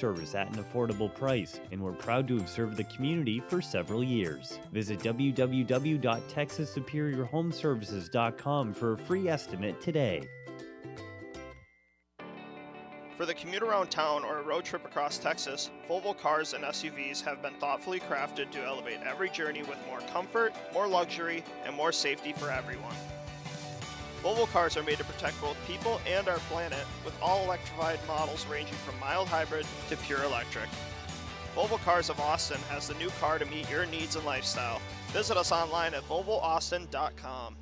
service at an affordable price, and we're proud to have served the community for several years. Visit www.texassuperiorhomeservices.com for a free estimate today. For the commute around town or a road trip across Texas, Volvo cars and SUVs have been thoughtfully crafted to elevate every journey with more comfort, more luxury, and more safety for everyone. Volvo cars are made to protect both people and our planet, with all electrified models ranging from mild hybrid to pure electric. Volvo Cars of Austin has the new car to meet your needs and lifestyle. Visit us online at volvoaustin.com.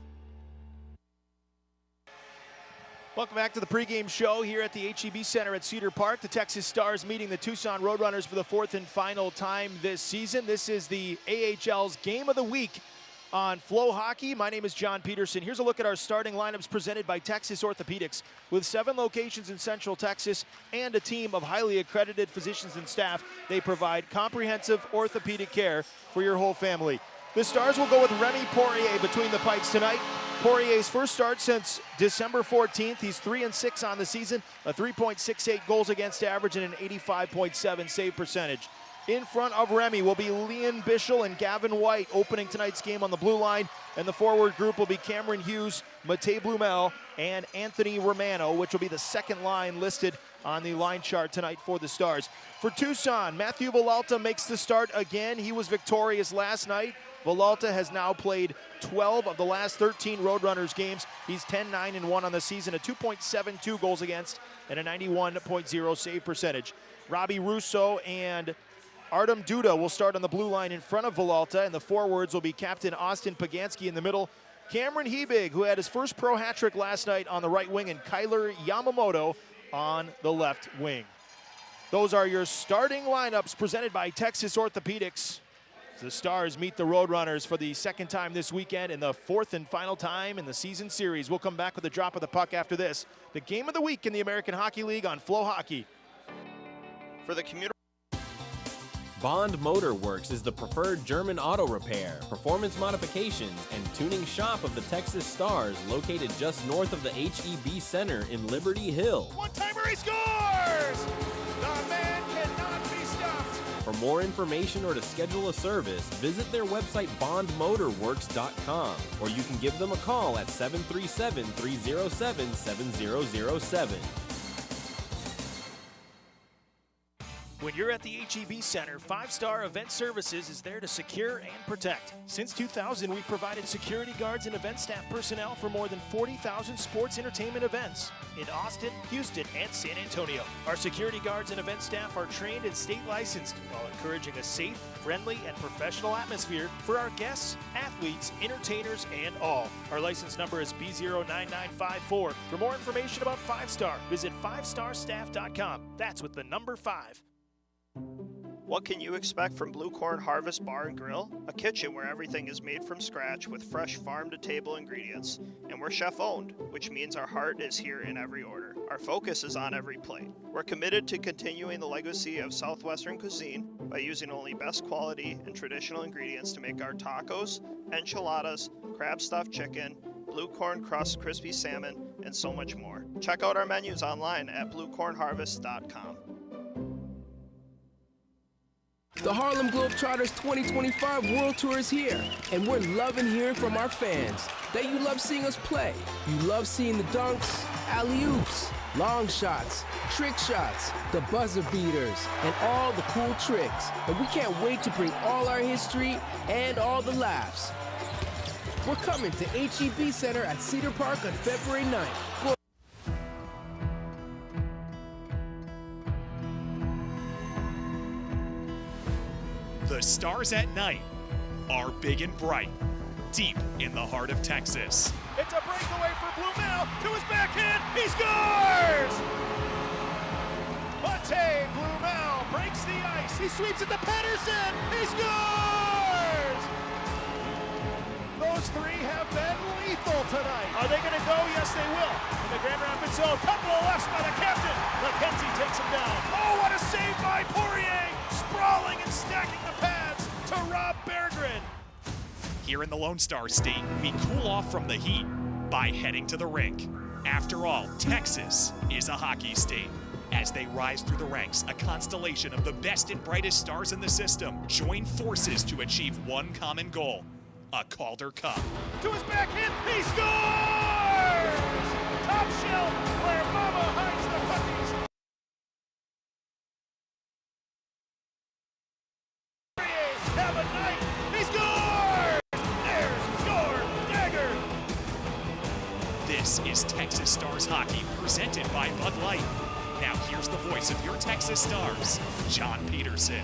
Welcome back to the pregame show here at the HEB Center at Cedar Park. The Texas Stars meeting the Tucson Roadrunners for the fourth and final time this season. This is the AHL's Game of the Week on FloHockey. My name is John Peterson. Here's a look at our starting lineups presented by Texas Orthopedics. With 7 locations in Central Texas and a team of highly accredited physicians and staff, they provide comprehensive orthopedic care for your whole family. The Stars will go with Remy Poirier between the pipes tonight. Poirier's first start since December 14th. He's 3-6 on the season, a 3.68 goals against average and an 85.7 save percentage. In front of Remy will be Leon Bischel and Gavin White opening tonight's game on the blue line. And the forward group will be Cameron Hughes, Matej Blumel, and Anthony Romano, which will be the second line listed on the line chart tonight for the Stars. For Tucson, Matthew Villalta makes the start again. He was victorious last night. Villalta has now played 12 of the last 13 Roadrunners games. He's 10-9-1 on the season, a 2.72 goals against and a 91.0 save percentage. Robbie Russo and Artem Duda will start on the blue line in front of Villalta, and the forwards will be Captain Austin Pagansky in the middle, Cameron Hebig, who had his first pro hat trick last night on the right wing, and Kyler Yamamoto on the left wing. Those are your starting lineups presented by Texas Orthopedics. The Stars meet the Roadrunners for the second time this weekend and the fourth and final time in the season series. We'll come back with a drop of the puck after this. The Game of the Week in the American Hockey League on FloHockey. For the commuter Bond Motor Works is the preferred German auto repair, performance modifications, and tuning shop of the Texas Stars, located just north of the HEB Center in Liberty Hill. One-timer, he scores! The man cannot be stopped. For more information or to schedule a service, visit their website bondmotorworks.com, or you can give them a call at 737-307-7007. When you're at the HEB Center, 5-Star Event Services is there to secure and protect. Since 2000, we've provided security guards and event staff personnel for more than 40,000 sports entertainment events in Austin, Houston, and San Antonio. Our security guards and event staff are trained and state licensed while encouraging a safe, friendly, and professional atmosphere for our guests, athletes, entertainers, and all. Our license number is B09954. For more information about 5-Star, visit 5starstaff.com. That's with the number 5. What can you expect from Blue Corn Harvest Bar and Grill? A kitchen where everything is made from scratch with fresh farm-to-table ingredients. And we're chef-owned, which means our heart is here in every order. Our focus is on every plate. We're committed to continuing the legacy of Southwestern cuisine by using only best quality and traditional ingredients to make our tacos, enchiladas, crab-stuffed chicken, blue corn crust crispy salmon, and so much more. Check out our menus online at bluecornharvest.com. The Harlem Globetrotters 2025 World Tour is here, and we're loving hearing from our fans that you love seeing us play. You love seeing the dunks, alley-oops, long shots, trick shots, the buzzer beaters, and all the cool tricks. And we can't wait to bring all our history and all the laughs. We're coming to HEB Center at Cedar Park on February 9th. The Stars at night are big and bright, deep in the heart of Texas. It's a breakaway for Blumel to his backhand. He scores! Matej Blumel breaks the ice. He sweeps it to Pedersen. He scores! Those three have been lethal tonight. Are they going to go? Yes, they will. In the Grand Rapids zone, couple of lefts by the captain. McKenzie takes him down. Oh, what a save by Poirier! Sprawling and stacking the pads to Rob Berggren. Here in the Lone Star State, we cool off from the heat by heading to the rink. After all, Texas is a hockey state. As they rise through the ranks, a constellation of the best and brightest stars in the system join forces to achieve one common goal, a Calder Cup. To his backhand, he scores! Top shelf where Mama hides the puppies. Have a night, he scores! There's your dagger! This is Texas Stars Hockey presented by Bud Light. Now here's the voice of your Texas Stars, John Peterson.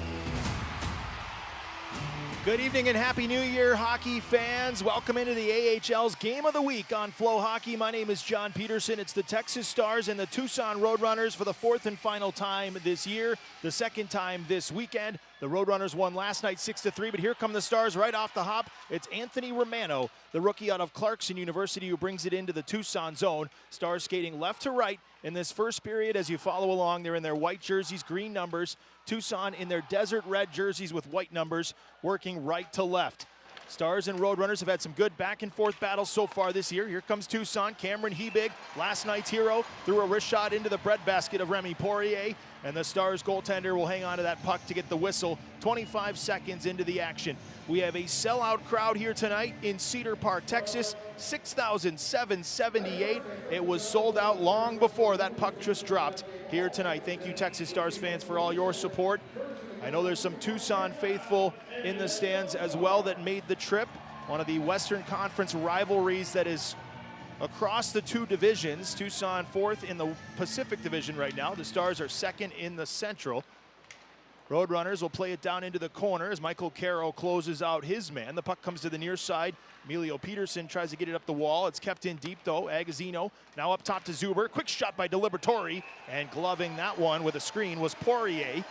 Good evening and Happy New Year, hockey fans. Welcome into the AHL's Game of the Week on FloHockey. My name is John Peterson. It's the Texas Stars and the Tucson Roadrunners for the fourth and final time this year, the second time this weekend. The Roadrunners won last night 6-3, but here come the Stars right off the hop. It's Anthony Romano, the rookie out of Clarkson University, who brings it into the Tucson zone. Stars skating left to right in this first period as you follow along. They're in their white jerseys, green numbers. Tucson in their desert red jerseys with white numbers, working right to left. Stars and Roadrunners have had some good back and forth battles so far this year. Here comes Tucson. Cameron Hebig, last night's hero, threw a wrist shot into the breadbasket of Remy Poirier, and the Stars goaltender will hang on to that puck to get the whistle 25 seconds into the action. We have a sellout crowd here tonight in Cedar Park, Texas, 6,778. It was sold out long before that puck just dropped here tonight. Thank you, Texas Stars fans, for all your support. I know there's some Tucson faithful in the stands as well that made the trip. One of the Western Conference rivalries that is across the two divisions. Tucson fourth in the Pacific Division right now. The Stars are second in the Central. Roadrunners will play it down into the corner as Michael Caro closes out his man. The puck comes to the near side. Emilio Peterson tries to get it up the wall. It's kept in deep though. Agazzino now up top to Zuber. Quick shot by Delibertori, and gloving that one with a screen was Poirier.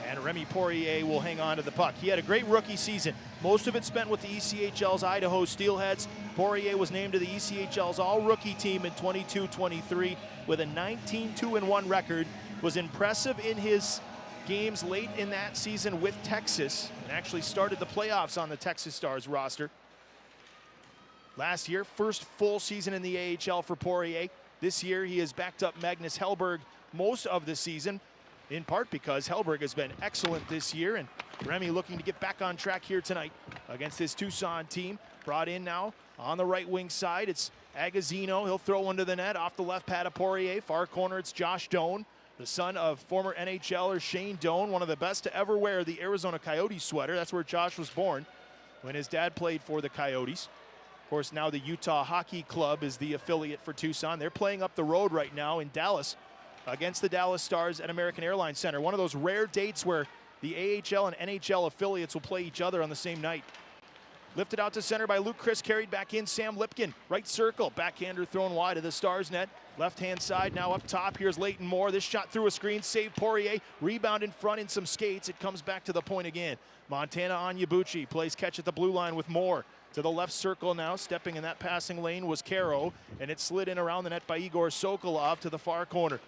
And Remy Poirier will hang on to the puck. He had a great rookie season. Most of it spent with the ECHL's Idaho Steelheads. Poirier was named to the ECHL's all-rookie team in 22-23 with a 19-2-1 record. Was impressive in his games late in that season with Texas, and actually started the playoffs on the Texas Stars roster. Last year, first full season in the AHL for Poirier. This year, he has backed up Magnus Hellberg most of the season, in part because Hellberg has been excellent this year, and Remy looking to get back on track here tonight against this Tucson team. Brought in now on the right wing side, it's Agazzino. He'll throw one to the net off the left pad of Poirier. Far corner, it's Josh Doan, the son of former NHLer Shane Doan, one of the best to ever wear the Arizona Coyotes sweater. That's where Josh was born when his dad played for the Coyotes. Of course, now the Utah Hockey Club is the affiliate for Tucson. They're playing up the road right now in Dallas against the Dallas Stars at American Airlines Center. One of those rare dates where the AHL and NHL affiliates will play each other on the same night. Lifted out to center by Luke Chris, carried back in Sam Lipkin. Right circle, backhander thrown wide of the Stars net. Left-hand side now up top. Here's Leighton Moore. This shot through a screen, save Poirier. Rebound in front in some skates. It comes back to the point again. Montana Onyebuchi plays catch at the blue line with Moore. To the left circle now, stepping in that passing lane was Caro, and it slid in around the net by Igor Sokolov to the far corner.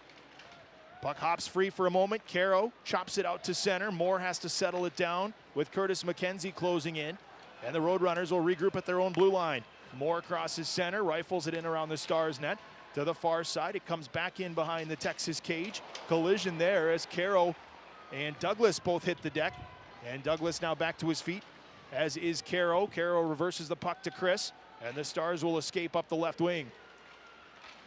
Puck hops free for a moment. Caro chops it out to center. Moore has to settle it down with Curtis McKenzie closing in. And the Roadrunners will regroup at their own blue line. Moore crosses center, rifles it in around the Stars net. To the far side, it comes back in behind the Texas cage. Collision there as Caro and Douglas both hit the deck. And Douglas now back to his feet, as is Caro. Caro reverses the puck to Chris, and the Stars will escape up the left wing.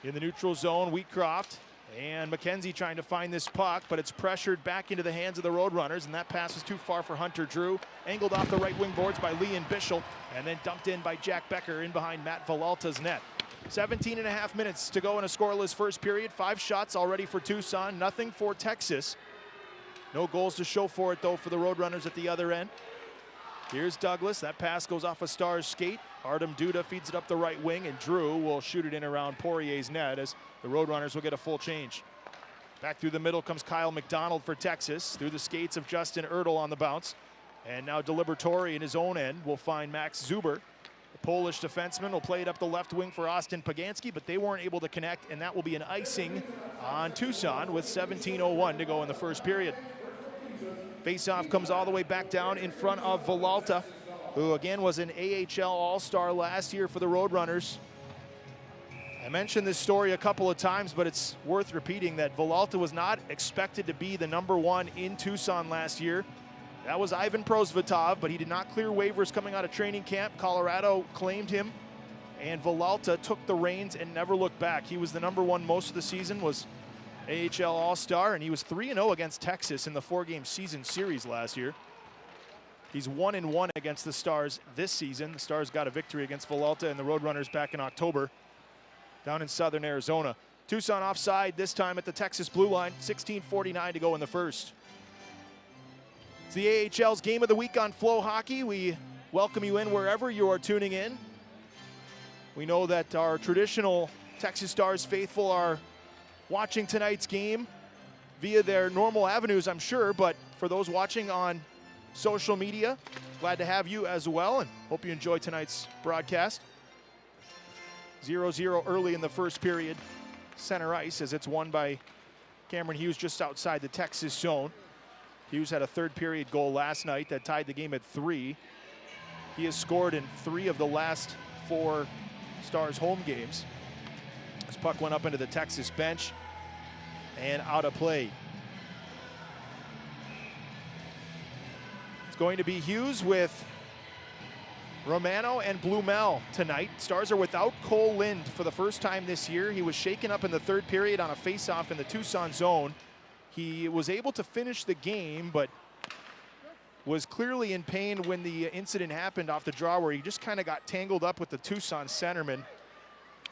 In the neutral zone, Wheatcroft and McKenzie trying to find this puck, but it's pressured back into the hands of the Roadrunners, and that pass was too far for Hunter Drew. Angled off the right wing boards by Lee and Bischel, and then dumped in by Jack Becker in behind Matt Villalta's net. 17 and a half minutes to go in a scoreless first period. 5 shots already for Tucson, nothing for Texas. No goals to show for it, though, for the Roadrunners at the other end. Here's Douglas. That pass goes off a Stars skate. Artem Duda feeds it up the right wing, and Drew will shoot it in around Poirier's net as the Roadrunners will get a full change. Back through the middle comes Kyle McDonald for Texas, through the skates of Justin Ertl on the bounce. And now Delibertori in his own end will find Max Zuber. The Polish defenseman will play it up the left wing for Austin Pagansky, but they weren't able to connect, and that will be an icing on Tucson with 17:01 to go in the first period. Faceoff comes all the way back down in front of Villalta, who again was an AHL All-Star last year for the Roadrunners. I mentioned this story a couple of times, but it's worth repeating that Villalta was not expected to be the #1 in Tucson last year. That was Ivan Prosvetov, but he did not clear waivers coming out of training camp. Colorado claimed him, and Villalta took the reins and never looked back. He was the #1 most of the season, was AHL All-Star, and he was 3-0 against Texas in the 4-game season series last year. He's 1-1 against the Stars this season. The Stars got a victory against Villalta and the Roadrunners back in October down in southern Arizona. Tucson offside this time at the Texas blue line. 16:49 to go in the first. It's the AHL's Game of the Week on FloHockey. We welcome you in wherever you are tuning in. We know that our traditional Texas Stars faithful are watching tonight's game via their normal avenues, I'm sure, but for those watching on social media, glad to have you as well, and hope you enjoy tonight's broadcast. 0-0 early in the first period, center ice, as it's won by Cameron Hughes just outside the Texas zone. Hughes had a third period goal last night that tied the game at 3. He has scored in 3 of the last 4 Stars home games. This puck went up into the Texas bench and out of play. It's going to be Hughes with Romano and Blumel tonight. Stars are without Cole Lind for the first time this year. He was shaken up in the third period on a face-off in the Tucson zone. He was able to finish the game, but was clearly in pain when the incident happened off the draw, where he just kind of got tangled up with the Tucson centerman.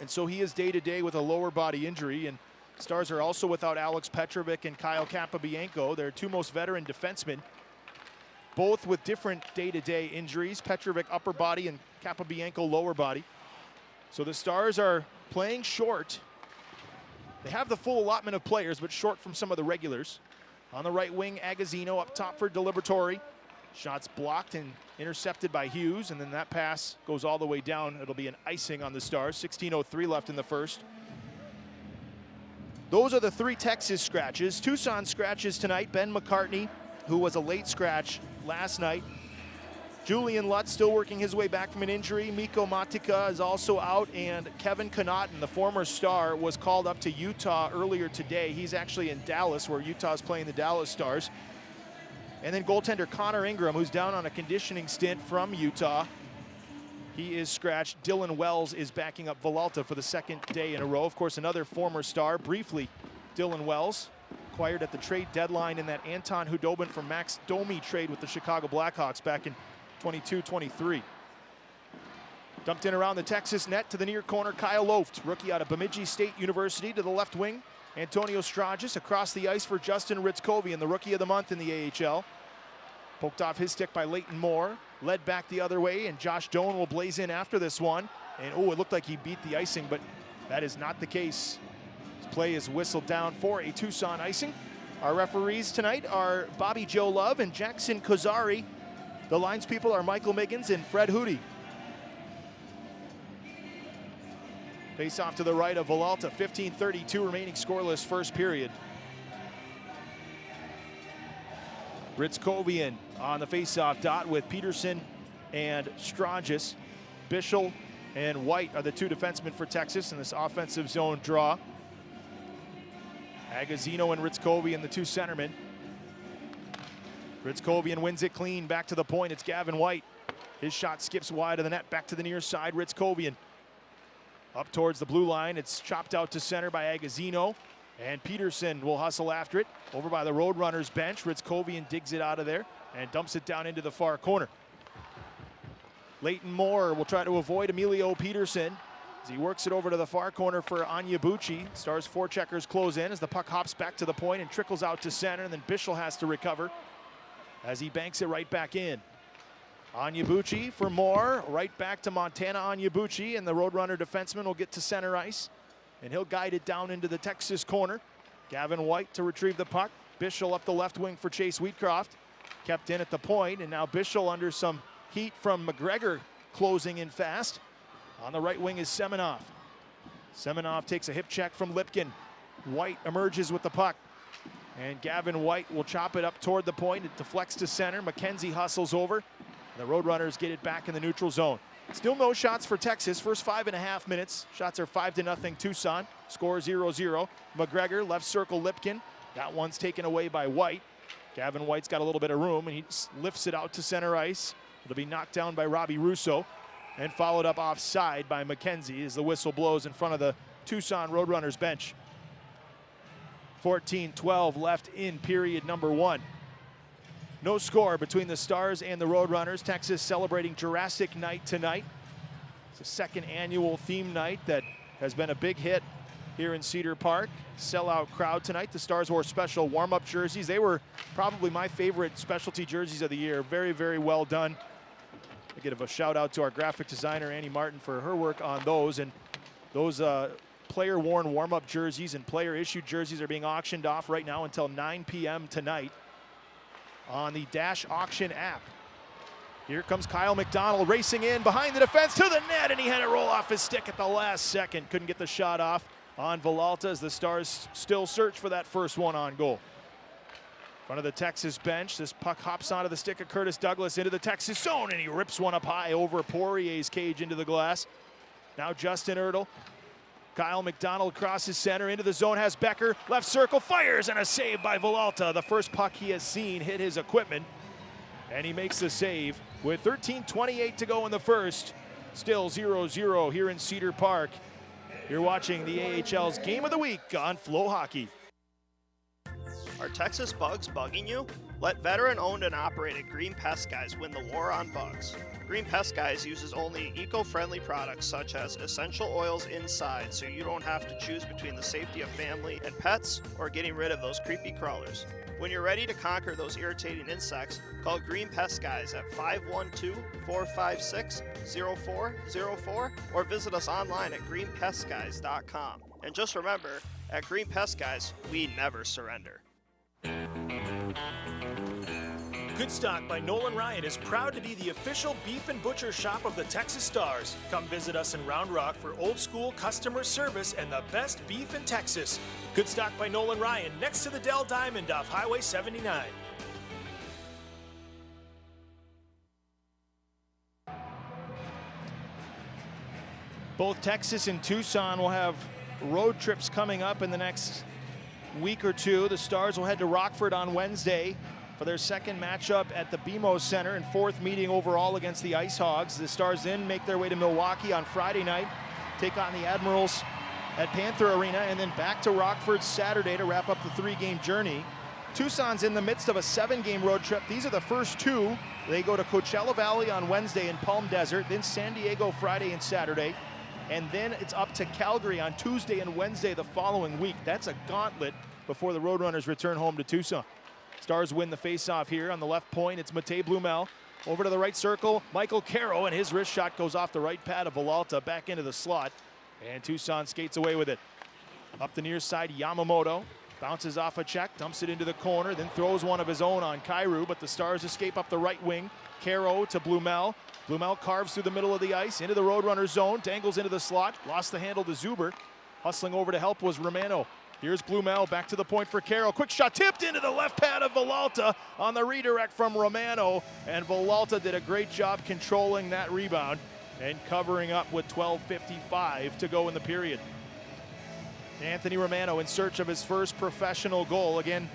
And so he is day-to-day with a lower body injury. And Stars are also without Alex Petrovic and Kyle Capobianco, their 2 most veteran defensemen, both with different day-to-day injuries. Petrovic upper body and Capobianco lower body. So the Stars are playing short. They have the full allotment of players, but short from some of the regulars. On the right wing, Agazino up top for Delibertori. Shots blocked and intercepted by Hughes, and then that pass goes all the way down. It'll be an icing on the Stars. 16:03 left in the first. Those are the 3 Texas scratches. Tucson scratches tonight. Ben McCartney, who was a late scratch last night. Julian Lutz still working his way back from an injury. Mikko Matika is also out, and Kevin Connaughton, the former Star, was called up to Utah earlier today. He's actually in Dallas, where Utah's playing the Dallas Stars. And then goaltender Connor Ingram, who's down on a conditioning stint from Utah. He is scratched. Dylan Wells is backing up Villalta for the 2nd day in a row. Of course, another former Star, briefly, Dylan Wells, acquired at the trade deadline in that Anton Hudobin from Max Domi trade with the Chicago Blackhawks back in 22-23. Dumped in around the Texas net to the near corner. Kyle Loft, rookie out of Bemidji State University, to the left wing. Antonio Strages across the ice for Justin Ritzkovian, the rookie of the month in the AHL. Poked off his stick by Leighton Moore. Led back the other way, and Josh Doan will blaze in after this one. And oh, it looked like he beat the icing, but that is not the case. His play is whistled down for a Tucson icing. Our referees tonight are Bobby Joe Love and Jackson Kozari. The lines people are Michael Miggins and Fred Hootie. Face off to the right of Villalta. 15:32 remaining scoreless first period. Ritzkovian on the face-off dot with Peterson and Strages. Bischel and White are the 2 defensemen for Texas in this offensive zone draw. Agazino and Ritzkovian, the 2 centermen. Ritzkovian wins it clean, back to the point. It's Gavin White. His shot skips wide of the net, back to the near side. Ritzkovian up towards the blue line. It's chopped out to center by Agazino, and Peterson will hustle after it. Over by the Roadrunners bench, Ritzkovian digs it out of there and dumps it down into the far corner. Leighton Moore will try to avoid Emilio Peterson as he works it over to the far corner for Onyebuchi. Stars forecheckers close in as the puck hops back to the point and trickles out to center, and then Bischel has to recover as he banks it right back in. Onyebuchi for Moore, right back to Montana Onyebuchi, and the Roadrunner defenseman will get to center ice, and he'll guide it down into the Texas corner. Gavin White to retrieve the puck. Bischel up the left wing for Chase Wheatcroft. Kept in at the point, and now Bischel under some heat from McGregor closing in fast. On the right wing is Semenov. Semenov takes a hip check from Lipkin. White emerges with the puck, and Gavin White will chop it up toward the point. It deflects to center. McKenzie hustles over. The Roadrunners get it back in the neutral zone. Still no shots for Texas. First 5.5 minutes. Shots are 5-0 Tucson. Score 0-0. McGregor, left circle Lipkin. That one's taken away by White. Gavin White's got a little bit of room, and he lifts it out to center ice. It'll be knocked down by Robbie Russo and followed up offside by McKenzie as the whistle blows in front of the Tucson Roadrunners bench. 14-12 left in period number 1. No score between the Stars and the Roadrunners. Texas celebrating Jurassic Night tonight. It's a second annual theme night that has been a big hit here in Cedar Park. Sellout crowd tonight. The Stars wore special warm-up jerseys. They were probably my favorite specialty jerseys of the year. Very, very well done. I give a shout out to our graphic designer, Annie Martin, for her work on those. And those player-worn warm-up jerseys and player-issued jerseys are being auctioned off right now until 9 p.m. tonight on the Dash Auction app. Here comes Kyle McDonald racing in behind the defense to the net, and he had it roll off his stick at the last second. Couldn't get the shot off on Villalta as the Stars still search for that first one on goal. In front of the Texas bench, this puck hops onto the stick of Curtis Douglas into the Texas zone, and he rips one up high over Poirier's cage into the glass. Now Justin Ertl. Kyle McDonald crosses center into the zone, has Becker, left circle, fires, and a save by Villalta. The first puck he has seen hit his equipment, and he makes the save with 13:28 to go in the first. Still 0-0 here in Cedar Park. You're watching the AHL's Game of the Week on FloHockey. Are Texas bugs bugging you? Let veteran-owned and operated Green Pest Guys win the war on bugs. Green Pest Guys uses only eco-friendly products such as essential oils inside, so you don't have to choose between the safety of family and pets or getting rid of those creepy crawlers. When you're ready to conquer those irritating insects, call Green Pest Guys at 512-456-0404 or visit us online at greenpestguys.com. And just remember, at Green Pest Guys, we never surrender. Good Stock by Nolan Ryan is proud to be the official beef and butcher shop of the Texas Stars. Come visit us in Round Rock for old school customer service and the best beef in Texas. Good Stock by Nolan Ryan, next to the Dell Diamond off Highway 79. Both Texas and Tucson will have road trips coming up in the next week or two. The Stars will head to Rockford on Wednesday for their second matchup at the BMO Center and fourth meeting overall against the Ice Hogs. The Stars then make their way to Milwaukee on Friday night, take on the Admirals at Panther Arena, and then back to Rockford Saturday to wrap up the three-game journey. Tucson's in the midst of a 7-game road trip. These are the first two. They go to Coachella Valley on Wednesday and Palm Desert, then San Diego Friday and Saturday, and then it's up to Calgary on Tuesday and Wednesday the following week. That's a gauntlet before the Roadrunners return home to Tucson. Stars win the faceoff here on the left point. It's Matej Blumel. Over to the right circle, Michael Caro, and his wrist shot goes off the right pad of Villalta back into the slot. And Tucson skates away with it. Up the near side, Yamamoto bounces off a check, dumps it into the corner, then throws one of his own on Kyrou, but the Stars escape up the right wing. Caro to Blumel. Blumel carves through the middle of the ice, into the Roadrunner zone, dangles into the slot, lost the handle to Zuber. Hustling over to help was Romano. Here's Blumel back to the point for Caro. Quick shot tipped into the left pad of Villalta on the redirect from Romano. And Villalta did a great job controlling that rebound and covering up with 12:55 to go in the period. Anthony Romano in search of his first professional goal. Again,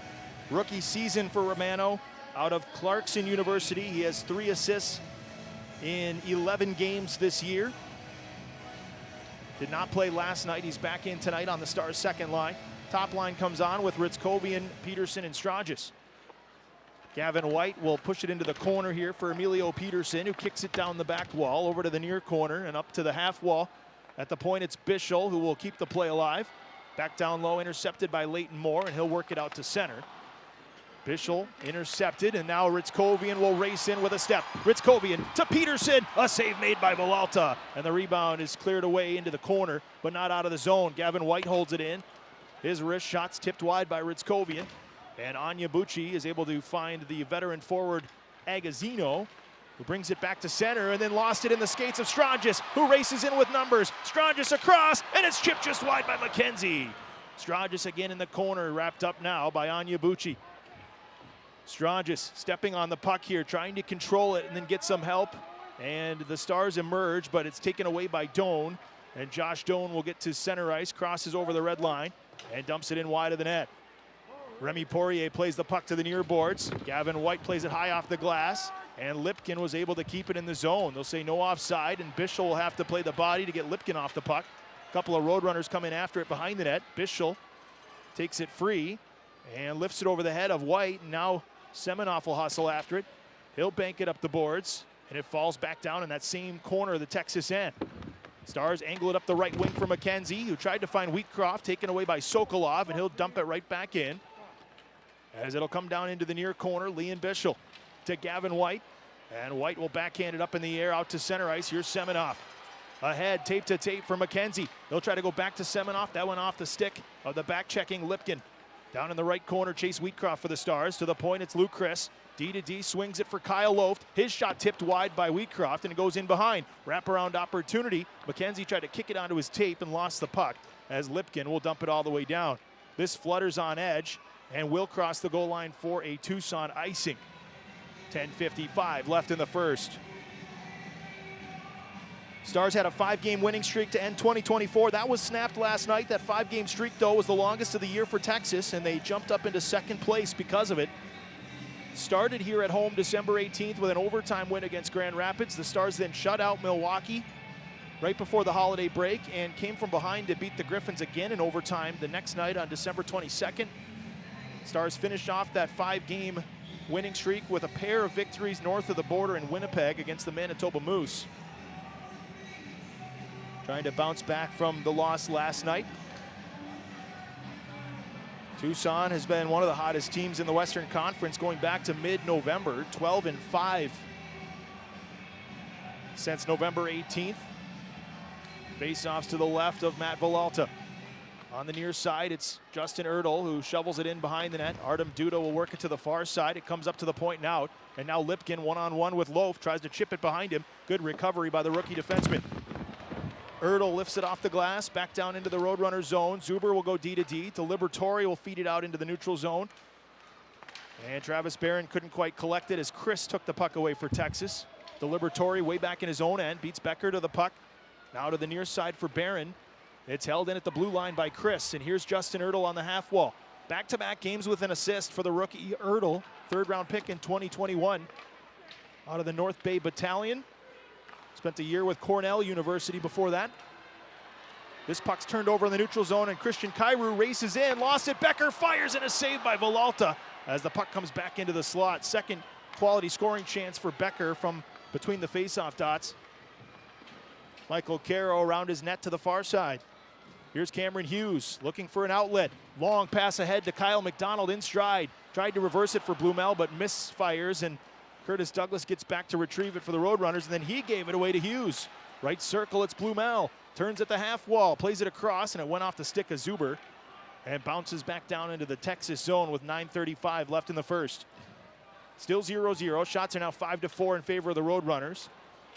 rookie season for Romano out of Clarkson University. He has 3 assists in 11 games this year. Did not play last night. He's back in tonight on the Stars' second line. Top line comes on with Ritzkovian, Peterson, and Strangis. Gavin White will push it into the corner here for Emilio Peterson, who kicks it down the back wall over to the near corner and up to the half wall. At the point, it's Bischel who will keep the play alive. Back down low, intercepted by Leighton Moore, and he'll work it out to center. Bischel intercepted, and now Ritzkovian will race in with a step. Ritzkovian to Peterson, a save made by Villalta, and the rebound is cleared away into the corner, but not out of the zone. Gavin White holds it in. His wrist shot's tipped wide by Ritzkovian, and Onyebuchi is able to find the veteran forward Agazino, who brings it back to center and then lost it in the skates of Strangis, who races in with numbers. Strangis across, and it's chipped just wide by McKenzie. Strangis again in the corner, wrapped up now by Onyebuchi. Strangis stepping on the puck here, trying to control it and then get some help And the Stars emerge, but it's taken away by Doan. And Josh Doan will get to center ice, crosses over the red line, and dumps it in wide of the net. Remy Poirier plays the puck to the near boards. Gavin White plays it high off the glass, and Lipkin was able to keep it in the zone. They'll say no offside, and Bischel will have to play the body to get Lipkin off the puck. A couple of Roadrunners come in after it behind the net. Bischel takes it free and lifts it over the head of White, and now Semenoff will hustle after it. He'll bank it up the boards, and it falls back down in that same corner of the Texas end. Stars angle it up the right wing for McKenzie, who tried to find Wheatcroft, taken away by Sokolov, and he'll dump it right back in. As it'll come down into the near corner, Leon Bischel to Gavin White, and White will backhand it up in the air out to center ice. Here's Semenoff. Ahead, tape to tape for McKenzie. They'll try to go back to Semenoff. That went off the stick of the back-checking Lipkin. Down in the right corner, Chase Wheatcroft for the Stars. To the point, it's Luke Chris. D to D, swings it for Kyle Loft. His shot tipped wide by Wheatcroft, and it goes in behind. Wraparound opportunity. McKenzie tried to kick it onto his tape and lost the puck, as Lipkin will dump it all the way down. This flutters on edge and will cross the goal line for a Tucson icing. 10:55 left in the first. Stars had a 5-game winning streak to end 2024. That was snapped last night. That 5-game streak, though, was the longest of the year for Texas, and they jumped up into second place because of it. Started here at home December 18th with an overtime win against Grand Rapids. The Stars then shut out Milwaukee right before the holiday break and came from behind to beat the Griffins again in overtime the next night on December 22nd. Stars finished off that 5-game winning streak with a pair of victories north of the border in Winnipeg against the Manitoba Moose. Trying to bounce back from the loss last night. Tucson has been one of the hottest teams in the Western Conference going back to mid-November, 12-5 since November 18th. Face-offs to the left of Matt Villalta. On the near side, it's Justin Ertl who shovels it in behind the net. Artem Duda will work it to the far side. It comes up to the point and out. And now Lipkin one-on-one with Loaf, tries to chip it behind him. Good recovery by the rookie defenseman. Ertl lifts it off the glass, back down into the Roadrunner zone. Zuber will go D to D. To Liberatore will feed it out into the neutral zone. And Travis Barron couldn't quite collect it as Chris took the puck away for Texas. The Liberatore way back in his own end, beats Becker to the puck. Now to the near side for Barron. It's held in at the blue line by Chris, and here's Justin Ertl on the half wall. Back-to-back games with an assist for the rookie Ertl, third-round pick in 2021. Out of the North Bay Battalion. Spent a year with Cornell University before that. This puck's turned over in the neutral zone, and Christian Kyrou races in, lost it. Becker fires, and a save by Villalta as the puck comes back into the slot. Second quality scoring chance for Becker from between the face-off dots. Michael Caro around his net to the far side. Here's Cameron Hughes looking for an outlet. Long pass ahead to Kyle McDonald in stride. Tried to reverse it for Blumel, but misfires, and Curtis Douglas gets back to retrieve it for the Roadrunners, and then he gave it away to Hughes. Right circle, it's Blumel. Turns at the half wall, plays it across, and it went off the stick of Zuber. And bounces back down into the Texas zone with 9:35 left in the first. Still 0-0. Shots are now 5-4 in favor of the Roadrunners.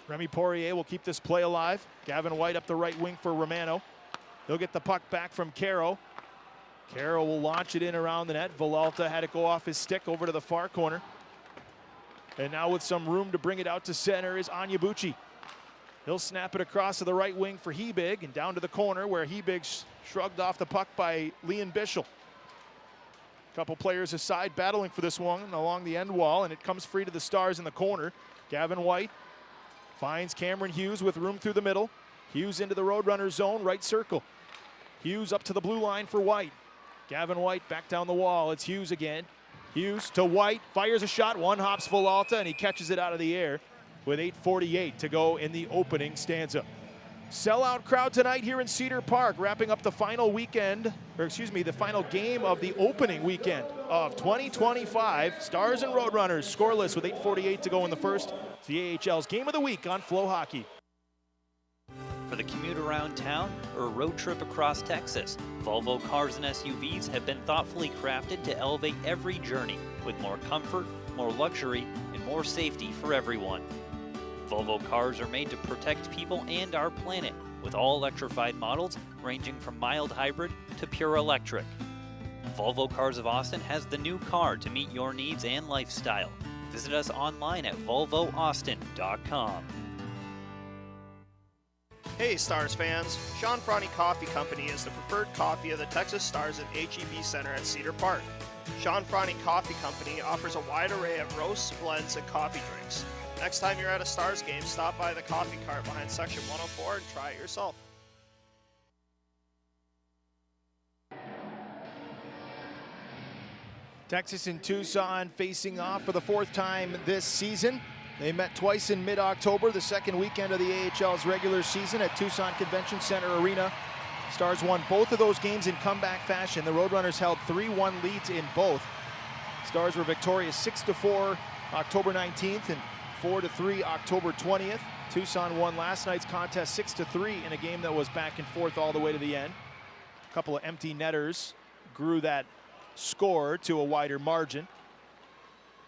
Remy Poirier will keep this play alive. Gavin White up the right wing for Romano. He'll get the puck back from Caro. Caro will launch it in around the net. Villalta had it go off his stick over to the far corner. And now with some room to bring it out to center is Onyebuchi. He'll snap it across to the right wing for Hebig and down to the corner where Hebig shrugged off the puck by Leon Bischel. A couple players aside battling for this one along the end wall, and it comes free to the Stars in the corner. Gavin White finds Cameron Hughes with room through the middle. Hughes into the Roadrunner zone, right circle. Hughes up to the blue line for White. Gavin White back down the wall. It's Hughes again. Hughes to White, fires a shot, one-hops Villalta, and he catches it out of the air with 8:48 to go in the opening stanza. Sellout crowd tonight here in Cedar Park, wrapping up the final weekend, the final game of the opening weekend of 2025. Stars and Roadrunners scoreless with 8:48 to go in the first. It's the AHL's Game of the Week on FloHockey. For the commute around town or a road trip across Texas, Volvo cars and SUVs have been thoughtfully crafted to elevate every journey with more comfort, more luxury, and more safety for everyone. Volvo cars are made to protect people and our planet, with all electrified models ranging from mild hybrid to pure electric. Volvo Cars of Austin has the new car to meet your needs and lifestyle. Visit us online at volvoaustin.com. Hey Stars fans, Sean Fronty Coffee Company is the preferred coffee of the Texas Stars at HEB Center at Cedar Park. Sean Fronty Coffee Company offers a wide array of roasts, blends, and coffee drinks. Next time you're at a Stars game, stop by the coffee cart behind section 104 and try it yourself. Texas and Tucson facing off for the 4th time this season. They met twice in mid-October, the second weekend of the AHL's regular season at Tucson Convention Center Arena. Stars won both of those games in comeback fashion. The Roadrunners held 3-1 leads in both. Stars were victorious 6-4 October 19th and 4-3 October 20th. Tucson won last night's contest 6-3 in a game that was back and forth all the way to the end. A couple of empty netters grew that score to a wider margin.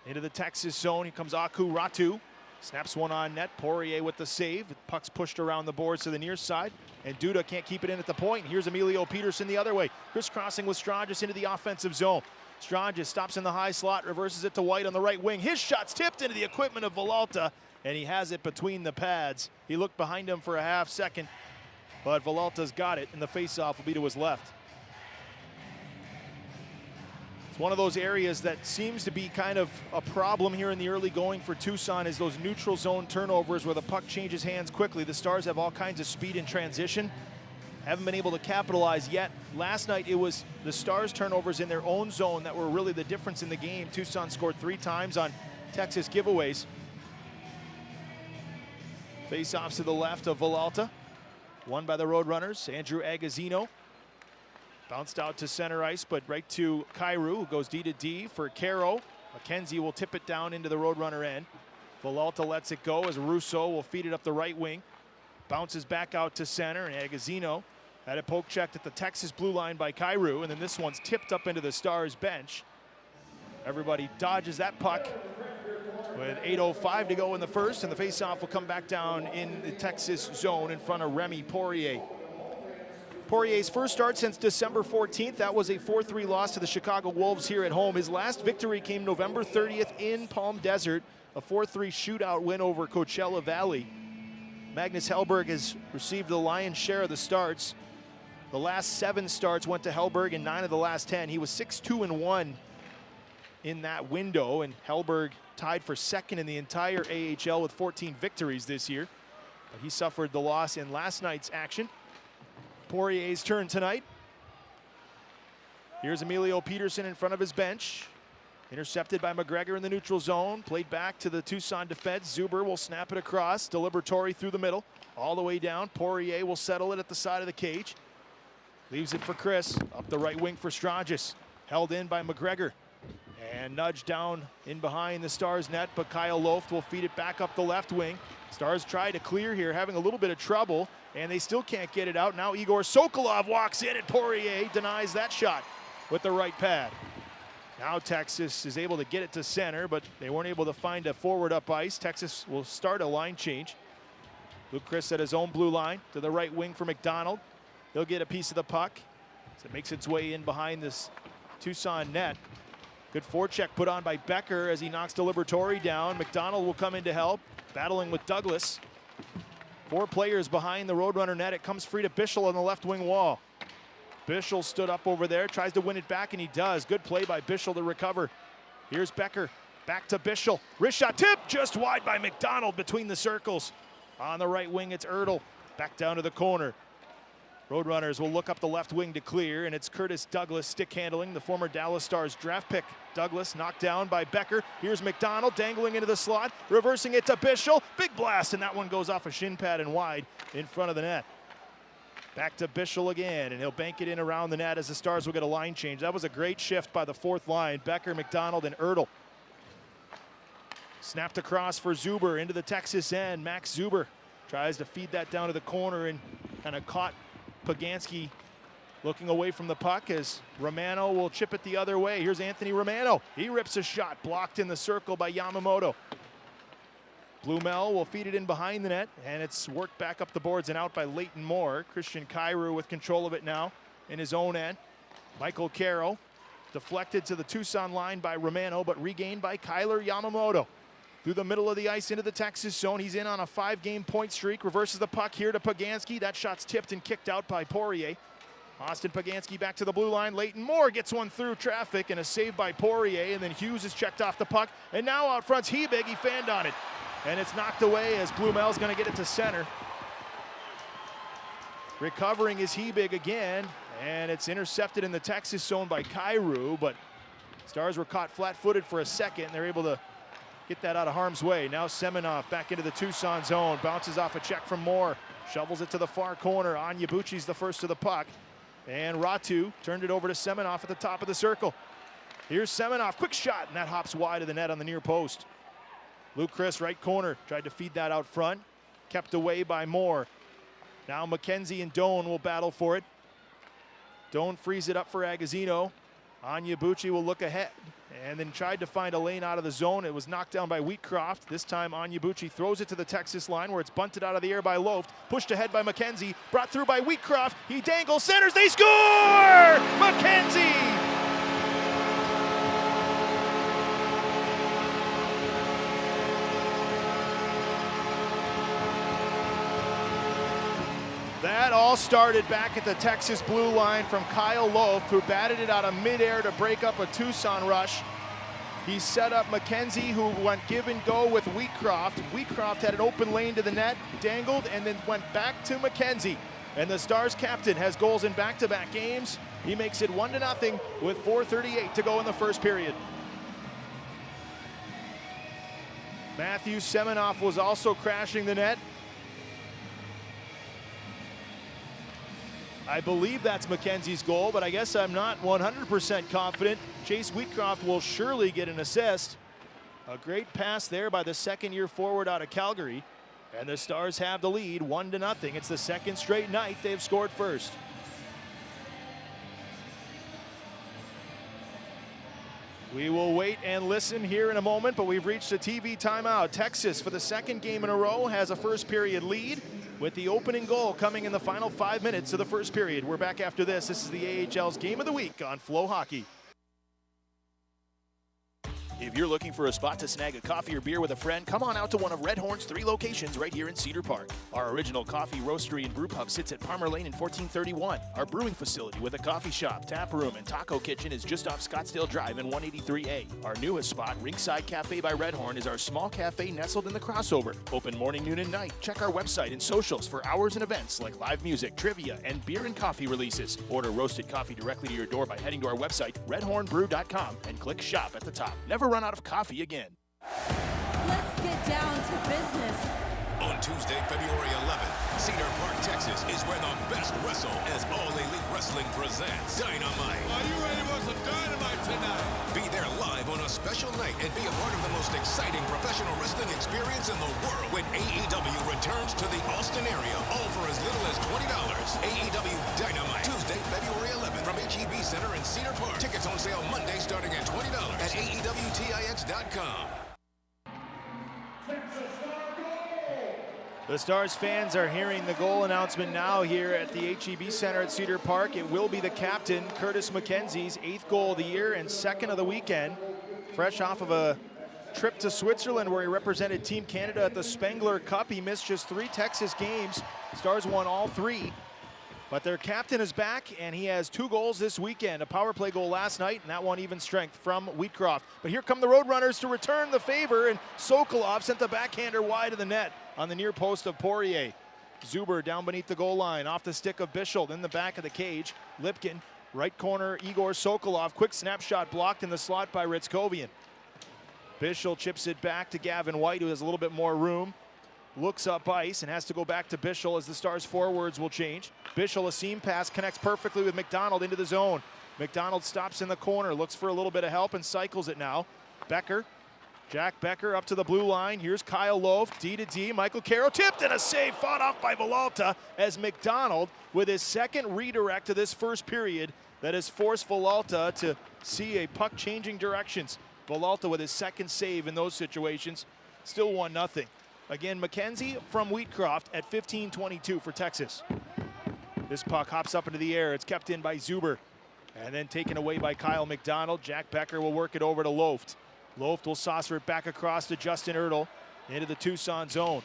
Into the Texas zone, here comes Aku Ratu. Snaps one on net, Poirier with the save. The puck's pushed around the boards to the near side, and Duda can't keep it in at the point. Here's Emilio Peterson the other way. Crisscrossing with Strangis into the offensive zone. Strangis stops in the high slot, reverses it to White on the right wing. His shot's tipped into the equipment of Villalta, and he has it between the pads. He looked behind him for a half second, but Villalta's got it, and the faceoff will be to his left. It's one of those areas that seems to be kind of a problem here in the early going for Tucson is those neutral zone turnovers where the puck changes hands quickly. The Stars have all kinds of speed in transition. Haven't been able to capitalize yet. Last night it was the Stars turnovers in their own zone that were really the difference in the game. Tucson scored 3 times on Texas giveaways. Face-offs to the left of Villalta. Won by the Roadrunners. Andrew Agazzino. Bounced out to center ice, but right to Kyrou, who goes D to D for Caro. McKenzie will tip it down into the Roadrunner end. Villalta lets it go as Russo will feed it up the right wing. Bounces back out to center, and Agazzino had a poke checked at the Texas blue line by Kyrou, and then this one's tipped up into the Stars bench. Everybody dodges that puck with 8:05 to go in the first, and the faceoff will come back down in the Texas zone in front of Remy Poirier. Poirier's first start since December 14th. That was a 4-3 loss to the Chicago Wolves here at home. His last victory came November 30th in Palm Desert, a 4-3 shootout win over Coachella Valley. Magnus Hellberg has received the lion's share of the starts. The last 7 starts went to Hellberg, and 9 of the last 10. He was 6-2-1 in that window, and Hellberg tied for second in the entire AHL with 14 victories this year. But he suffered the loss in last night's action. Poirier's turn tonight. Here's Emilio Peterson in front of his bench. Intercepted by McGregor in the neutral zone. Played back to the Tucson defense. Zuber will snap it across. Deliberatory through the middle. All the way down. Poirier will settle it at the side of the cage. Leaves it for Chris. Up the right wing for Strangis. Held in by McGregor. And nudged down in behind the Stars net, but Kyle Loft will feed it back up the left wing. Stars try to clear here, having a little bit of trouble, and they still can't get it out. Now Igor Sokolov walks in, and Poirier denies that shot with the right pad. Now Texas is able to get it to center, but they weren't able to find a forward up ice. Texas will start a line change. Luke Chris at his own blue line to the right wing for McDonald. He'll get a piece of the puck as it makes its way in behind this Tucson net. Good forecheck put on by Becker as he knocks Deliberatory down. McDonald will come in to help, battling with Douglas. 4 players behind the Roadrunner net. It comes free to Bischel on the left wing wall. Bischel stood up over there, tries to win it back, and he does. Good play by Bischel to recover. Here's Becker, back to Bischel. Wrist shot tip, just wide by McDonald between the circles. On the right wing, it's Ertl, back down to the corner. Roadrunners will look up the left wing to clear, and it's Curtis Douglas stick handling, the former Dallas Stars draft pick. Douglas knocked down by Becker. Here's McDonald dangling into the slot, reversing it to Bischel. Big blast, and that one goes off a shin pad and wide in front of the net. Back to Bischel again, and he'll bank it in around the net as the Stars will get a line change. That was a great shift by the 4th line. Becker, McDonald, and Ertl. Snapped across for Zuber into the Texas end. Max Zuber tries to feed that down to the corner and kind of caught Pagansky looking away from the puck as Romano will chip it the other way. Here's Anthony Romano. He rips a shot, blocked in the circle by Yamamoto. Blumel will feed it in behind the net, and it's worked back up the boards and out by Leighton Moore. Christian Kyrou with control of it now in his own end. Michael Caro deflected to the Tucson line by Romano, but regained by Kyler Yamamoto. through the middle of the ice into the Texas zone. He's in on a 5-game point streak. Reverses the puck here to Poganski. That shot's tipped and kicked out by Poirier. Austin Poganski back to the blue line. Leighton Moore gets one through traffic and a save by Poirier. And then Hughes is checked off the puck. And now out front's Hebig. He fanned on it. And it's knocked away as Blumel's going to get it to center. Recovering is Hebig again. And it's intercepted in the Texas zone by Kyrou. But Stars were caught flat-footed for a second. And they're able to get that out of harm's way. Now Semenov back into the Tucson zone. Bounces off a check from Moore. Shovels it to the far corner. Onyebuchi's the first to the puck. And Ratu turned it over to Semenov at the top of the circle. Here's Semenov. Quick shot. And that hops wide of the net on the near post. Luke Chris, right corner. Tried to feed that out front. Kept away by Moore. Now McKenzie and Doan will battle for it. Doan frees it up for Agazino. Onyebuchi will look ahead and then tried to find a lane out of the zone. It was knocked down by Wheatcroft. This time Onyebuchi throws it to the Texas line where it's bunted out of the air by Loft. Pushed ahead by McKenzie. Brought through by Wheatcroft. He dangles, centers, they score! McKenzie! That all started back at the Texas blue line from Kyle Loaf, who batted it out of midair to break up a Tucson rush. He set up McKenzie, who went give and go with Wheatcroft. Wheatcroft had an open lane to the net, dangled, and then went back to McKenzie. And the Stars captain has goals in back-to-back games. He makes it 1-0 with 4:38 to go in the first period. Matthew Semenov was also crashing the net. I believe that's McKenzie's goal, but I guess I'm not 100% confident. Chase Wheatcroft will surely get an assist. A great pass there by the second-year forward out of Calgary. And the Stars have the lead, 1-0. It's the second straight night they've scored first. We will wait and listen here in a moment, but we've reached a TV timeout. Texas, for the second game in a row, has a first-period lead, with the opening goal coming in the final 5 minutes of the first period. We're back after this. This is the AHL's Game of the Week on FloHockey. If you're looking for a spot to snag a coffee or beer with a friend, come on out to one of Red Horn's 3 locations right here in Cedar Park. Our original coffee roastery and brew pub sits at Palmer Lane in 1431. Our brewing facility with a coffee shop, tap room, and taco kitchen is just off Scottsdale Drive in 183A. Our newest spot, Ringside Cafe by Red Horn, is our small cafe nestled in the crossover. Open morning, noon, and night. Check our website and socials for hours and events like live music, trivia, and beer and coffee releases. Order roasted coffee directly to your door by heading to our website, redhornbrew.com, and click shop at the top. Never run out of coffee again. Let's get down to business. On Tuesday, February 11th, Cedar Park, Texas is where the best wrestle as All Elite Wrestling presents Dynamite. Are you ready for some dynamite tonight? Be there live on a special night and be a part of the most exciting professional wrestling experience in the world when AEW returns to the Austin area, all for as little as $20. AEW Dynamite, Tuesday, February 11th from HEB Center in Cedar Park. Tickets on sale Monday starting at $20 at AEWTIX.com. The Stars fans are hearing the goal announcement now here at the HEB Center at Cedar Park. It will be the captain, Curtis McKenzie's 8th goal of the year and 2nd of the weekend. Fresh off of a trip to Switzerland where he represented Team Canada at the Spengler Cup. He missed just 3 Texas games. Stars won all 3. But their captain is back, and he has 2 goals this weekend. A power play goal last night, and that one even strength from Wheatcroft. But here come the Roadrunners to return the favor, and Sokolov sent the backhander wide of the net on the near post of Poirier. Zuber down beneath the goal line, off the stick of Bischel, in the back of the cage. Lipkin, right corner, Igor Sokolov. Quick snapshot blocked in the slot by Ritzkovian. Bischel chips it back to Gavin White, who has a little bit more room. Looks up ice and has to go back to Bischel as the Stars forwards will change. Bischel, a seam pass, connects perfectly with McDonald into the zone. McDonald stops in the corner, looks for a little bit of help and cycles it now. Becker, Jack Becker up to the blue line. Here's Kyle Loaf, D to D. Michael Caro tipped and a save fought off by Villalta as McDonald, with his second redirect to this first period, that has forced Villalta to see a puck changing directions. Villalta with his second save in those situations. Still 1-0. Again, McKenzie from Wheatcroft at 15:22 for Texas. This puck hops up into the air. It's kept in by Zuber and then taken away by Kyle McDonald. Jack Becker will work it over to Loft. Loft will saucer it back across to Justin Ertl into the Tucson zone.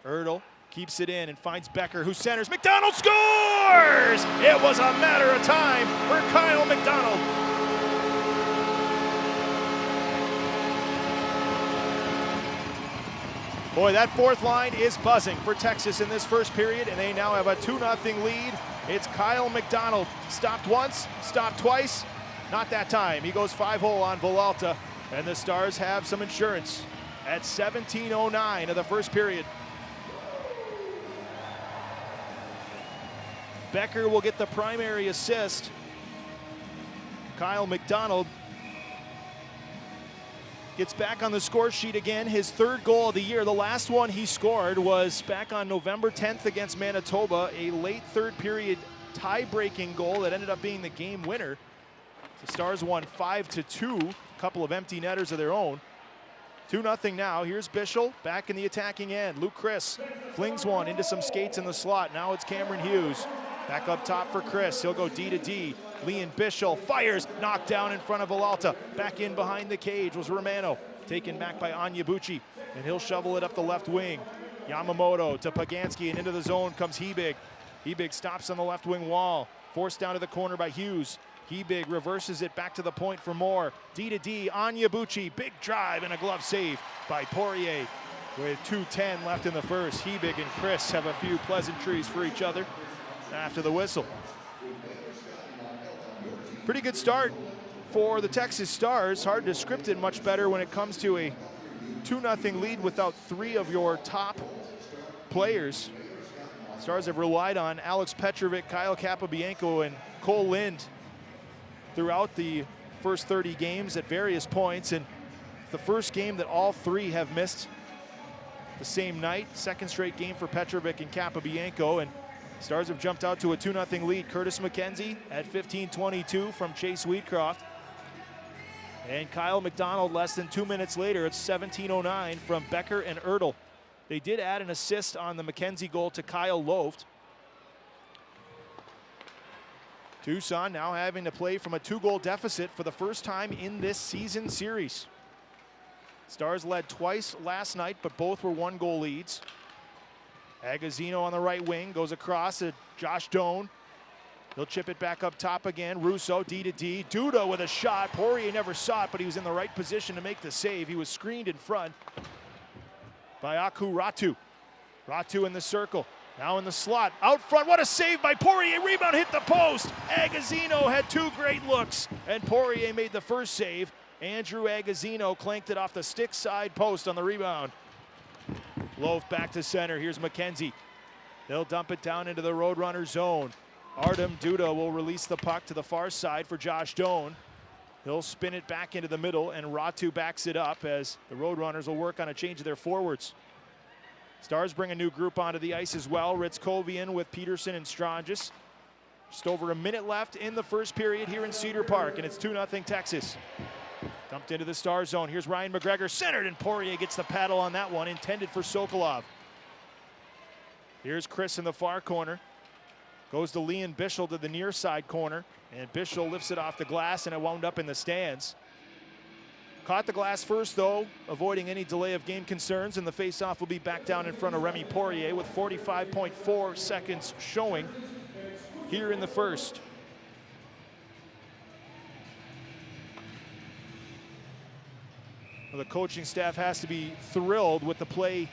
Ertl keeps it in and finds Becker, who centers. McDonald scores! It was a matter of time for Kyle McDonald. Boy, that fourth line is buzzing for Texas in this first period, and they now have a 2-0 lead. It's Kyle McDonald. Stopped once, stopped twice. Not that time. He goes 5-hole on Villalta, and the Stars have some insurance at 17:09 of the first period. Becker will get the primary assist. Kyle McDonald gets back on the score sheet again, his third goal of the year. The last one he scored was back on November 10th against Manitoba, a late third period tie-breaking goal that ended up being the game winner. The Stars won 5-2, a couple of empty netters of their own. 2-0 now. Here's Bischel back in the attacking end. Luke Chris flings one into some skates in the slot. Now it's Cameron Hughes. Back up top for Chris. He'll go D to D. Leon Bischel fires, knocked down in front of Villalta. Back in behind the cage was Romano, taken back by Onyebuchi, and he'll shovel it up the left wing. Yamamoto to Pagansky, and into the zone comes Hebig. Hebig stops on the left wing wall, forced down to the corner by Hughes. Hebig reverses it back to the point for more. D to D, Onyebuchi, big drive and a glove save by Poirier. With 2:10 left in the first, Hebig and Chris have a few pleasantries for each other after the whistle. Pretty good start for the Texas Stars. Hard to script it much better when it comes to a 2-0 lead without three of your top players. Stars have relied on Alex Petrovic, Kyle Capobianco, and Cole Lind throughout the first 30 games at various points, and the first game that all three have missed the same night. Second straight game for Petrovic and Capobianco, and Stars have jumped out to a 2-0 lead. Curtis McKenzie at 15:22 from Chase Wheatcroft. And Kyle McDonald less than 2 minutes later. It's 17:09 from Becker and Ertl. They did add an assist on the McKenzie goal to Kyle Loft. Tucson now having to play from a 2-goal deficit for the first time in this season series. Stars led twice last night, but both were 1-goal leads. Agazzino on the right wing goes across to Josh Doan. He'll chip it back up top again. Russo, D to D. Duda with a shot. Poirier never saw it, but he was in the right position to make the save. He was screened in front by Aku Ratu. Ratu in the circle. Now in the slot. Out front. What a save by Poirier. Rebound hit the post. Agazzino had two great looks, and Poirier made the first save. Andrew Agazzino clanked it off the stick side post on the rebound. Loaf back to center. Here's McKenzie. They'll dump it down into the Roadrunner zone. Artem Duda will release the puck to the far side for Josh Doan. He'll spin it back into the middle, and Ratu backs it up as the Roadrunners will work on a change of their forwards. Stars bring a new group onto the ice as well. Ritzkovian with Peterson and Strangis. Just over a minute left in the first period here in Cedar Park, and it's 2-0 Texas. Dumped into the Star zone. Here's Ryan McGregor, centered, and Poirier gets the paddle on that one, intended for Sokolov. Here's Chris in the far corner. Goes to Leon Bischel to the near side corner, and Bischel lifts it off the glass, and it wound up in the stands. Caught the glass first, though, avoiding any delay of game concerns, and the faceoff will be back down in front of Remy Poirier with 45.4 seconds showing here in the first. Well, the coaching staff has to be thrilled with the play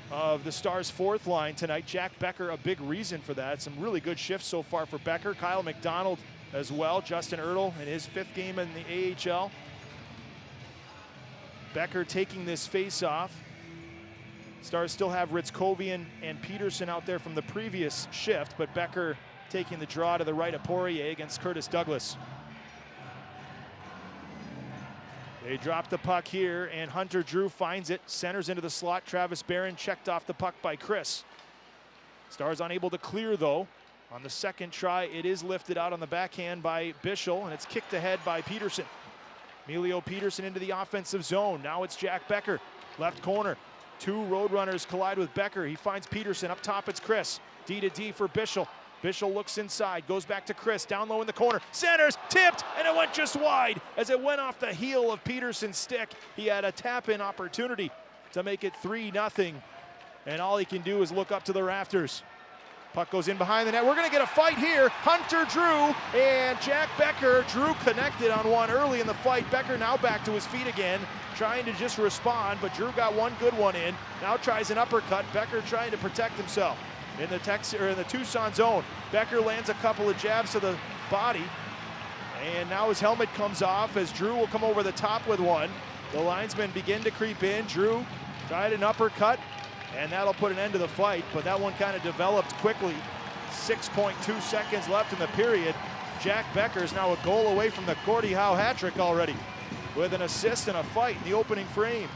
of the Stars' fourth line tonight. Jack Becker, a big reason for that. Some really good shifts so far for Becker. Kyle McDonald as well. Justin Ertl in his 5th game in the AHL. Becker taking this face-off. Stars still have Ritzkovian and Peterson out there from the previous shift, but Becker taking the draw to the right of Poirier against Curtis Douglas. They drop the puck here, and Hunter Drew finds it, centers into the slot. Travis Barron checked off the puck by Chris. Stars unable to clear, though. On the second try, it is lifted out on the backhand by Bischel, and it's kicked ahead by Peterson. Emilio Peterson into the offensive zone. Now it's Jack Becker, left corner. Two Roadrunners collide with Becker. He finds Peterson. Up top, it's Chris. D to D for Bischel. Bischel looks inside, goes back to Chris, down low in the corner, centers, tipped, and it went just wide as it went off the heel of Peterson's stick. He had a tap-in opportunity to make it 3-0, and all he can do is look up to the rafters. Puck goes in behind the net. We're going to get a fight here. Hunter Drew and Jack Becker. Drew connected on one early in the fight. Becker now back to his feet again, trying to just respond, but Drew got one good one in. Now tries an uppercut. Becker trying to protect himself. In the Tucson zone, Becker lands a couple of jabs to the body, and now his helmet comes off as Drew will come over the top with one. The linesmen begin to creep in. Drew tried an uppercut, and that'll put an end to the fight, but that one kind of developed quickly. 6.2 seconds left in the period. Jack Becker is now a goal away from the Gordie Howe hat trick already, with an assist and a fight in the opening frame.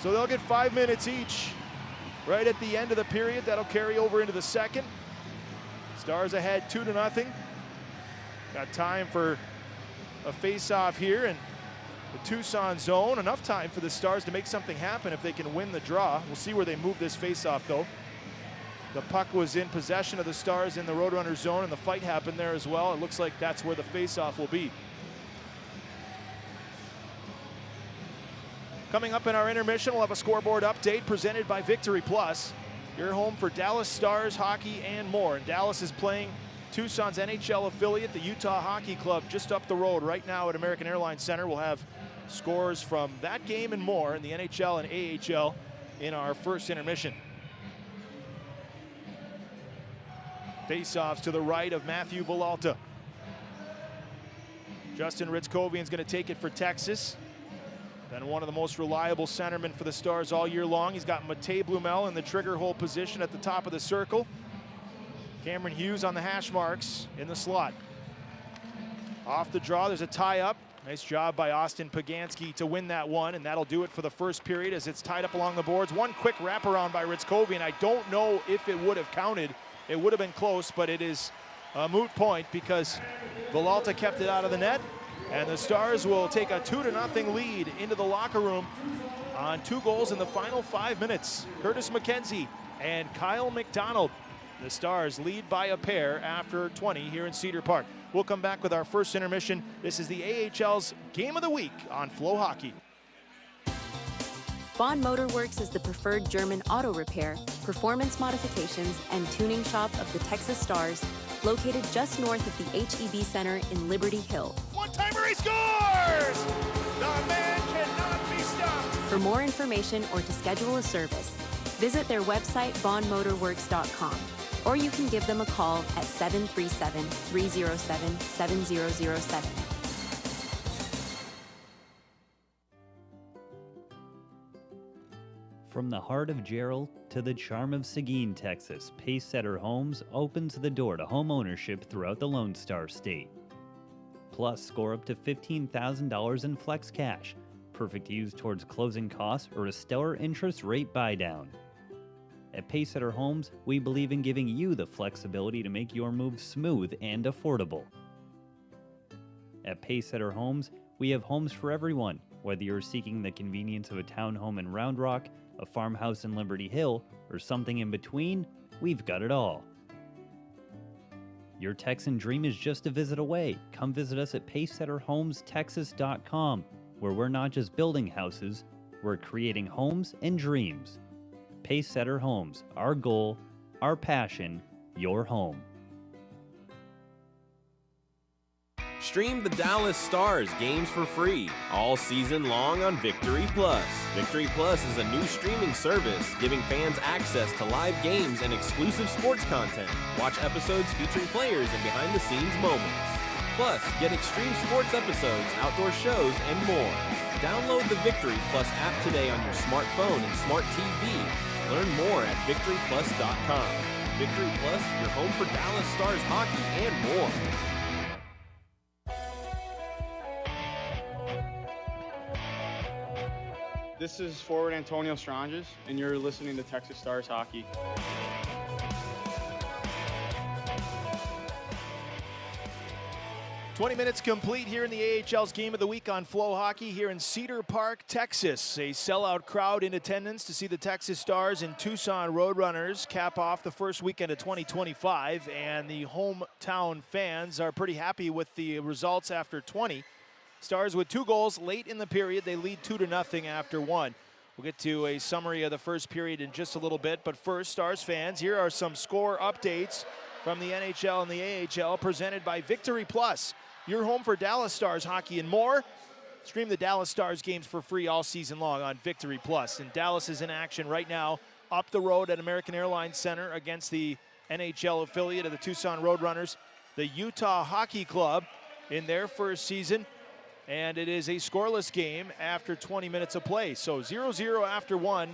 So they'll get 5 minutes each. Right at the end of the period, that'll carry over into the second. Stars ahead 2-0. Got time for a face-off here in the Tucson zone. Enough time for the Stars to make something happen if they can win the draw. We'll see where they move this face-off though. The puck was in possession of the Stars in the Roadrunners zone, and the fight happened there as well. It looks like that's where the face-off will be. Coming up in our intermission, we'll have a scoreboard update presented by Victory Plus. Your home for Dallas Stars hockey and more. And Dallas is playing Tucson's NHL affiliate, the Utah Hockey Club, just up the road right now at American Airlines Center. We'll have scores from that game and more in the NHL and AHL in our first intermission. Face-offs to the right of Matthew Villalta. Justin Ritzkovian's going to take it for Texas. Been one of the most reliable centermen for the Stars all year long. He's got Matej Blumel in the trigger hole position at the top of the circle. Cameron Hughes on the hash marks in the slot. Off the draw, there's a tie-up. Nice job by Austin Pagansky to win that one, and that'll do it for the first period as it's tied up along the boards. One quick wraparound by Ritzkovian. I don't know if it would have counted. It would have been close, but it is a moot point because Villalta kept it out of the net. And the Stars will take a 2-0 lead into the locker room on 2 goals in the final 5 minutes. Curtis McKenzie and Kyle McDonald. The Stars lead by a pair after 20 here in Cedar Park. We'll come back with our first intermission. This is the AHL's Game of the Week on FloHockey. Bond Motor Works is the preferred German auto repair, performance modifications, and tuning shop of the Texas Stars, located just north of the HEB Center in Liberty Hill. One-timer, he scores! The man cannot be stopped. For more information or to schedule a service, visit their website bondmotorworks.com, or you can give them a call at 737-307-7007. From the heart of Gerald to the charm of Seguin, Texas, Pacesetter Homes opens the door to home ownership throughout the Lone Star State. Plus, score up to $15,000 in flex cash, perfect to use towards closing costs or a stellar interest rate buy-down. At Pacesetter Homes, we believe in giving you the flexibility to make your move smooth and affordable. At Pacesetter Homes, we have homes for everyone, whether you're seeking the convenience of a townhome in Round Rock, a farmhouse in Liberty Hill, or something in between, we've got it all. Your Texan dream is just a visit away. Come visit us at PacesetterHomesTexas.com, where we're not just building houses, we're creating homes and dreams. Pacesetter Homes, our goal, our passion, your home. Stream the Dallas Stars games for free all season long on Victory Plus. Victory Plus is a new streaming service giving fans access to live games and exclusive sports content. Watch episodes featuring players and behind-the-scenes moments. Plus, get extreme sports episodes, outdoor shows, and more. Download the Victory Plus app today on your smartphone and smart TV. Learn more at VictoryPlus.com. Victory Plus, your home for Dallas Stars hockey and more. This is forward Antonio Stranges, and you're listening to Texas Stars Hockey. 20 minutes complete here in the AHL's Game of the Week on FloHockey here in Cedar Park, Texas. A sellout crowd in attendance to see the Texas Stars and Tucson Roadrunners cap off the first weekend of 2025. And the hometown fans are pretty happy with the results after 20. Stars with 2 goals late in the period. They lead 2-0 after 1. We'll get to a summary of the first period in just a little bit. But first, Stars fans, here are some score updates from the NHL and the AHL presented by Victory Plus. Your home for Dallas Stars hockey and more. Stream the Dallas Stars games for free all season long on Victory Plus. And Dallas is in action right now up the road at American Airlines Center against the NHL affiliate of the Tucson Roadrunners, the Utah Hockey Club, in their first season. And it is a scoreless game after 20 minutes of play. So 0-0 after 1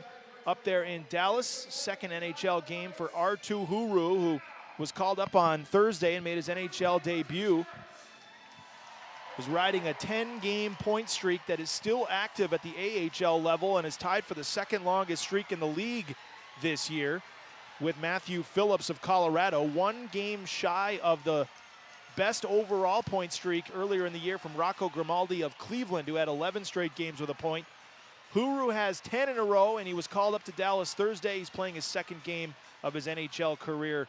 up there in Dallas. Second NHL game for R2 Huru, who was called up on Thursday and made his NHL debut. Was riding a 10-game point streak that is still active at the AHL level and is tied for the second longest streak in the league this year with Matthew Phillips of Colorado, 1 game shy of the best overall point streak earlier in the year from Rocco Grimaldi of Cleveland, who had 11 straight games with a point. Huru has 10 in a row, and he was called up to Dallas Thursday. He's playing his second game of his NHL career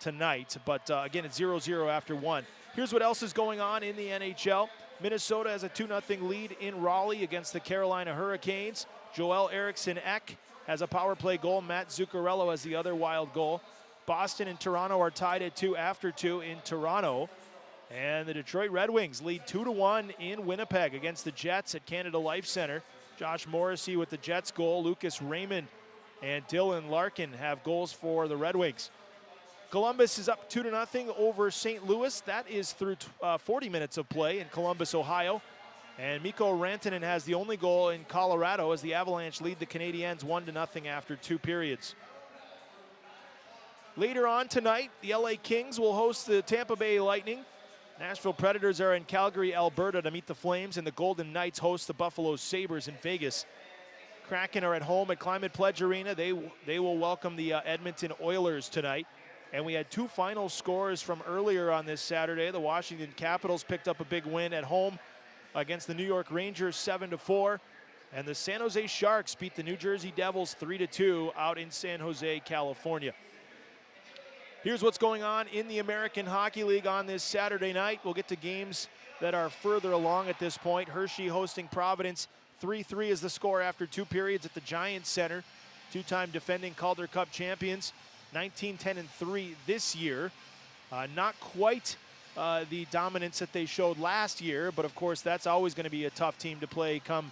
tonight. But again, it's 0-0 after 1. Here's what else is going on in the NHL. Minnesota has a 2-0 lead in Raleigh against the Carolina Hurricanes. Joel Eriksson-Ek has a power play goal. Matt Zuccarello has the other wild goal. Boston and Toronto are tied at 2 after 2 in Toronto. And the Detroit Red Wings lead 2-1 in Winnipeg against the Jets at Canada Life Center. Josh Morrissey with the Jets goal. Lucas Raymond and Dylan Larkin have goals for the Red Wings. Columbus is up 2-0 over St. Louis. That is through 40 minutes of play in Columbus, Ohio. And Mikko Rantanen has the only goal in Colorado as the Avalanche lead the Canadiens 1-0 after 2 periods. Later on tonight, the LA Kings will host the Tampa Bay Lightning. Nashville Predators are in Calgary, Alberta to meet the Flames, and the Golden Knights host the Buffalo Sabres in Vegas. Kraken are at home at Climate Pledge Arena. They will welcome the Edmonton Oilers tonight. And we had 2 final scores from earlier on this Saturday. The Washington Capitals picked up a big win at home against the New York Rangers 7-4. And the San Jose Sharks beat the New Jersey Devils 3-2 out in San Jose, California. Here's what's going on in the American Hockey League on this Saturday night. We'll get to games that are further along at this point. Hershey hosting Providence. 3-3 is the score after 2 periods at the Giants Center. 2-time defending Calder Cup champions. 19-10-3 this year. Not quite the dominance that they showed last year, but of course that's always going to be a tough team to play come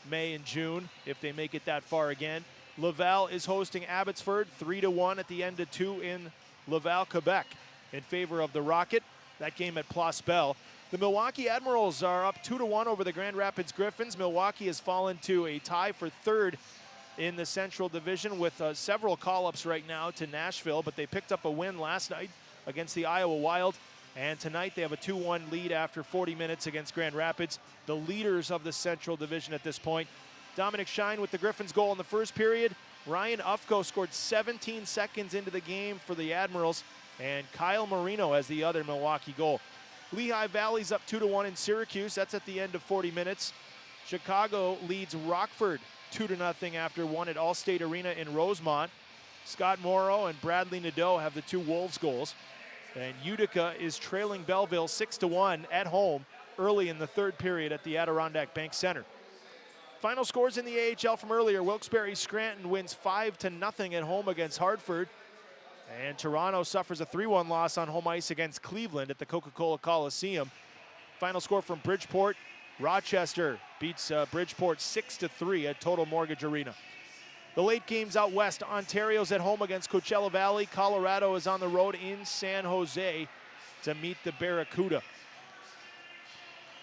May and June if they make it that far again. Laval is hosting Abbotsford 3-1 at the end of 2 in Laval, Quebec in favor of the Rocket. That game at Place Belle. The Milwaukee Admirals are up 2-1 over the Grand Rapids Griffins. Milwaukee has fallen to a tie for 3rd in the Central Division with several call-ups right now to Nashville, but they picked up a win last night against the Iowa Wild, and tonight they have a 2-1 lead after 40 minutes against Grand Rapids, the leaders of the Central Division at this point. Dominic Shine with the Griffins goal in the first period. Ryan Ufko scored 17 seconds into the game for the Admirals, and Kyle Marino has the other Milwaukee goal. Lehigh Valley's up 2-1 in Syracuse. That's at the end of 40 minutes. Chicago leads Rockford 2-0 after 1 at Allstate Arena in Rosemont. Scott Morrow and Bradley Nadeau have the 2 Wolves goals. And Utica is trailing Belleville 6-1 at home early in the 3rd period at the Adirondack Bank Center. Final scores in the AHL from earlier. Wilkes-Barre Scranton wins 5-0 at home against Hartford. And Toronto suffers a 3-1 loss on home ice against Cleveland at the Coca-Cola Coliseum. Final score from Bridgeport. Rochester beats Bridgeport 6-3 at Total Mortgage Arena. The late games out west. Ontario's at home against Coachella Valley. Colorado is on the road in San Jose to meet the Barracuda.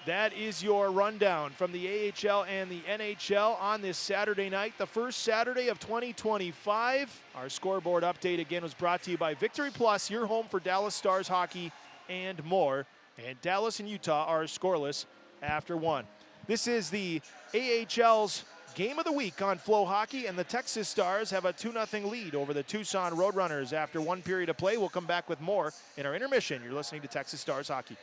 That is your rundown from the AHL and the NHL on this Saturday night, the first Saturday of 2025. Our scoreboard update again was brought to you by Victory Plus, your home for Dallas Stars hockey and more. And Dallas and Utah are scoreless after 1. This is the AHL's Game of the Week on FloHockey, and the Texas Stars have a 2-0 lead over the Tucson Roadrunners after 1 period of play. We'll come back with more in our intermission. You're listening to Texas Stars Hockey.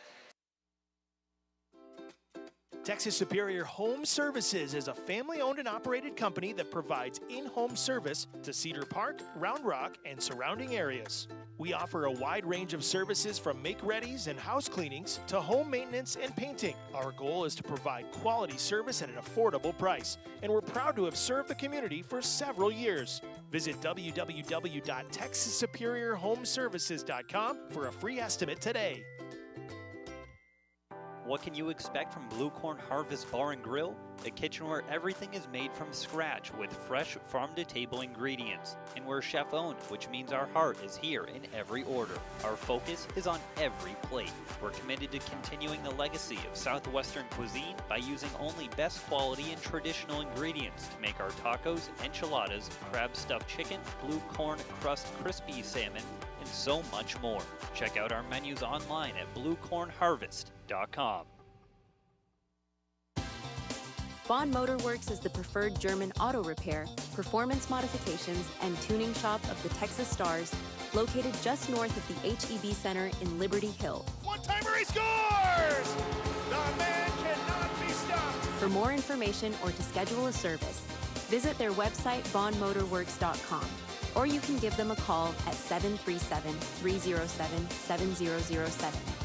Texas Superior Home Services is a family-owned and operated company that provides in-home service to Cedar Park, Round Rock, and surrounding areas. We offer a wide range of services from make-readies and house cleanings to home maintenance and painting. Our goal is to provide quality service at an affordable price, and we're proud to have served the community for several years. Visit www.texassuperiorhomeservices.com for a free estimate today. What can you expect from Blue Corn Harvest Bar and Grill? A kitchen where everything is made from scratch with fresh farm-to-table ingredients, and we're chef-owned, which means our heart is here in every order. Our focus is on every plate. We're committed to continuing the legacy of Southwestern cuisine by using only best quality and traditional ingredients to make our tacos, enchiladas, crab stuffed chicken, blue corn crust crispy salmon, and so much more. Check out our menus online at bluecornharvest.com. Bond Motor Works is the preferred German auto repair, performance modifications, and tuning shop of the Texas Stars, located just north of the HEB Center in Liberty Hill. One-timer, he scores! The man cannot be stopped! For more information or to schedule a service, visit their website bondmotorworks.com, or you can give them a call at 737-307-7007.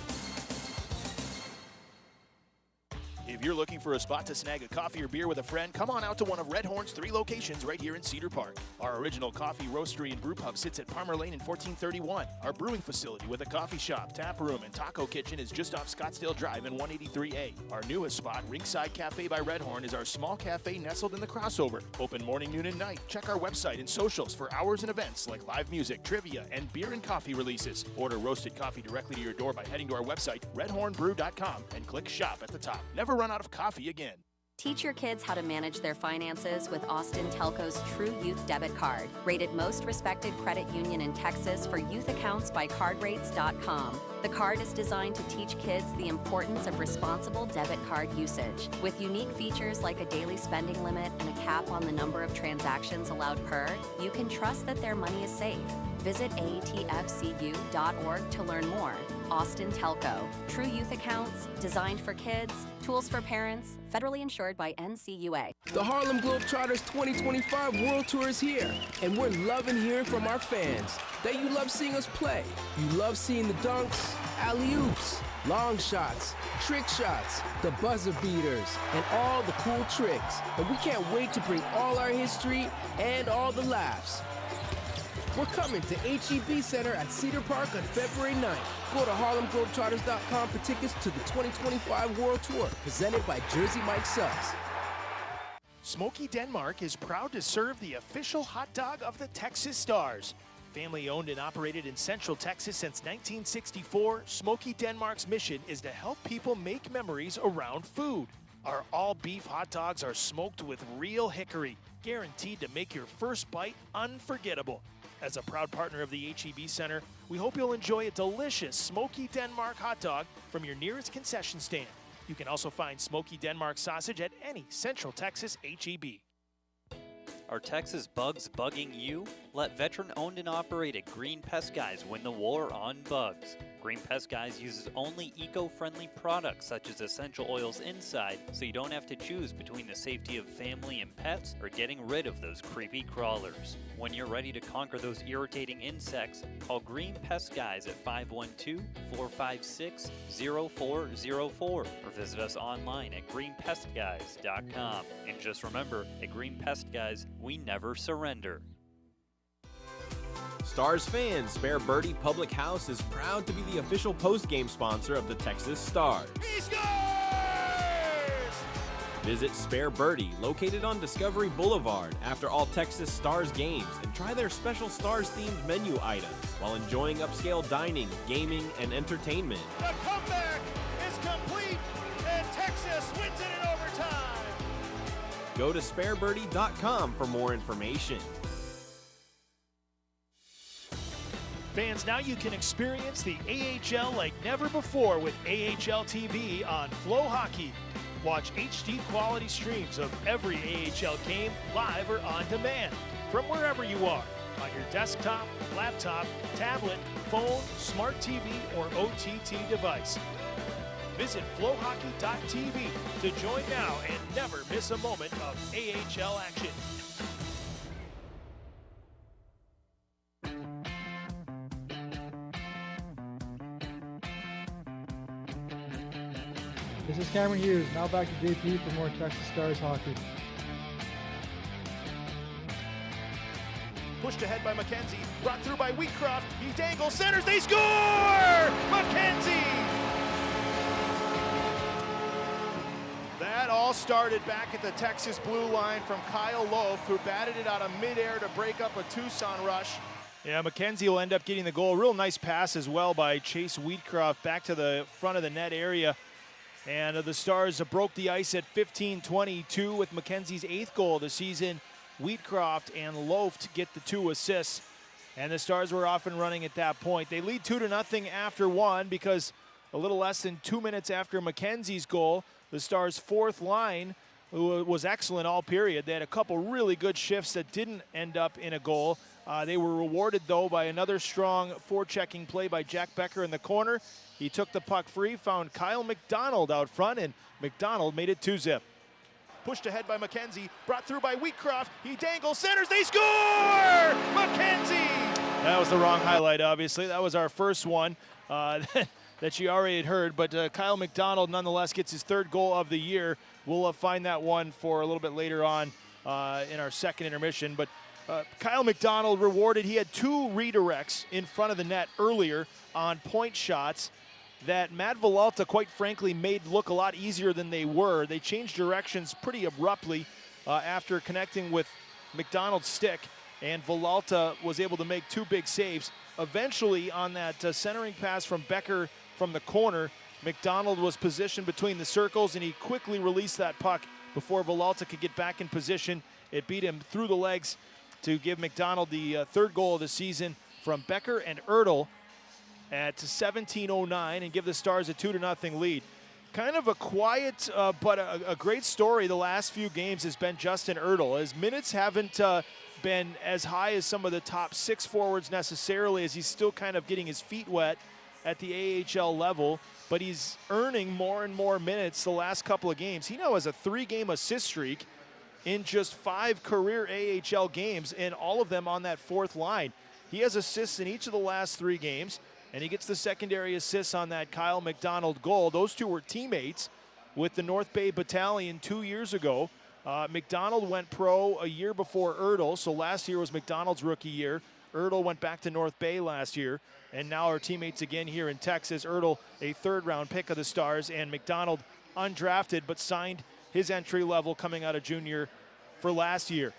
If you're looking for a spot to snag a coffee or beer with a friend, come on out to one of Red Horn's 3 locations right here in Cedar Park. Our original coffee roastery and brew pub sits at Palmer Lane in 1431. Our brewing facility with a coffee shop, tap room, and taco kitchen is just off Scottsdale Drive in 183A. Our newest spot, Ringside Cafe by Red Horn, is our small cafe nestled in the crossover. Open morning, noon, and night. Check our website and socials for hours and events like live music, trivia, and beer and coffee releases. Order roasted coffee directly to your door by heading to our website, redhornbrew.com, and click shop at the top. Never run out of coffee again. Teach your kids how to manage their finances with Austin Telco's True Youth Debit Card, rated most respected credit union in Texas for youth accounts by cardrates.com. The card is designed to teach kids the importance of responsible debit card usage. With unique features like a daily spending limit and a cap on the number of transactions allowed per, you can trust that their money is safe. Visit aatfcu.org to learn more. Austin Telco. True youth accounts, designed for kids, tools for parents, federally insured by NCUA. The Harlem Globetrotters 2025 World Tour is here, and we're loving hearing from our fans that you love seeing us play. You love seeing the dunks, alley-oops, long shots, trick shots, the buzzer beaters, and all the cool tricks. And we can't wait to bring all our history and all the laughs. We're coming to HEB Center at Cedar Park on February 9th. Go to HarlemGlobetrotters.com for tickets to the 2025 World Tour, presented by Jersey Mike Subs. Smoky Denmark is proud to serve the official hot dog of the Texas Stars. Family owned and operated in Central Texas since 1964, Smoky Denmark's mission is to help people make memories around food. Our all-beef hot dogs are smoked with real hickory, guaranteed to make your first bite unforgettable. As a proud partner of the HEB Center, we hope you'll enjoy a delicious Smoky Denmark hot dog from your nearest concession stand. You can also find Smoky Denmark sausage at any Central Texas HEB. Are Texas bugs bugging you? Let veteran-owned and operated Green Pest Guys win the war on bugs. Green Pest Guys uses only eco-friendly products such as essential oils inside, so you don't have to choose between the safety of family and pets or getting rid of those creepy crawlers. When you're ready to conquer those irritating insects, call Green Pest Guys at 512-456-0404 or visit us online at greenpestguys.com. And just remember, at Green Pest Guys, we never surrender. Stars fans, Spare Birdie Public House is proud to be the official post-game sponsor of the Texas Stars. He scores! Visit Spare Birdie, located on Discovery Boulevard, after all Texas Stars games and try their special Stars-themed menu items while enjoying upscale dining, gaming, and entertainment. The comeback is complete, and Texas wins it in overtime. Go to sparebirdie.com for more information. Fans, now you can experience the AHL like never before with AHL TV on FloHockey. Watch HD quality streams of every AHL game live or on demand from wherever you are, on your desktop, laptop, tablet, phone, smart TV, or OTT device. Visit FloHockey.tv to join now and never miss a moment of AHL action. This is Cameron Hughes. Now back to JP for more Texas Stars hockey. Pushed ahead by McKenzie, brought through by Wheatcroft. He dangles, centers, they score! McKenzie! That all started back at the Texas blue line from Kyle Loaf, who batted it out of midair to break up a Tucson rush. Yeah, McKenzie will end up getting the goal. Real nice pass as well by Chase Wheatcroft back to the front of the net area. And the Stars broke the ice at 15-22 with McKenzie's 8th goal of the season. Wheatcroft and Loaf to get the 2 assists. And the Stars were off and running at that point. They lead 2-0 after 1 because a little less than 2 minutes after McKenzie's goal, the Stars' 4th line was excellent all period. They had a couple really good shifts that didn't end up in a goal. They were rewarded, though, by another strong forechecking play by Jack Becker in the corner. He took the puck free, found Kyle McDonald out front, and McDonald made it 2-0. Pushed ahead by McKenzie, brought through by Wheatcroft. He dangles, centers, they score! McKenzie! That was the wrong highlight, obviously. That was our first one that you already had heard, but Kyle McDonald nonetheless gets his 3rd goal of the year. We'll find that one for a little bit later on in our second intermission. But Kyle McDonald rewarded. He had 2 redirects in front of the net earlier on point shots that Matt Villalta, quite frankly, made look a lot easier than they were. They changed directions pretty abruptly after connecting with McDonald's stick, and Villalta was able to make 2 big saves. Eventually, on that centering pass from Becker from the corner, McDonald was positioned between the circles, and he quickly released that puck before Villalta could get back in position. It beat him through the legs to give McDonald the 3rd goal of the season from Becker and Ertl at 17:09 and give the Stars a 2-0 lead. Kind of a quiet but a great story the last few games has been Justin Ertl. His minutes haven't been as high as some of the top 6 forwards necessarily, as he's still kind of getting his feet wet at the AHL level, but he's earning more and more minutes the last couple of games. He now has a 3-game assist streak in just 5 career AHL games, and all of them on that 4th line. He has assists in each of the last 3 games, and he gets the secondary assists on that Kyle McDonald goal. Those 2 were teammates with the North Bay Battalion 2 years ago. McDonald went pro a year before Ertl, so last year was McDonald's rookie year. Ertl went back to North Bay last year, and now our teammates again here in Texas. Ertl, a 3rd-round pick of the Stars, and McDonald undrafted but signed his entry level coming out of junior for last year.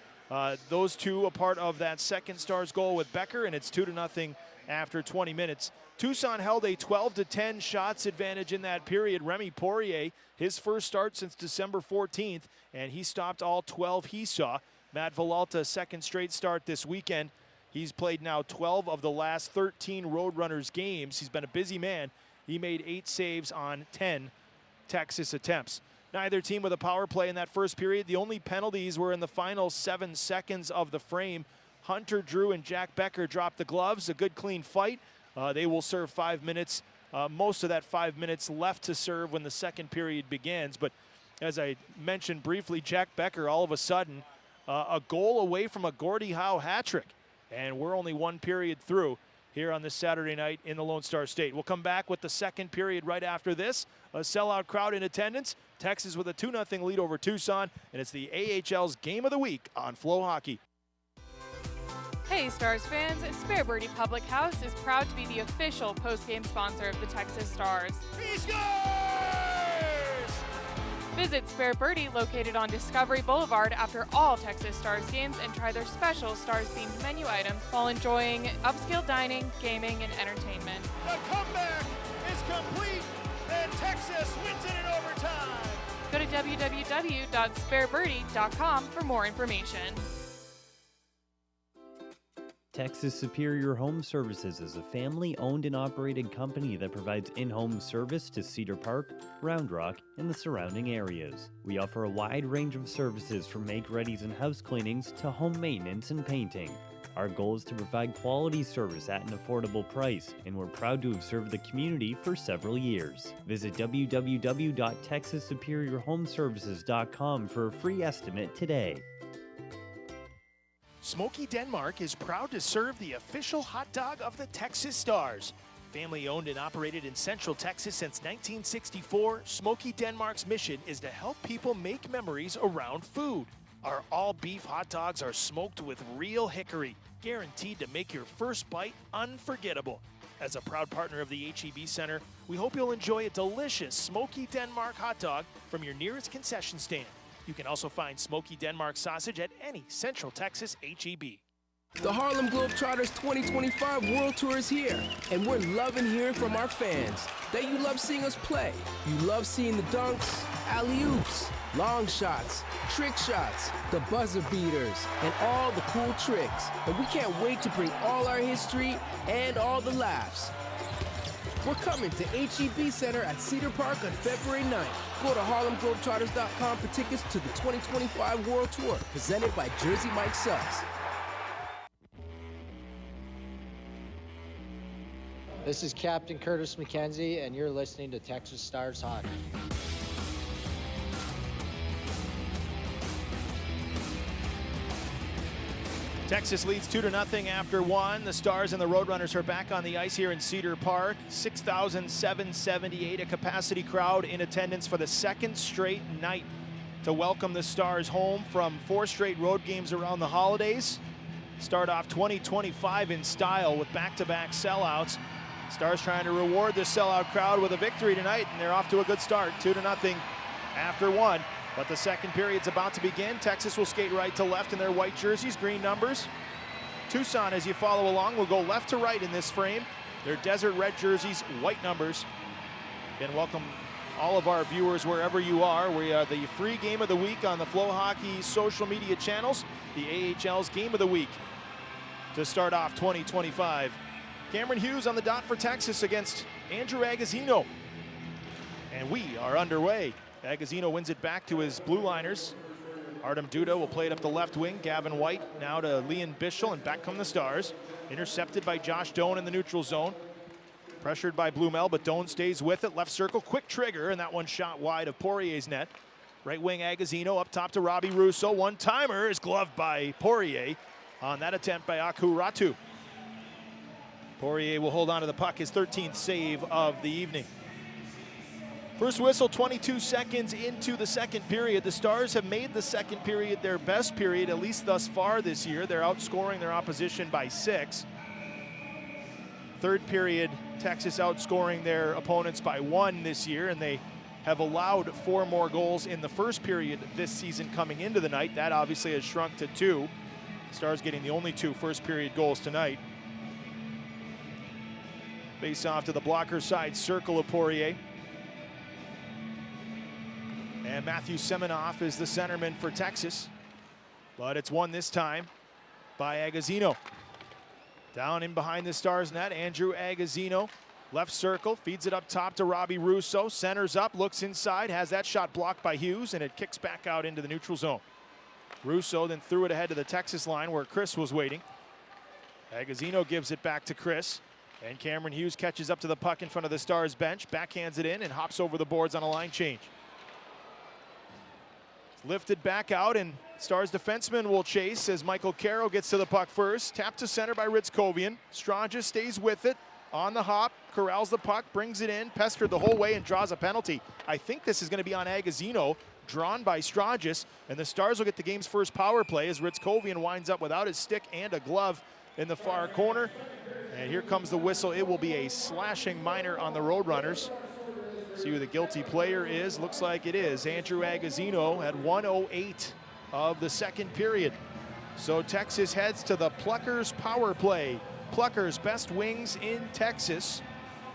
Those 2 a part of that 2nd Stars goal with Becker, and it's 2-0 after 20 minutes. Tucson held a 12-10 shots advantage in that period. Remy Poirier, his first start since December 14th, and he stopped all 12 he saw. Matt Villalta, 2nd straight start this weekend. He's played now 12 of the last 13 Roadrunners games. He's been a busy man. He made 8 saves on 10 Texas attempts. Neither team with a power play in that first period. The only penalties were in the final 7 seconds of the frame. Hunter Drew and Jack Becker dropped the gloves. A good, clean fight. They will serve 5 minutes. Most of that 5 minutes left to serve when the second period begins. But as I mentioned briefly, Jack Becker all of a sudden a goal away from a Gordie Howe hat trick. And we're only 1 period through here on this Saturday night in the Lone Star State. We'll come back with the second period right after this. A sellout crowd in attendance. Texas with a 2-0 lead over Tucson. And it's the AHL's Game of the Week on FloHockey. Hey Stars fans, Spare Birdie Public House is proud to be the official post-game sponsor of the Texas Stars. He scores! Visit Spare Birdie, located on Discovery Boulevard, after all Texas Stars games and try their special Stars-themed menu items while enjoying upscale dining, gaming, and entertainment. The comeback is complete, and Texas wins it in overtime. Go to www.sparebirdie.com for more information. Texas Superior Home Services is a family-owned and operated company that provides in-home service to Cedar Park, Round Rock, and the surrounding areas. We offer a wide range of services from make-readies and house cleanings to home maintenance and painting. Our goal is to provide quality service at an affordable price, and we're proud to have served the community for several years. Visit www.texassuperiorhomeservices.com for a free estimate today. Smoky Denmark is proud to serve the official hot dog of the Texas Stars. Family owned and operated in Central Texas since 1964, Smoky Denmark's mission is to help people make memories around food. Our all-beef hot dogs are smoked with real hickory, guaranteed to make your first bite unforgettable. As a proud partner of the HEB Center, we hope you'll enjoy a delicious Smoky Denmark hot dog from your nearest concession stand. You can also find Smoky Denmark sausage at any Central Texas HEB. The Harlem Globetrotters 2025 World Tour is here, and we're loving hearing from our fans that you love seeing us play. You love seeing the dunks, alley-oops, long shots, trick shots, the buzzer beaters, and all the cool tricks. And we can't wait to bring all our history and all the laughs. We're coming to HEB Center at Cedar Park on February 9th. Go to HarlemGlobetrotters.com for tickets to the 2025 World Tour, presented by Jersey Mike Subs. This is Captain Curtis McKenzie, and you're listening to Texas Stars Hockey. Texas leads 2-0 after one. The Stars and the Roadrunners are back on the ice here in Cedar Park. 6,778, a capacity crowd in attendance for the second straight night to welcome the Stars home from 4 straight road games around the holidays. Start off 2025 in style with back-to-back sellouts. Stars trying to reward the sellout crowd with a victory tonight, and they're off to a good start, 2-0 after one. But the second period's about to begin. Texas will skate right to left in their white jerseys, green numbers. Tucson, as you follow along, will go left to right in this frame. Their desert red jerseys, white numbers. Again, welcome all of our viewers wherever you are. We are the free game of the week on the FloHockey social media channels, the AHL's game of the week to start off 2025. Cameron Hughes on the dot for Texas against Andrew Agazino. And we are underway. Agazino wins it back to his blue liners. Artem Duda will play it up the left wing. Gavin White now to Leon Bischel, and back come the Stars. Intercepted by Josh Doan in the neutral zone. Pressured by Blumel, but Doan stays with it. Left circle, quick trigger, and that one shot wide of Poirier's net. Right wing Agazino up top to Robbie Russo. One-timer is gloved by Poirier on that attempt by Aku Ratu. Poirier will hold on to the puck, his 13th save of the evening. First whistle, 22 seconds into the second period. The Stars have made the second period their best period, at least thus far this year. They're outscoring their opposition by 6. Third period, Texas outscoring their opponents by 1 this year, and they have allowed 4 more goals in the first period this season coming into the night. That obviously has shrunk to 2. Stars getting the only 2 first period goals tonight. Face off to the blocker side circle of Poirier. And Matthew Semenoff is the centerman for Texas. But it's won this time by Agazino. Down in behind the Stars net, Andrew Agazino. Left circle, feeds it up top to Robbie Russo. Centers up, looks inside, has that shot blocked by Hughes, and it kicks back out into the neutral zone. Russo then threw it ahead to the Texas line where Chris was waiting. Agazino gives it back to Chris. And Cameron Hughes catches up to the puck in front of the Stars bench, backhands it in, and hops over the boards on a line change. Lifted back out, and Stars defenseman will chase as Michael Caro gets to the puck first. Tapped to center by Ritzkovian. Stranges stays with it on the hop, corrals the puck, brings it in, pestered the whole way, and draws a penalty. I think this is going to be on Agazino, drawn by Stranges, and the Stars will get the game's first power play as Ritzkovian winds up without his stick and a glove in the far corner. And here comes the whistle. It will be a slashing minor on the Roadrunners. See who the guilty player is. Looks like it is Andrew Agazino at 1:08 of the second period. So Texas heads to the Pluckers power play. Pluckers, best wings in Texas.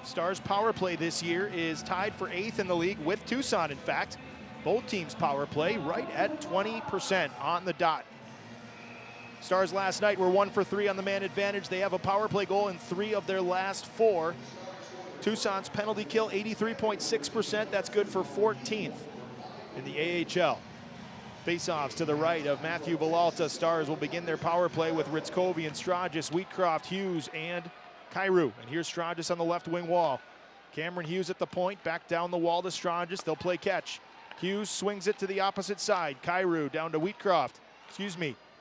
Stars power play this year is tied for 8th in the league with Tucson, in fact. Both teams power play right at 20% on the dot. Stars last night were 1 for 3 on the man advantage. They have a power play goal in 3 of their last 4. Tucson's penalty kill, 83.6%. That's good for 14th in the AHL. Faceoffs to the right of Matthew Villalta. Stars will begin their power play with Ritzkovian, Stragis, Wheatcroft, Hughes, and Kyrou. And here's Stragis on the left wing wall. Cameron Hughes at the point, back down the wall to Stragis. They'll play catch. Hughes swings it to the opposite side. Kyrou down to Wheatcroft.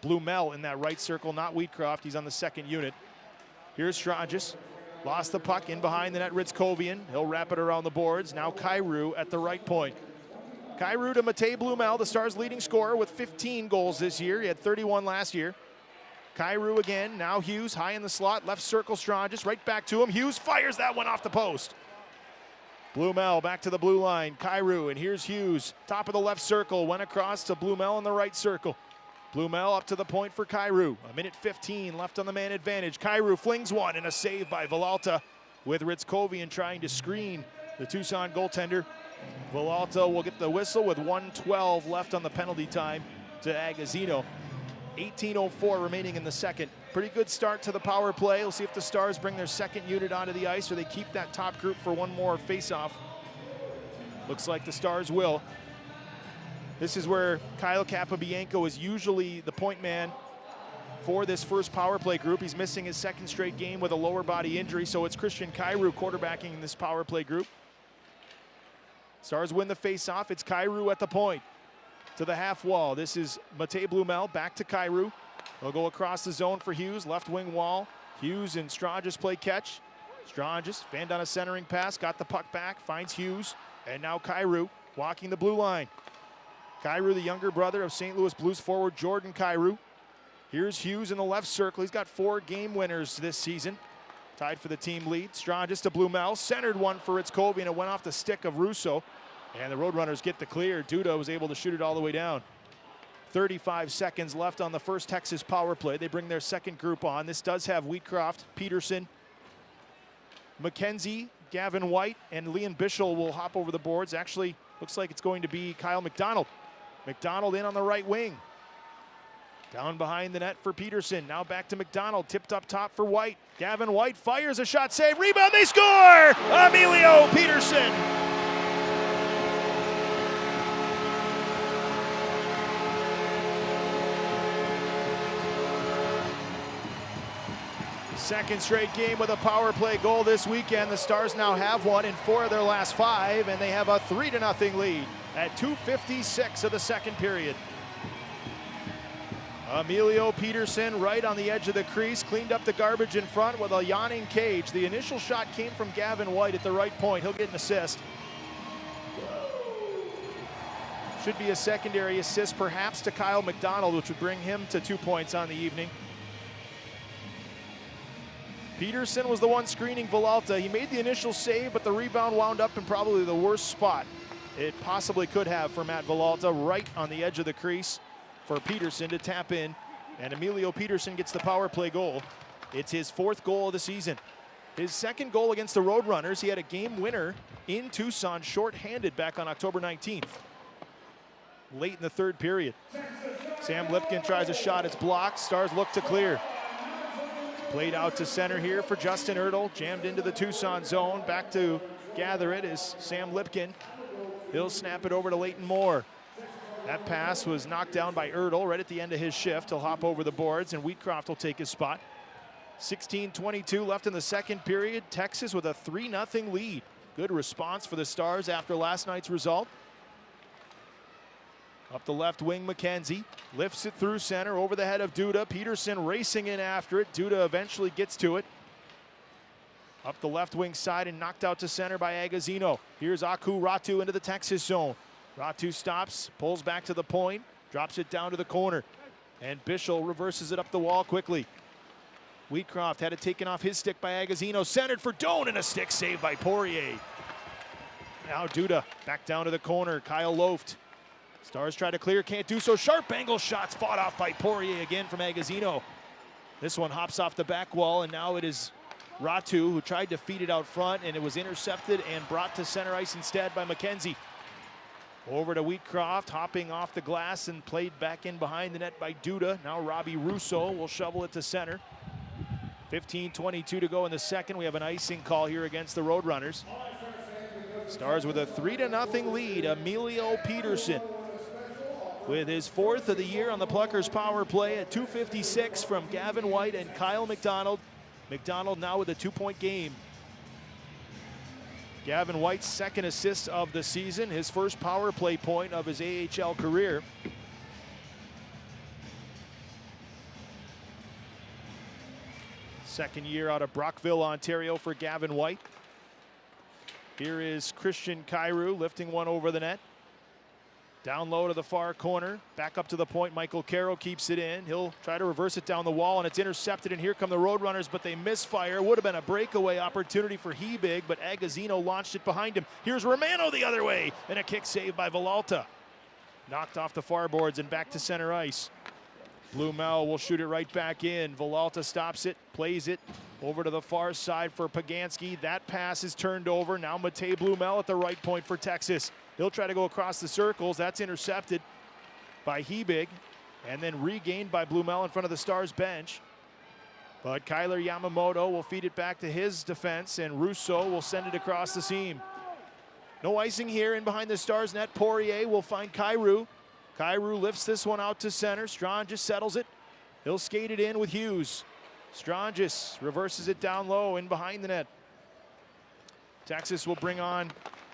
Blumel in that right circle, not Wheatcroft. He's on the second unit. Here's Stragis. Lost the puck in behind the net, Ritzkovian. He'll wrap it around the boards. Now Kyrou at the right point. Kyrou to Matej Blumel, the Stars' leading scorer with 15 goals this year. He had 31 last year. Kyrou again, now Hughes high in the slot, left circle Stragis, right back to him. Hughes fires that one off the post. Blumel back to the blue line, Kyrou, and here's Hughes, top of the left circle, went across to Blumel in the right circle. Blumel up to the point for Kyrou. 1:15 left on the man advantage. Kyrou flings one and a save by Villalta with Ritzkovian trying to screen the Tucson goaltender. Villalta will get the whistle with 1:12 left on the penalty time to Agazino. 18:04 remaining in the second. Pretty good start to the power play. We'll see if the Stars bring their second unit onto the ice or they keep that top group for one more face-off. Looks like the Stars will. This is where Kyle Capobianco is usually the point man for this first power play group. He's missing his second straight game with a lower body injury, so it's Christian Kyrou quarterbacking this power play group. Stars win the face-off. It's Kyrou at the point. To the half wall. This is Matej Blumel back to Kyrou. They'll go across the zone for Hughes, left wing wall. Hughes and Stragis play catch. Stragis fanned on a centering pass, got the puck back, finds Hughes, and now Kyrou walking the blue line. Kyrou, the younger brother of St. Louis Blues forward Jordan Kyrou. Here's Hughes in the left circle. He's got 4 game winners this season. Tied for the team lead. Stragis to Blumel, centered one for Ritzkovian, and it went off the stick of Russo. And the Roadrunners get the clear. Duda was able to shoot it all the way down. 35 seconds left on the first Texas power play. They bring their second group on. This does have Wheatcroft, Peterson, McKenzie, Gavin White, and Leon Bischel will hop over the boards. Actually, looks like it's going to be Kyle McDonald. McDonald in on the right wing. Down behind the net for Peterson. Now back to McDonald. Tipped up top for White. Gavin White fires a shot, save, rebound, they score! Emilio Peterson. Second straight game with a power play goal this weekend. The Stars now have one in 4 of their last 5, and they have a 3-0 lead at 2:56 of the second period. Emilio Peterson right on the edge of the crease, cleaned up the garbage in front with a yawning cage. The initial shot came from Gavin White at the right point. He'll get an assist. Should be a secondary assist perhaps to Kyle McDonald, which would bring him to 2 points on the evening. Peterson was the one screening Villalta. He made the initial save, but the rebound wound up in probably the worst spot it possibly could have for Matt Villalta, right on the edge of the crease for Peterson to tap in. And Emilio Peterson gets the power play goal. It's his 4th goal of the season. His second goal against the Roadrunners, he had a game winner in Tucson shorthanded back on October 19th. Late in the third period. Sam Lipkin tries a shot, it's blocked. Stars look to clear. Played out to center here for Justin Ertl, jammed into the Tucson zone. Back to gather it is Sam Lipkin. He'll snap it over to Leighton Moore. That pass was knocked down by Ertl right at the end of his shift. He'll hop over the boards, and Wheatcroft will take his spot. 16:22 left in the second period. Texas with a 3-0 lead. Good response for the Stars after last night's result. Up the left wing, McKenzie lifts it through center over the head of Duda. Peterson racing in after it. Duda eventually gets to it. Up the left wing side and knocked out to center by Agazino. Here's Aku Ratu into the Texas zone. Ratu stops, pulls back to the point, drops it down to the corner. And Bischel reverses it up the wall quickly. Wheatcroft had it taken off his stick by Agazino. Centered for Doan and a stick save by Poirier. Now Duda back down to the corner. Kyle Loft. Stars try to clear, can't do so. Sharp angle shots fought off by Poirier again from Agazino. This one hops off the back wall, and now it is Ratu who tried to feed it out front, and it was intercepted and brought to center ice instead by McKenzie. Over to Wheatcroft, hopping off the glass and played back in behind the net by Duda. Now Robbie Russo will shovel it to center. 15:22 to go in the second. We have an icing call here against the Roadrunners. Stars with a 3-0 lead. Emilio Peterson with his 4th of the year on the Pluckers power play at 2:56 from Gavin White and Kyle McDonald. McDonald now with a 2-point game. Gavin White's 2nd assist of the season, his 1st power play point of his AHL career. Second year out of Brockville, Ontario for Gavin White. Here is Christian Kyrou lifting one over the net. Down low to the far corner, back up to the point. Michael Carroll keeps it in. He'll try to reverse it down the wall, and it's intercepted, and here come the Roadrunners, but they misfire. Would have been a breakaway opportunity for Hebig, but Agazino launched it behind him. Here's Romano the other way, and a kick saved by Villalta. Knocked off the far boards and back to center ice. Blumel will shoot it right back in. Villalta stops it, plays it over to the far side for Pagansky. That pass is turned over. Now Matej Blumel at the right point for Texas. He'll try to go across the circles. That's intercepted by Hebig and then regained by Blumel in front of the Stars bench. But Kyler Yamamoto will feed it back to his defense, and Russo will send it across the seam. No icing here in behind the Stars net. Poirier will find Kyrou. Kyrou lifts this one out to center. Strangis settles it. He'll skate it in with Hughes. Strangis reverses it down low in behind the net. Texas will bring on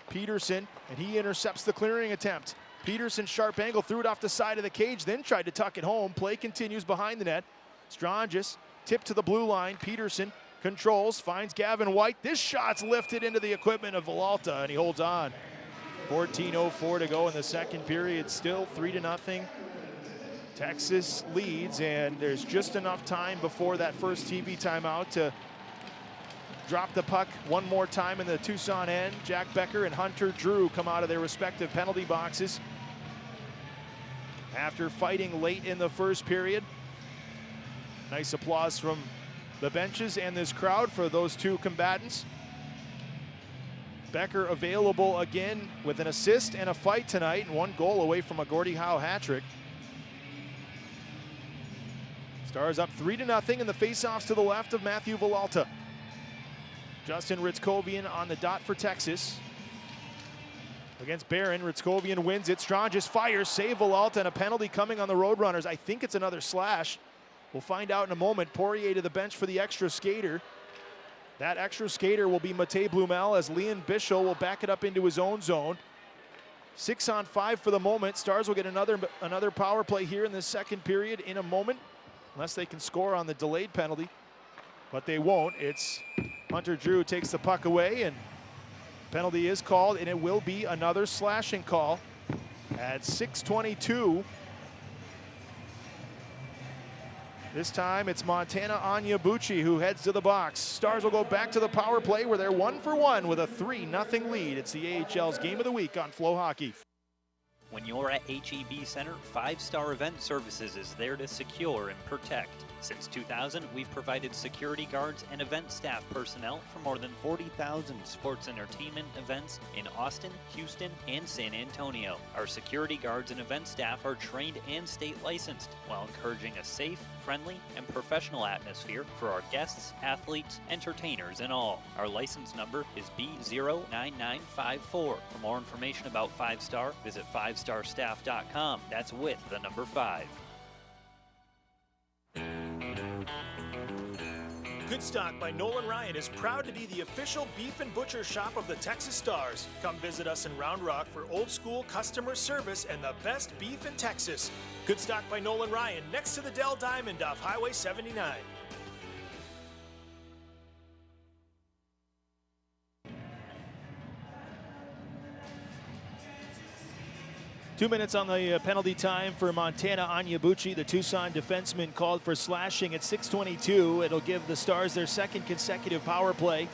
Peterson, and he intercepts the clearing attempt. Peterson, sharp angle, threw it off the side of the cage, then tried to tuck it home. Play continues behind the net. Strangis tipped to the blue line. Peterson controls, finds Gavin White. This shot's lifted into the equipment of Villalta, and he holds on. 14:04 to go in the second period. Still 3-0. Texas leads, and there's just enough time before that first TV timeout to drop the puck one more time in the Tucson end. Jack Becker and Hunter Drew come out of their respective penalty boxes after fighting late in the first period. Nice applause from the benches and this crowd for those two combatants. Becker available again with an assist and a fight tonight, and 1 goal away from a Gordie Howe hat trick. Stars up 3-0 in the faceoffs to the left of Matthew Villalta. Justin Ritzkovian on the dot for Texas. Against Barron, Ritzkovian wins it. Strangis fires, save Villalta, and a penalty coming on the Roadrunners. I think it's another slash. We'll find out in a moment. Poirier to the bench for the extra skater. That extra skater will be Matej Blumel as Leon Bischel will back it up into his own zone. 6-on-5 for the moment. Stars will get another power play here in the second period in a moment, unless they can score on the delayed penalty, but they won't. It's Hunter Drew takes the puck away, and penalty is called, and it will be another slashing call at 6:22. This time it's Montana Onyebuchi who heads to the box. Stars will go back to the power play where they're 1-for-1 with a 3-0 lead. It's the AHL's Game of the Week on FloHockey. When you're at HEB Center, 5-Star Event Services is there to secure and protect. Since 2000, we've provided security guards and event staff personnel for more than 40,000 sports entertainment events in Austin, Houston, and San Antonio. Our security guards and event staff are trained and state licensed, while encouraging a safe, friendly, and professional atmosphere for our guests, athletes, entertainers, and all. Our license number is B09954. For more information about 5-Star, visit 5starstaff.com. That's with the number 5. Good Stock by Nolan Ryan is proud to be the official beef and butcher shop of the Texas Stars. Come visit us in Round Rock for old school customer service and the best beef in Texas. Good Stock by Nolan Ryan, next to the Dell Diamond off Highway 79. Two minutes on the penalty time for Montana Onyebuchi. The Tucson defenseman called for slashing at 6:22. It'll give the Stars their second consecutive power play.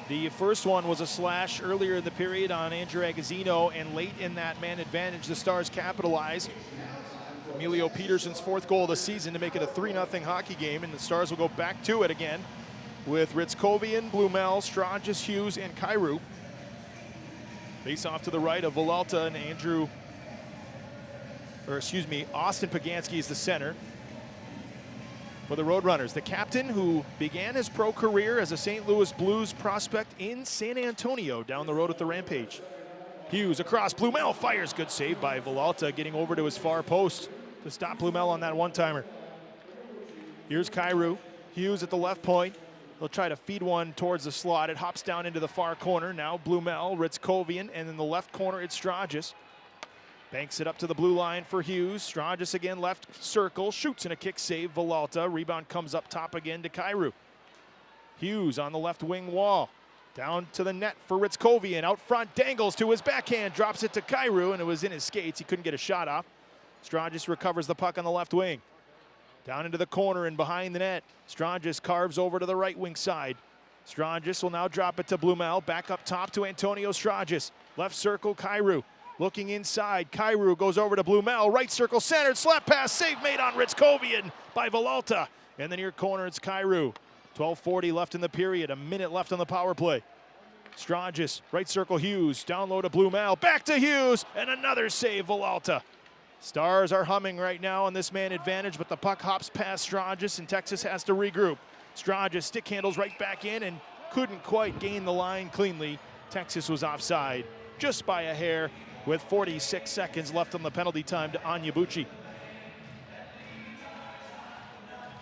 The first one was a slash earlier in the period on Andrew Agazino, and late in that man advantage, the Stars capitalized. Emilio Peterson's 4th goal of the season to make it a 3-0 hockey game, and the Stars will go back to it again with Ritzkovian, Blumel, Strangis, Hughes, and Kyrou. Face off to the right of Villalta and Austin Pagansky is the center for the Roadrunners. The captain, who began his pro career as a St. Louis Blues prospect in San Antonio down the road at the Rampage. Hughes across, Blumel fires, good save by Villalta, getting over to his far post to stop Blumel on that one-timer. Here's Kyrou, Hughes at the left point. He'll try to feed one towards the slot. It hops down into the far corner. Now Blumel, Ritzkovian, and in the left corner it's Strangis. Banks it up to the blue line for Hughes. Strangis again, left circle, shoots and a kick save, Villalta. Rebound comes up top again to Kyrou. Hughes on the left wing wall. Down to the net for Ritzkovian. Out front, dangles to his backhand, drops it to Kyrou, and it was in his skates. He couldn't get a shot off. Strangis recovers the puck on the left wing. Down into the corner and behind the net. Strangis carves over to the right wing side. Strangis will now drop it to Blumel. Back up top to Antonio Strangis. Left circle, Kyrou. Looking inside, Kyrou goes over to Blumel. Right circle, centered, slap pass, save made on Ritzkovian by Villalta. In the near corner, it's Kyrou. 12:40 left in the period, a minute left on the power play. Strangis, right circle, Hughes, down low to Blumel, back to Hughes, and another save, Villalta. Stars are humming right now on this man advantage, but the puck hops past Strangis, and Texas has to regroup. Strangis stick handles right back in and couldn't quite gain the line cleanly. Texas was offside just by a hair with 46 seconds left on the penalty time to Onyebuchi.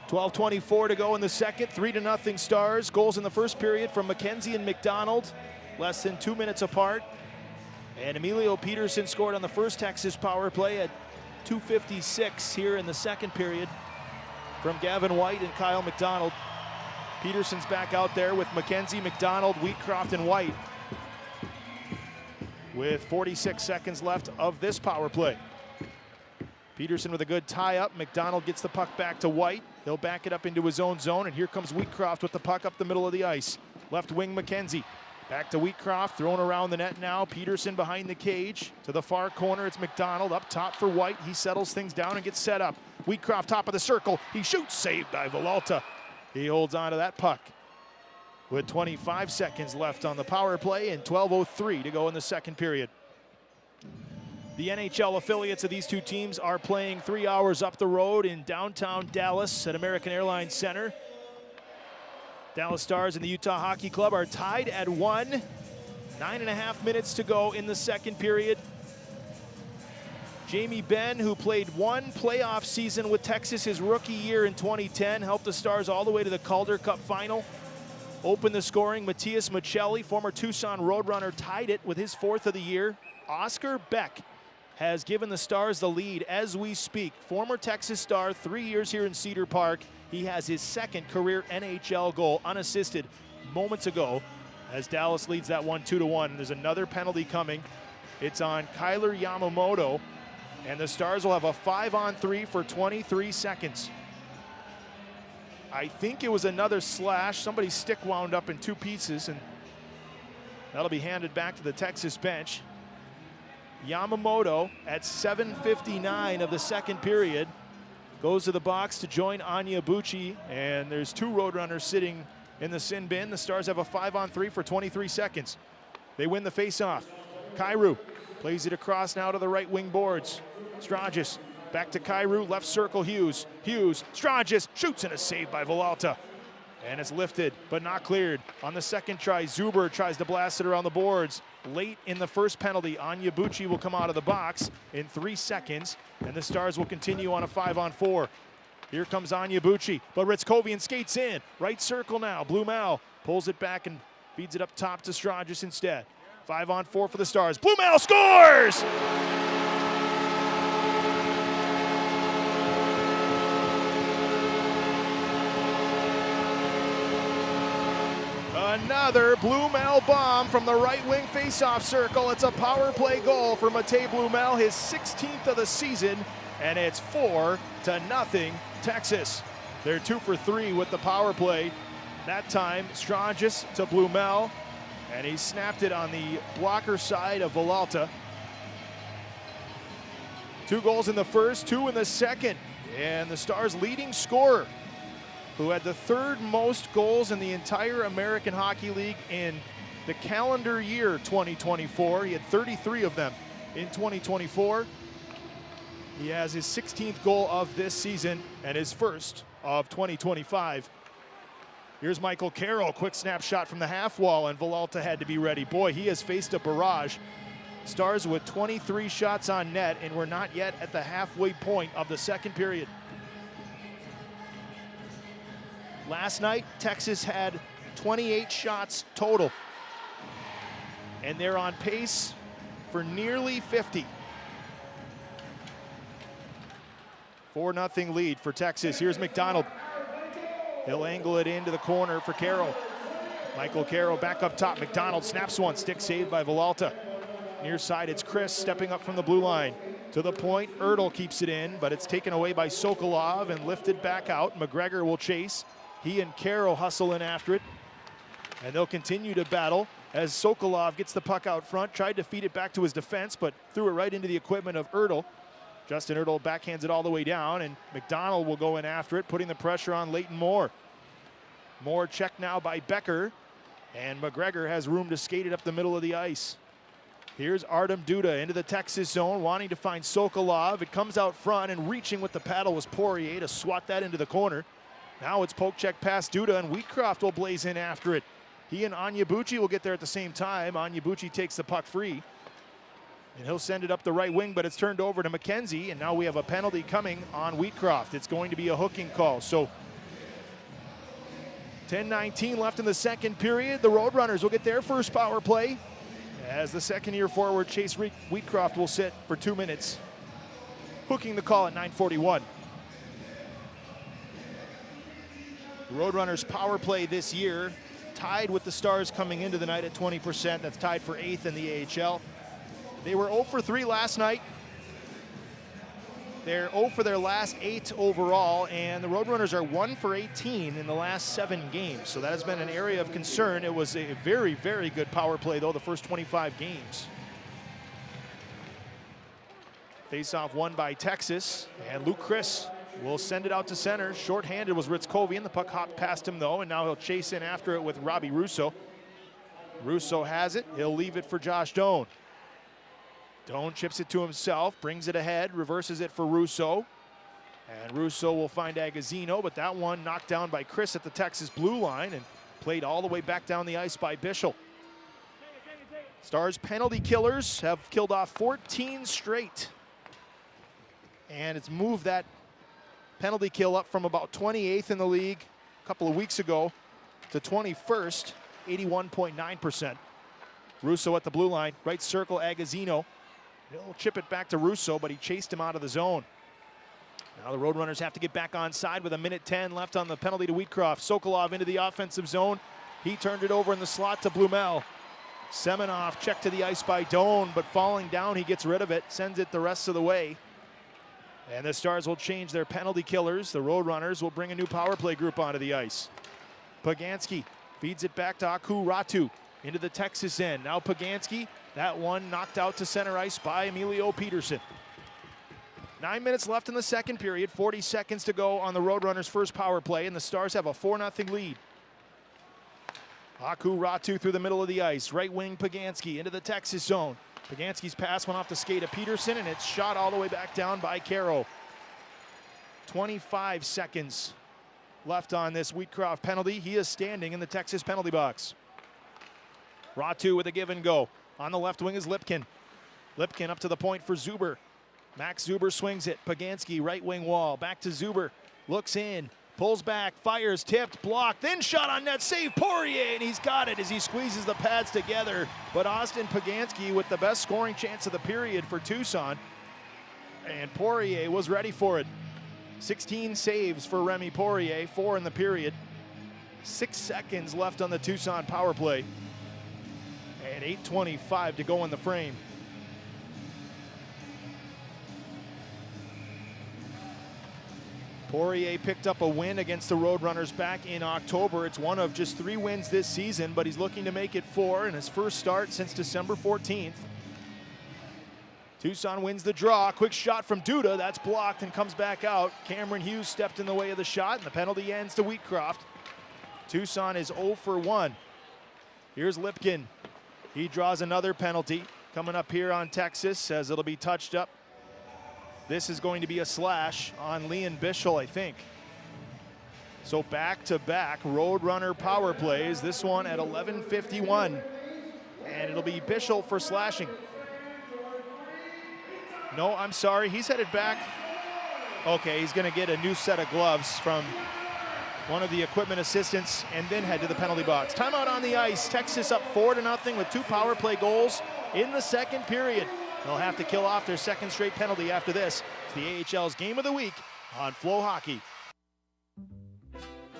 12:24 to go in the second, 3-0 Stars. Goals in the first period from McKenzie and McDonald, less than 2 minutes apart. And Emilio Peterson scored on the first Texas power play at 2:56 here in the second period from Gavin White and Kyle McDonald. Peterson's back out there with McKenzie, McDonald, Wheatcroft, and White with 46 seconds left of this power play. Peterson with a good tie-up. McDonald gets the puck back to White. He'll back it up into his own zone, and here comes Wheatcroft with the puck up the middle of the ice. Left wing McKenzie. Back to Wheatcroft, thrown around the net now. Peterson behind the cage. To the far corner, it's McDonald. Up top for White. He settles things down and gets set up. Wheatcroft top of the circle. He shoots, saved by Villalta. He holds on to that puck with 25 seconds left on the power play and 12:03 to go in the second period. The NHL affiliates of these two teams are playing 3 hours up the road in downtown Dallas at American Airlines Center. Dallas Stars and the Utah Hockey Club are tied at 1. 9.5 minutes to go in the second period. Jamie Benn, who played one playoff season with Texas his rookie year in 2010, helped the Stars all the way to the Calder Cup final. Opened the scoring. Matias Michelli, former Tucson Roadrunner, tied it with his fourth of the year. Oscar Beck has given the Stars the lead as we speak. Former Texas Star, 3 years here in Cedar Park. He has his second career NHL goal unassisted moments ago as Dallas leads that one 2-1. There's another penalty coming. It's on Kyler Yamamoto, and the Stars will have a 5-on-3 for 23 seconds. I think it was another slash. Somebody's stick wound up in two pieces, and that'll be handed back to the Texas bench. Yamamoto at 7:59 of the second period goes to the box to join Onyebuchi, and there's two Roadrunners sitting in the sin bin. The Stars have a 5-on-3 for 23 seconds. They win the faceoff. Kyrou plays it across now to the right wing boards. Strangis back to Kyrou, left circle Hughes. Hughes, Strangis shoots and a save by Villalta. And it's lifted, but not cleared. On the second try, Zuber tries to blast it around the boards. Late in the first penalty, Onyebuchi will come out of the box in 3 seconds, and the Stars will continue on a 5-on-4. Here comes Onyebuchi, but Ritzkovian skates in. Right circle now, Blumel pulls it back and feeds it up top to Strangis instead. 5-on-4 for the Stars. Blumel scores! Another Blumel bomb from the right wing faceoff circle. It's a power play goal for Matej Blumel, his 16th of the season, and it's 4-0 Texas. They're 2 for 3 with the power play. That time, Strangis to Blumel, and he snapped it on the blocker side of Villalta. 2 goals in the first, 2 in the second, and the Stars' leading scorer, who had the third most goals in the entire American Hockey League in the calendar year 2024. He had 33 of them in 2024. He has his 16th goal of this season and his first of 2025. Here's Michael Carroll, quick snapshot from the half wall, and Villalta had to be ready. Boy, he has faced a barrage Stars with 23 shots on net, and we're not yet at the halfway point of the second period. Last night, Texas had 28 shots total, and they're on pace for nearly 50. 4-0 lead for Texas. Here's McDonald. He'll angle it into the corner for Carroll. Michael Carroll back up top. McDonald snaps one, stick saved by Villalta. Near side, it's Chris stepping up from the blue line. To the point, Ertl keeps it in, but it's taken away by Sokolov and lifted back out. McGregor will chase. He and Carroll hustle in after it. And they'll continue to battle as Sokolov gets the puck out front, tried to feed it back to his defense, but threw it right into the equipment of Ertl. Justin Ertl backhands it all the way down, and McDonald will go in after it, putting the pressure on Leighton Moore. Moore checked now by Becker, and McGregor has room to skate it up the middle of the ice. Here's Artem Duda into the Texas zone, wanting to find Sokolov. It comes out front, and reaching with the paddle was Poirier to swat that into the corner. Now it's poke check past Duda, and Wheatcroft will blaze in after it. He and Onyebuchi will get there at the same time. Onyebuchi takes the puck free, and he'll send it up the right wing, but it's turned over to McKenzie, and now we have a penalty coming on Wheatcroft. It's going to be a hooking call. So 10:19 left in the second period. The Roadrunners will get their first power play, as the second-year forward Chase Wheatcroft will sit for 2 minutes. Hooking the call at 9:41. The Roadrunners power play this year, tied with the Stars coming into the night at 20%. That's tied for 8th in the AHL. They were 0 for 3 last night. They're 0 for their last 8 overall, and the Roadrunners are 1 for 18 in the last 7 games. So that has been an area of concern. It was a very, very good power play, though, the first 25 games. Face-off won by Texas, and Luke Chris will send it out to center. Short-handed was Ritzkovian. The puck hopped past him, though, and now he'll chase in after it with Robbie Russo. Russo has it. He'll leave it for Josh Doan. Doan chips it to himself, brings it ahead, reverses it for Russo. And Russo will find Agazzino, but that one knocked down by Chris at the Texas blue line and played all the way back down the ice by Bischel. Stars penalty killers have killed off 14 straight. And it's moved that penalty kill up from about 28th in the league a couple of weeks ago to 21st, 81.9%. Russo at the blue line, right circle, Agazzino. He'll chip it back to Russo, but he chased him out of the zone. Now the Roadrunners have to get back on side with 1:10 left on the penalty to Wheatcroft. Sokolov into the offensive zone. He turned it over in the slot to Blumel. Semenoff checked to the ice by Doan, but falling down, he gets rid of it, sends it the rest of the way. And the Stars will change their penalty killers. The Roadrunners will bring a new power play group onto the ice. Pagansky feeds it back to Aku Ratu into the Texas end. Now Pagansky, that one knocked out to center ice by Emilio Peterson. 9 minutes left in the second period, 40 seconds to go on the Roadrunners' first power play, and the Stars have a 4-0 lead. Aku Ratu through the middle of the ice. Right wing Pagansky into the Texas zone. Pagansky's pass went off the skate of Peterson, and it's shot all the way back down by Caro. 25 seconds left on this Wheatcroft penalty. He is standing in the Texas penalty box. Ratu with a give and go. On the left wing is Lipkin. Lipkin up to the point for Zuber. Max Zuber swings it. Pagansky right wing wall. Back to Zuber. Looks in. Pulls back. Fires. Tipped. Blocked. Then shot on net. Save Poirier. And he's got it as he squeezes the pads together. But Austin Pagansky with the best scoring chance of the period for Tucson. And Poirier was ready for it. 16 saves for Remy Poirier. 4 in the period. 6 seconds left on the Tucson power play. And 8:25 to go in the frame. Poirier picked up a win against the Roadrunners back in October. It's one of just 3 wins this season, but he's looking to make it 4 in his first start since December 14th. Tucson wins the draw. Quick shot from Duda. That's blocked and comes back out. Cameron Hughes stepped in the way of the shot, and the penalty ends to Wheatcroft. Tucson is 0 for 1. Here's Lipkin. He draws another penalty coming up here on Texas as it'll be touched up. This is going to be a slash on Leon Bischel, I think. So back-to-back Roadrunner power plays. This one at 11:51. And it'll be Bischel for slashing. No, I'm sorry. He's headed back. Okay, he's going to get a new set of gloves from one of the equipment assistants and then head to the penalty box. Timeout on the ice. Texas up 4-0 with 2 power play goals in the second period. They'll have to kill off their second straight penalty after this. It's the AHL's Game of the Week on FloHockey.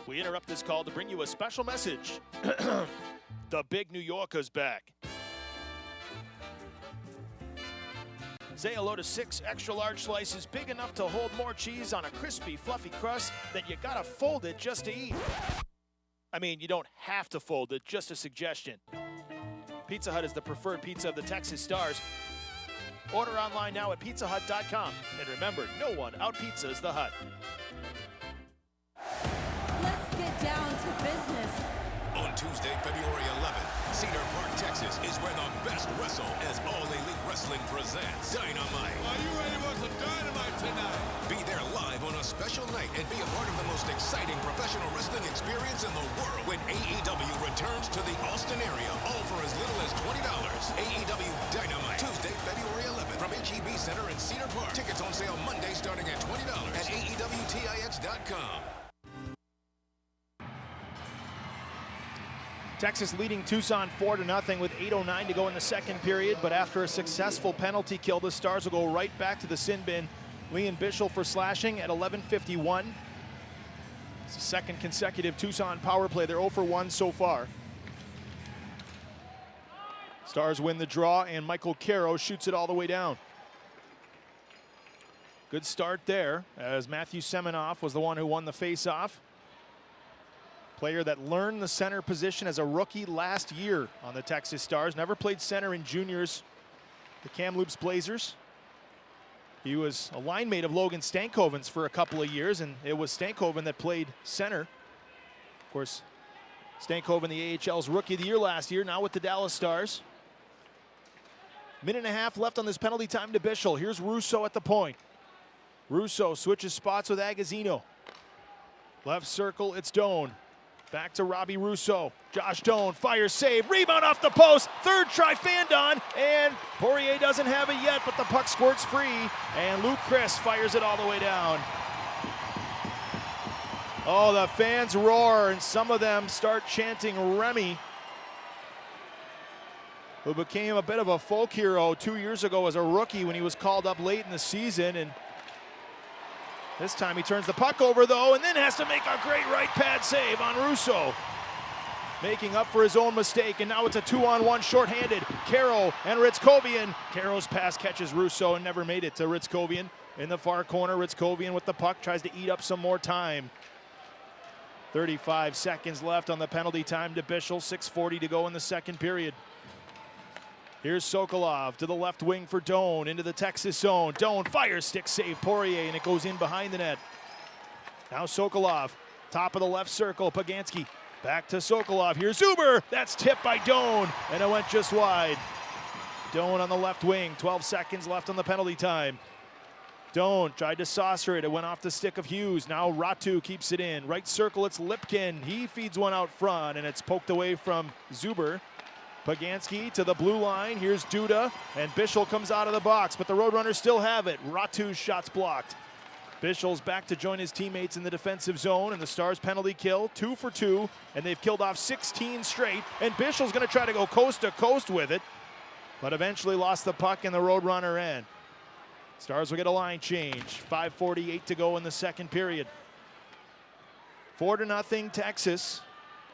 We interrupt this call to bring you a special message. The Big New Yorker's back. Say hello to 6 extra large slices, big enough to hold more cheese on a crispy, fluffy crust that you gotta fold it just to eat. I mean, you don't have to fold it, just a suggestion. Pizza Hut is the preferred pizza of the Texas Stars. Order online now at pizzahut.com. And remember, no one out-pizzas the Hut. Let's get down to business. On Tuesday, February 11th, Cedar Park, Texas is where the best wrestle as All Elite Wrestling presents Dynamite. Are you ready for some dynamite tonight? Be there live on a special night and be a part of the most exciting professional wrestling experience in the world when AEW returns to the Austin area, all for as little as $20. AEW Dynamite, Tuesday, February 11th from HEB Center in Cedar Park. Tickets on sale Monday starting at $20 at AEWTIX.com. Texas leading Tucson 4-0 with 8:09 to go in the second period, but after a successful penalty kill, the Stars will go right back to the sin bin. Leon Bischel for slashing at 11:51. It's the second consecutive Tucson power play. They're 0 for 1 so far. Stars win the draw, and Michael Caro shoots it all the way down. Good start there, as Matthew Semenoff was the one who won the face-off. Player that learned the center position as a rookie last year on the Texas Stars. Never played center in juniors, the Kamloops Blazers. He was a line mate of Logan Stankoven's for a couple of years, and it was Stankoven that played center. Of course, Stankoven, the AHL's Rookie of the Year last year, now with the Dallas Stars. Minute and a half left on this penalty time to Bischel. Here's Russo at the point. Russo switches spots with Agazzino. Left circle, it's Doan. Back to Robbie Russo. Josh Doan fires, save, rebound off the post. Third try, Fandon, and Poirier doesn't have it yet, but the puck squirts free, and Luke Chris fires it all the way down. Oh, the fans roar, and some of them start chanting Remy, who became a bit of a folk hero 2 years ago as a rookie when he was called up late in the season, and this time he turns the puck over, though, and then has to make a great right pad save on Russo. Making up for his own mistake, and now it's a 2-on-1 shorthanded. Caro and Ritzkovian. Caro's pass catches Russo and never made it to Ritzkovian. In the far corner, Ritzkovian with the puck tries to eat up some more time. 35 seconds left on the penalty time to Bischel. 6:40 to go in the second period. Here's Sokolov to the left wing for Doan into the Texas zone. Doan fires, stick save Poirier, and it goes in behind the net. Now Sokolov, top of the left circle, Pagansky. Back to Sokolov, here's Zuber. That's tipped by Doan, and it went just wide. Doan on the left wing, 12 seconds left on the penalty time. Doan tried to saucer it, it went off the stick of Hughes. Now Ratu keeps it in. Right circle, it's Lipkin. He feeds one out front, and it's poked away from Zuber. Pagansky to the blue line. Here's Duda, and Bischel comes out of the box, but the Roadrunners still have it. Ratu's shot's blocked. Bischel's back to join his teammates in the defensive zone, and the Stars penalty kill, 2 for 2, and they've killed off 16 straight, and Bischel's going to try to go coast to coast with it, but eventually lost the puck in the Roadrunner end. Stars will get a line change. 5:48 to go in the second period. 4-0 Texas.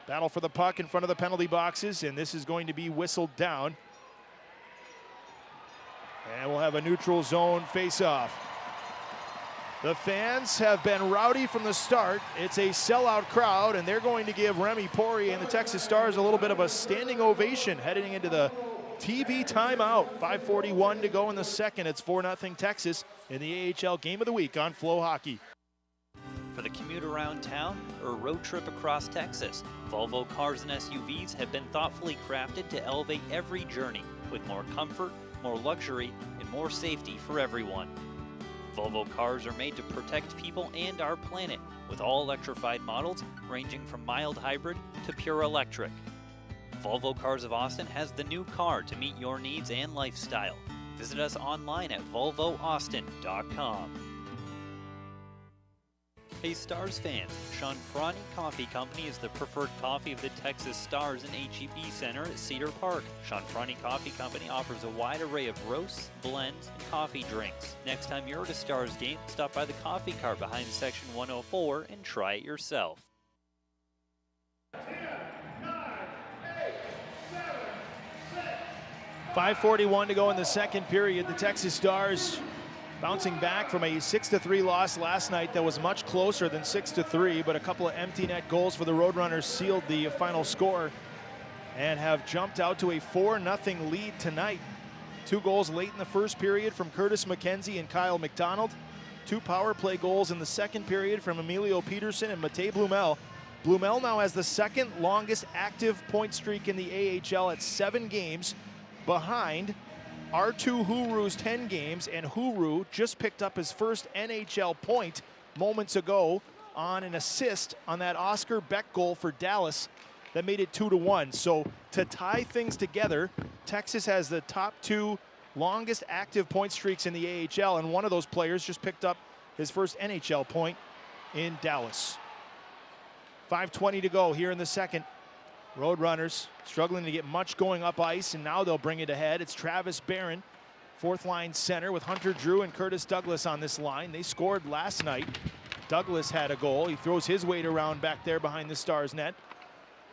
Battle for the puck in front of the penalty boxes, and this is going to be whistled down. And we'll have a neutral zone face-off. The fans have been rowdy from the start. It's a sellout crowd, and they're going to give Remy Poirier and the Texas Stars a little bit of a standing ovation heading into the TV timeout. 5:41 to go in the second. It's 4-0 Texas in the AHL Game of the Week on FloHockey. For the commute around town or road trip across Texas, Volvo cars and SUVs have been thoughtfully crafted to elevate every journey with more comfort, more luxury, and more safety for everyone. Volvo cars are made to protect people and our planet, with all electrified models ranging from mild hybrid to pure electric. Volvo Cars of Austin has the new car to meet your needs and lifestyle. Visit us online at volvoaustin.com. Hey Stars fans, Sean Franny Coffee Company is the preferred coffee of the Texas Stars and HEB Center at Cedar Park. Sean Franny Coffee Company offers a wide array of roasts, blends, and coffee drinks. Next time you're at a Stars game, stop by the coffee cart behind Section 104 and try it yourself. 5:41 to go in the second period. The Texas Stars bouncing back from a 6-3 loss last night that was much closer than 6-3, but a couple of empty net goals for the Roadrunners sealed the final score and have jumped out to a 4-0 lead tonight. 2 goals late in the first period from Curtis McKenzie and Kyle McDonald. 2 power play goals in the second period from Emilio Peterson and Matej Blumel. Blumel now has the second longest active point streak in the AHL at 7 games, behind R2 Huru's 10 games, and Huru just picked up his first NHL point moments ago on an assist on that Oscar Beck goal for Dallas that made it 2-1. So to tie things together, Texas has the top 2 longest active point streaks in the AHL, and one of those players just picked up his first NHL point in Dallas. 5:20 to go here in the second. Roadrunners struggling to get much going up ice, and now they'll bring it ahead. It's Travis Barron, fourth line center, with Hunter Drew and Curtis Douglas on this line. They scored last night. Douglas had a goal. He throws his weight around back there behind the Stars net.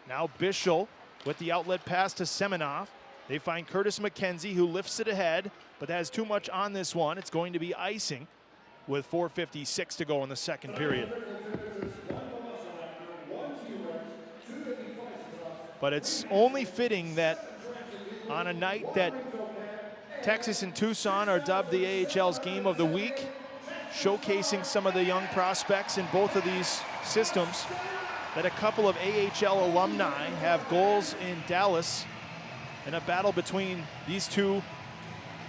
Now Bischel with the outlet pass to Semenov. They find Curtis McKenzie, who lifts it ahead, but has too much on this one. It's going to be icing with 4:56 to go in the second period. But it's only fitting that on a night that Texas and Tucson are dubbed the AHL's Game of the Week, showcasing some of the young prospects in both of these systems, that a couple of AHL alumni have goals in Dallas in a battle between these two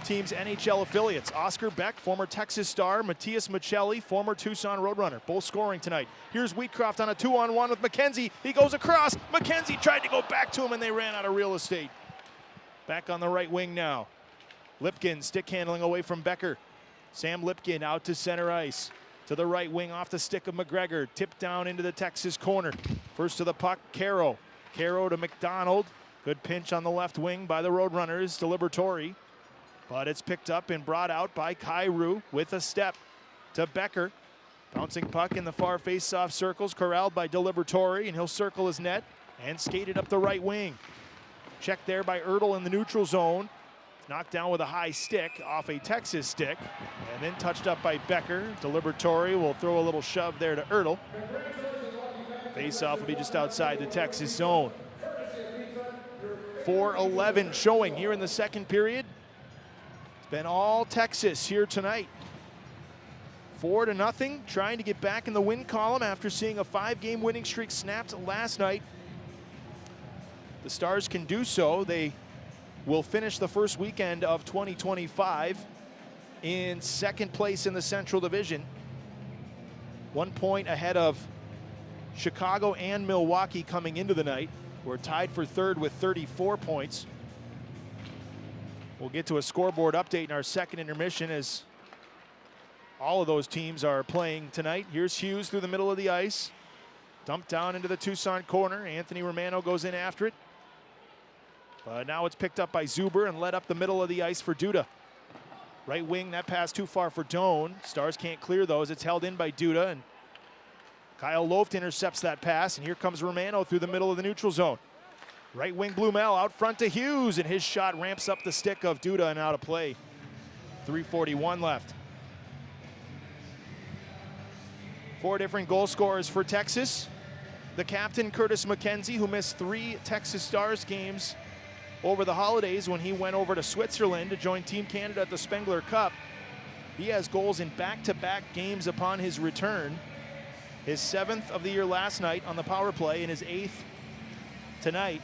teams' NHL affiliates. Oscar Beck, former Texas Star, Matthias Michelli, former Tucson Roadrunner, both scoring tonight. Here's Wheatcroft on a 2-on-1 with McKenzie. He goes across. McKenzie tried to go back to him, and they ran out of real estate. Back on the right wing now. Lipkin stick handling away from Becker. Sam Lipkin out to center ice. To the right wing off the stick of McGregor. Tipped down into the Texas corner. First to the puck, Caro. Caro to McDonald. Good pinch on the left wing by the Roadrunners to Liberatore. But it's picked up and brought out by Kyrou with a step to Becker. Bouncing puck in the far face-off circles, corralled by Liberatore, and he'll circle his net and skate it up the right wing. Checked there by Ertl in the neutral zone. Knocked down with a high stick off a Texas stick, and then touched up by Becker. Liberatore will throw a little shove there to Ertl. Face-off will be just outside the Texas zone. 4:11 showing here in the second period. Been all Texas here tonight. 4-0, trying to get back in the win column after seeing a 5-game winning streak snapped last night. The Stars can do so. They will finish the first weekend of 2025 in second place in the Central Division. 1 point ahead of Chicago and Milwaukee coming into the night. We're tied for third with 34 points. We'll get to a scoreboard update in our second intermission as all of those teams are playing tonight. Here's Hughes through the middle of the ice. Dumped down into the Tucson corner. Anthony Romano goes in after it. But now it's picked up by Zuber and led up the middle of the ice for Duda. Right wing, that pass too far for Doan. Stars can't clear those. It's held in by Duda, and Kyle Loft intercepts that pass, and here comes Romano through the middle of the neutral zone. Right wing Blumel out front to Hughes, and his shot ramps up the stick of Duda and out of play. 3:41 left. 4 different goal scorers for Texas. The captain, Curtis McKenzie, who missed 3 Texas Stars games over the holidays when he went over to Switzerland to join Team Canada at the Spengler Cup. He has goals in back-to-back games upon his return. His 7th of the year last night on the power play and his 8th tonight.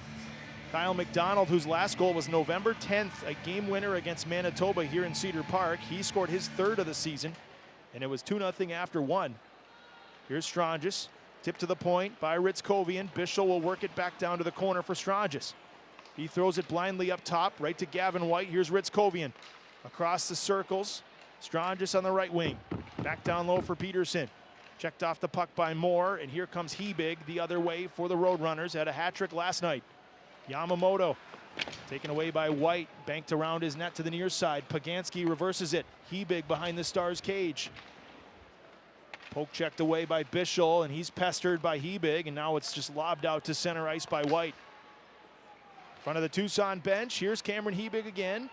Kyle McDonald, whose last goal was November 10th, a game winner against Manitoba here in Cedar Park. He scored his 3rd of the season, and it was 2-0 after 1. Here's Strangis, tipped to the point by Ritzkovian. Bischel will work it back down to the corner for Strangis. He throws it blindly up top, right to Gavin White. Here's Ritzkovian. Across the circles, Strangis on the right wing. Back down low for Peterson. Checked off the puck by Moore, and here comes Hebig the other way for the Roadrunners. Had a hat trick last night. Yamamoto taken away by White, banked around his net to the near side. Paganski reverses it. Hebig behind the Stars' cage. Poke checked away by Bischel, and he's pestered by Hebig, and now it's just lobbed out to center ice by White. In front of the Tucson bench, here's Cameron Hebig again.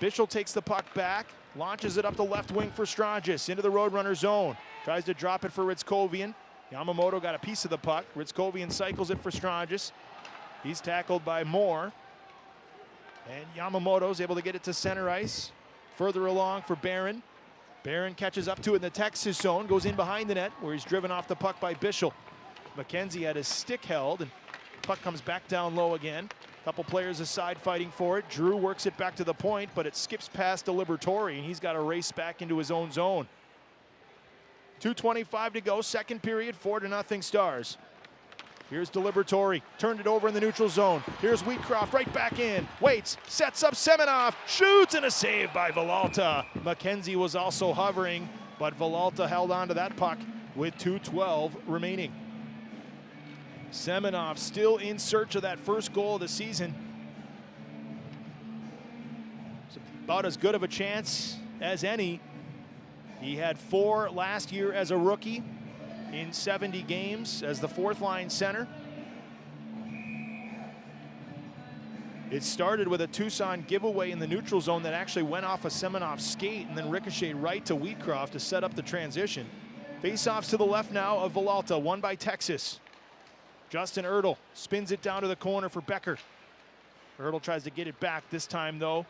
Bischel takes the puck back, launches it up the left wing for Strangis into the Roadrunner zone. Tries to drop it for Ritzkovian. Yamamoto got a piece of the puck. Ritzkovian cycles it for Strangis. He's tackled by Moore. And Yamamoto's able to get it to center ice. Further along for Barron. Barron catches up to it in the Texas zone, goes in behind the net where he's driven off the puck by Bischel. McKenzie had his stick held, and puck comes back down low again. Couple players aside fighting for it. Drew works it back to the point, but it skips past Delibertori, and he's got to race back into his own zone. 2:25 to go, second period, 4-0 Stars. Here's Delibertori, turned it over in the neutral zone. Here's Wheatcroft right back in, waits, sets up Semenov, shoots, and a save by Villalta. McKenzie was also hovering, but Villalta held on to that puck with 2:12 remaining. Semenov still in search of that first goal of the season. It's about as good of a chance as any. He had 4 last year as a rookie in 70 games as the fourth line center. It started with a Tucson giveaway in the neutral zone that actually went off a Semenov skate and then ricocheted right to Wheatcroft to set up the transition. Faceoffs to the left now of Villalta, won by Texas. Justin Ertl spins it down to the corner for Becker. Ertl tries to get it back this time, though.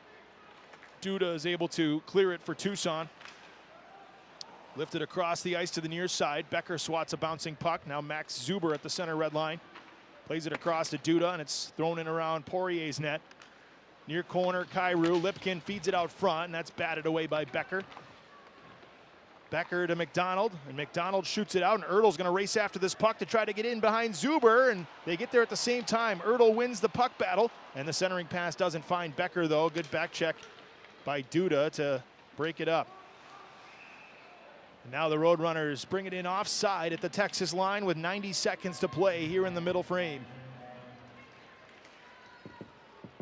Duda is able to clear it for Tucson. Lifted across the ice to the near side. Becker swats a bouncing puck. Now Max Zuber at the center red line. Plays it across to Duda, and it's thrown in around Poirier's net. Near corner, Kyrou. Lipkin feeds it out front, and that's batted away by Becker. Becker to McDonald, and McDonald shoots it out, and Ertl's going to race after this puck to try to get in behind Zuber, and they get there at the same time. Ertl wins the puck battle, and the centering pass doesn't find Becker, though. Good back check by Duda to break it up. And now the Roadrunners bring it in offside at the Texas line with 90 seconds to play here in the middle frame.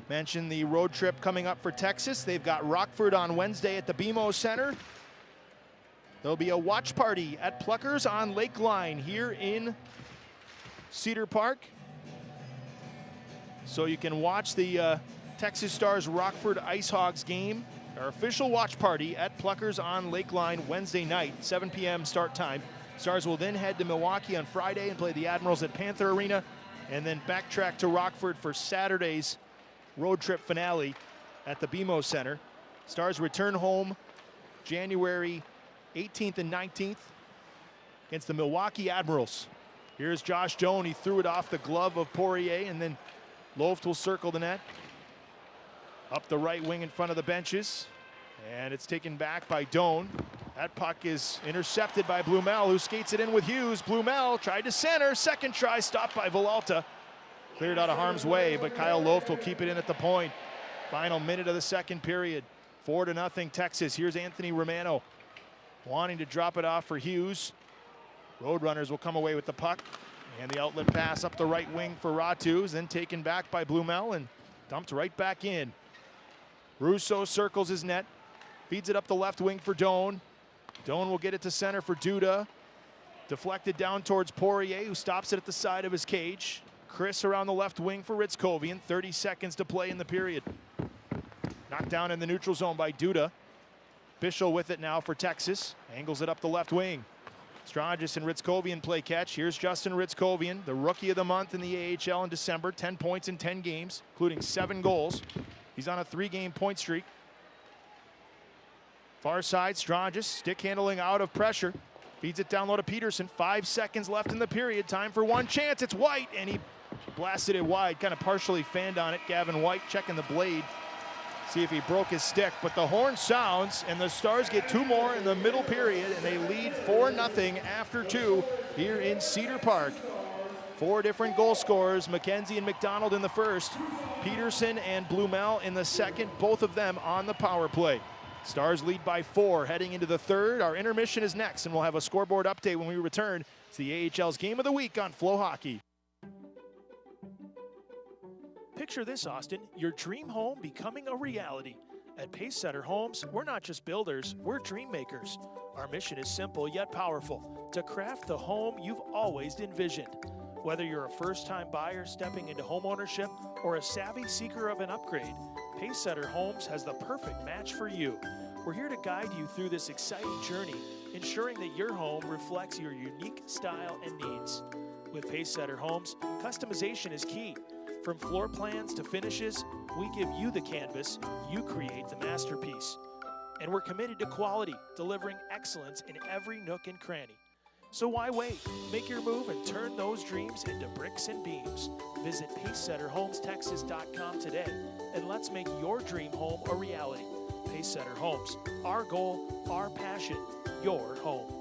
Mentioned the road trip coming up for Texas. They've got Rockford on Wednesday at the BMO Center. There'll be a watch party at Pluckers on Lakeline here in Cedar Park. So you can watch the Texas Stars Rockford Ice Hogs game, our official watch party at Pluckers on Lakeline Wednesday night, 7 p.m. start time. Stars will then head to Milwaukee on Friday and play the Admirals at Panther Arena, and then backtrack to Rockford for Saturday's road trip finale at the BMO Center. Stars return home January 18th and 19th against the Milwaukee Admirals. Here's Josh Doan. He threw it off the glove of Poirier, and then Loft will circle the net. Up the right wing in front of the benches, and it's taken back by Doan. That puck is intercepted by Blumel, who skates it in with Hughes. Blumel tried to center, second try stopped by Villalta. Cleared out of harm's way, but Kyle Loft will keep it in at the point. Final minute of the second period. 4-0 Texas. Here's Anthony Romano wanting to drop it off for Hughes. Roadrunners will come away with the puck, and the outlet pass up the right wing for Ratu, then taken back by Blumel and dumped right back in. Russo circles his net, feeds it up the left wing for Doan. Doan will get it to center for Duda. Deflected down towards Poirier, who stops it at the side of his cage. Chris around the left wing for Ritzkovian. 30 seconds to play in the period. Knocked down in the neutral zone by Duda. Bischel with it now for Texas. Angles it up the left wing. Strangis and Ritzkovian play catch. Here's Justin Ritzkovian, the rookie of the month in the AHL in December. 10 points in 10 games, including 7 goals. He's on a 3-game point streak. Far side, Strangis, stick handling out of pressure. Feeds it down low to Peterson. 5 seconds left in the period. Time for one chance. It's White, and he blasted it wide. Kind of partially fanned on it. Gavin White checking the blade. See if he broke his stick, but the horn sounds, and the Stars get 2 more in the middle period, and they lead 4-0 after 2 here in Cedar Park. 4 different goal scorers, McKenzie and McDonald in the first, Peterson and Blumel in the second, both of them on the power play. Stars lead by 4 heading into the third. Our intermission is next, and we'll have a scoreboard update when we return. It's the AHL's Game of the Week on FloHockey. Picture this, Austin, your dream home becoming a reality. At Pacesetter Homes, we're not just builders, we're dream makers. Our mission is simple yet powerful, to craft the home you've always envisioned. Whether you're a first-time buyer stepping into homeownership or a savvy seeker of an upgrade, Pacesetter Homes has the perfect match for you. We're here to guide you through this exciting journey, ensuring that your home reflects your unique style and needs. With Pacesetter Homes, customization is key. From floor plans to finishes, we give you the canvas, you create the masterpiece. And we're committed to quality, delivering excellence in every nook and cranny. So why wait? Make your move and turn those dreams into bricks and beams. Visit PacesetterHomesTexas.com today and let's make your dream home a reality. Pacesetter Homes, our goal, our passion, your home.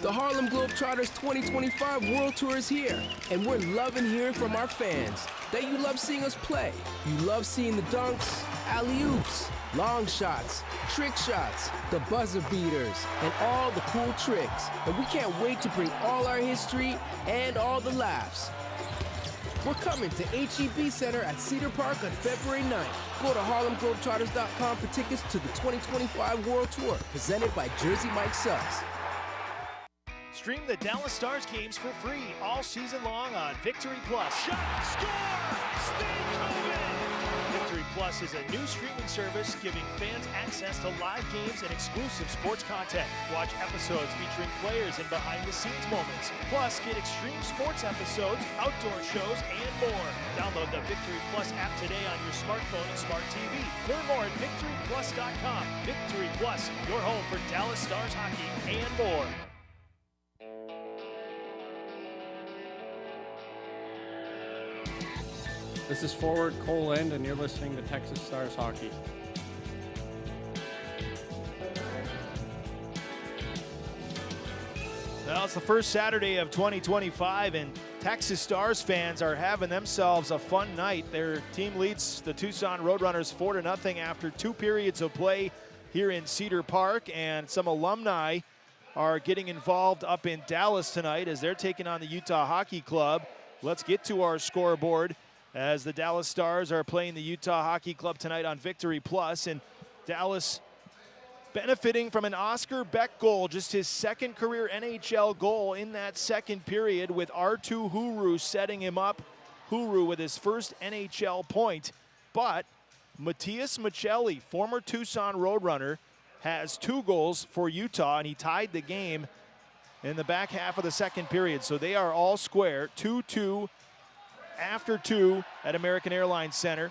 The Harlem Globetrotters 2025 World Tour is here, and we're loving hearing from our fans that you love seeing us play. You love seeing the dunks, alley-oops, long shots, trick shots, the buzzer beaters, and all the cool tricks. And we can't wait to bring all our history and all the laughs. We're coming to HEB Center at Cedar Park on February 9th. Go to HarlemGlobetrotters.com for tickets to the 2025 World Tour, presented by Jersey Mike Subs. Stream the Dallas Stars games for free all season long on Victory Plus. Shot, score! Stay Kobe! Victory Plus is a new streaming service giving fans access to live games and exclusive sports content. Watch episodes featuring players and behind-the-scenes moments. Plus, get extreme sports episodes, outdoor shows, and more. Download the Victory Plus app today on your smartphone and smart TV. Learn more at VictoryPlus.com. Victory Plus, your home for Dallas Stars hockey and more. This is forward Cole Lind, and you're listening to Texas Stars Hockey. Well, it's the first Saturday of 2025, and Texas Stars fans are having themselves a fun night. Their team leads the Tucson Roadrunners 4-0 after 2 periods of play here in Cedar Park, and some alumni are getting involved up in Dallas tonight as they're taking on the Utah Hockey Club. Let's get to our scoreboard as the Dallas Stars are playing the Utah Hockey Club tonight on Victory Plus, and Dallas benefiting from an Oscar Beck goal, just his second career NHL goal in that second period, with R2 Huru setting him up. Huru with his first NHL point, but Matias Michelli, former Tucson Roadrunner, has 2 goals for Utah, and he tied the game in the back half of the second period. So they are all square, 2-2 after 2 at American Airlines Center.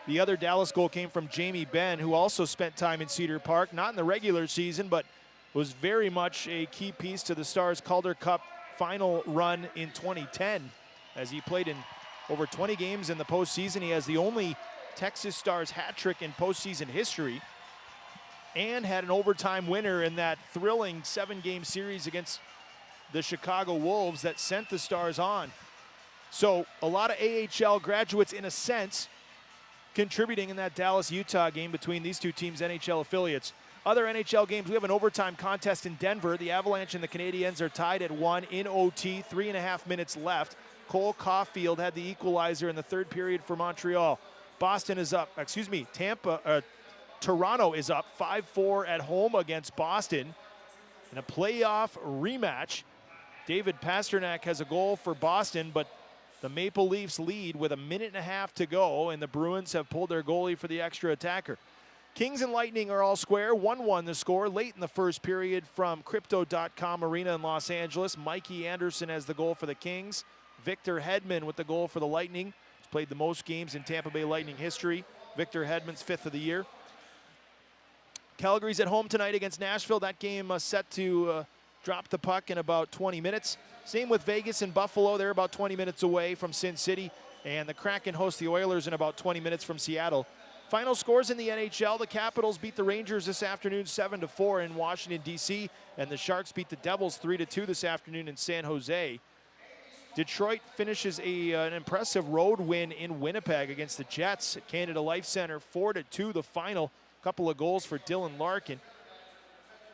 The other Dallas goal came from Jamie Benn, who also spent time in Cedar Park, not in the regular season, but was very much a key piece to the Stars' Calder Cup final run in 2010. As he played in over 20 games in the postseason, he has the only Texas Stars hat trick in postseason history, and had an overtime winner in that thrilling 7-game series against the Chicago Wolves that sent the Stars on. So a lot of AHL graduates, in a sense, contributing in that Dallas-Utah game between these two teams' NHL affiliates. Other NHL games, we have an overtime contest in Denver. The Avalanche and the Canadiens are tied at 1 in OT, 3.5 minutes left. Cole Caulfield had the equalizer in the third period for Montreal. Toronto is up 5-4 at home against Boston in a playoff rematch. David Pasternak has a goal for Boston, but the Maple Leafs lead with 1.5 minutes to go, and the Bruins have pulled their goalie for the extra attacker. Kings and Lightning are all square, 1-1 the score late in the first period from Crypto.com Arena in Los Angeles. Mikey Anderson has the goal for the Kings. Victor Hedman with the goal for the Lightning. He's played the most games in Tampa Bay Lightning history. Victor Hedman's 5th of the year. Calgary's at home tonight against Nashville. That game set to drop the puck in about 20 minutes. Same with Vegas and Buffalo. They're about 20 minutes away from Sin City. And the Kraken host the Oilers in about 20 minutes from Seattle. Final scores in the NHL. The Capitals beat the Rangers this afternoon 7-4 in Washington, D.C. and the Sharks beat the Devils 3-2 this afternoon in San Jose. Detroit finishes an impressive road win in Winnipeg against the Jets at Canada Life Center, 4-2 the final. Couple of goals for Dylan Larkin.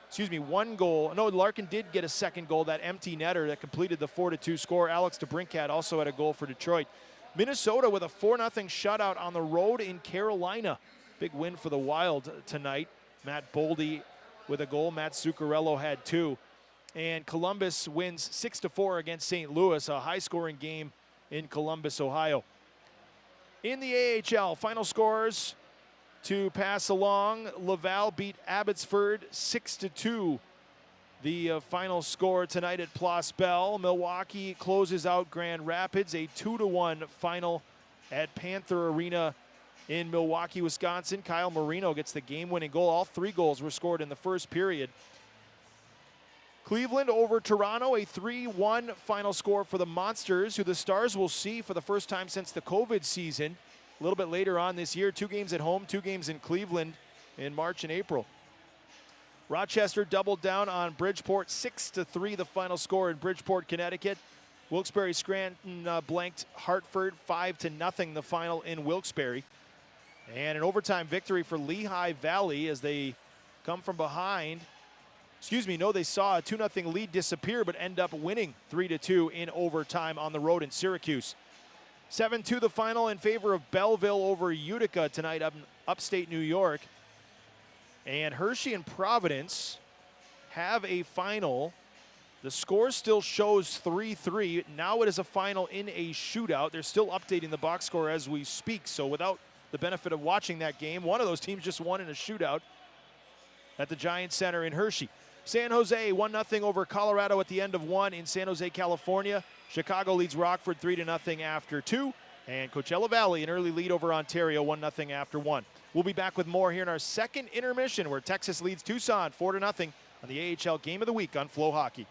Excuse me, one goal. No, Larkin did get a second goal, that empty netter that completed the 4-2 score. Alex DeBrincat also had a goal for Detroit. Minnesota with a 4-0 shutout on the road in Carolina. Big win for the Wild tonight. Matt Boldy with a goal. Matt Zuccarello had 2. And Columbus wins 6-4 against St. Louis, a high-scoring game in Columbus, Ohio. In the AHL, final scores to pass along. Laval beat Abbotsford 6-2. The final score tonight at Place Bell. Milwaukee closes out Grand Rapids, a 2-1 final at Panther Arena in Milwaukee, Wisconsin. Kyle Marino gets the game-winning goal. All 3 goals were scored in the first period. Cleveland over Toronto, a 3-1 final score for the Monsters, who the Stars will see for the first time since the COVID season. A little bit later on this year, 2 games at home, 2 games in Cleveland in March and April. Rochester doubled down on Bridgeport, 6-3 the final score in Bridgeport, Connecticut. Wilkes-Barre Scranton blanked Hartford 5-0 the final in Wilkes-Barre. And an overtime victory for Lehigh Valley as they come from behind. They saw a 2-0 lead disappear but end up winning 3-2 in overtime on the road in Syracuse. 7-2 the final in favor of Belleville over Utica tonight up in upstate New York. And Hershey and Providence have a final. The score still shows 3-3. Now it is a final in a shootout. They're still updating the box score as we speak. So without the benefit of watching that game, one of those teams just won in a shootout at the Giant Center in Hershey. San Jose 1-0 over Colorado at the end of 1 in San Jose, California. Chicago leads Rockford 3-0 after 2. And Coachella Valley an early lead over Ontario 1-0 after 1. We'll be back with more here in our second intermission where Texas leads Tucson 4-0 on the AHL Game of the Week on FloHockey.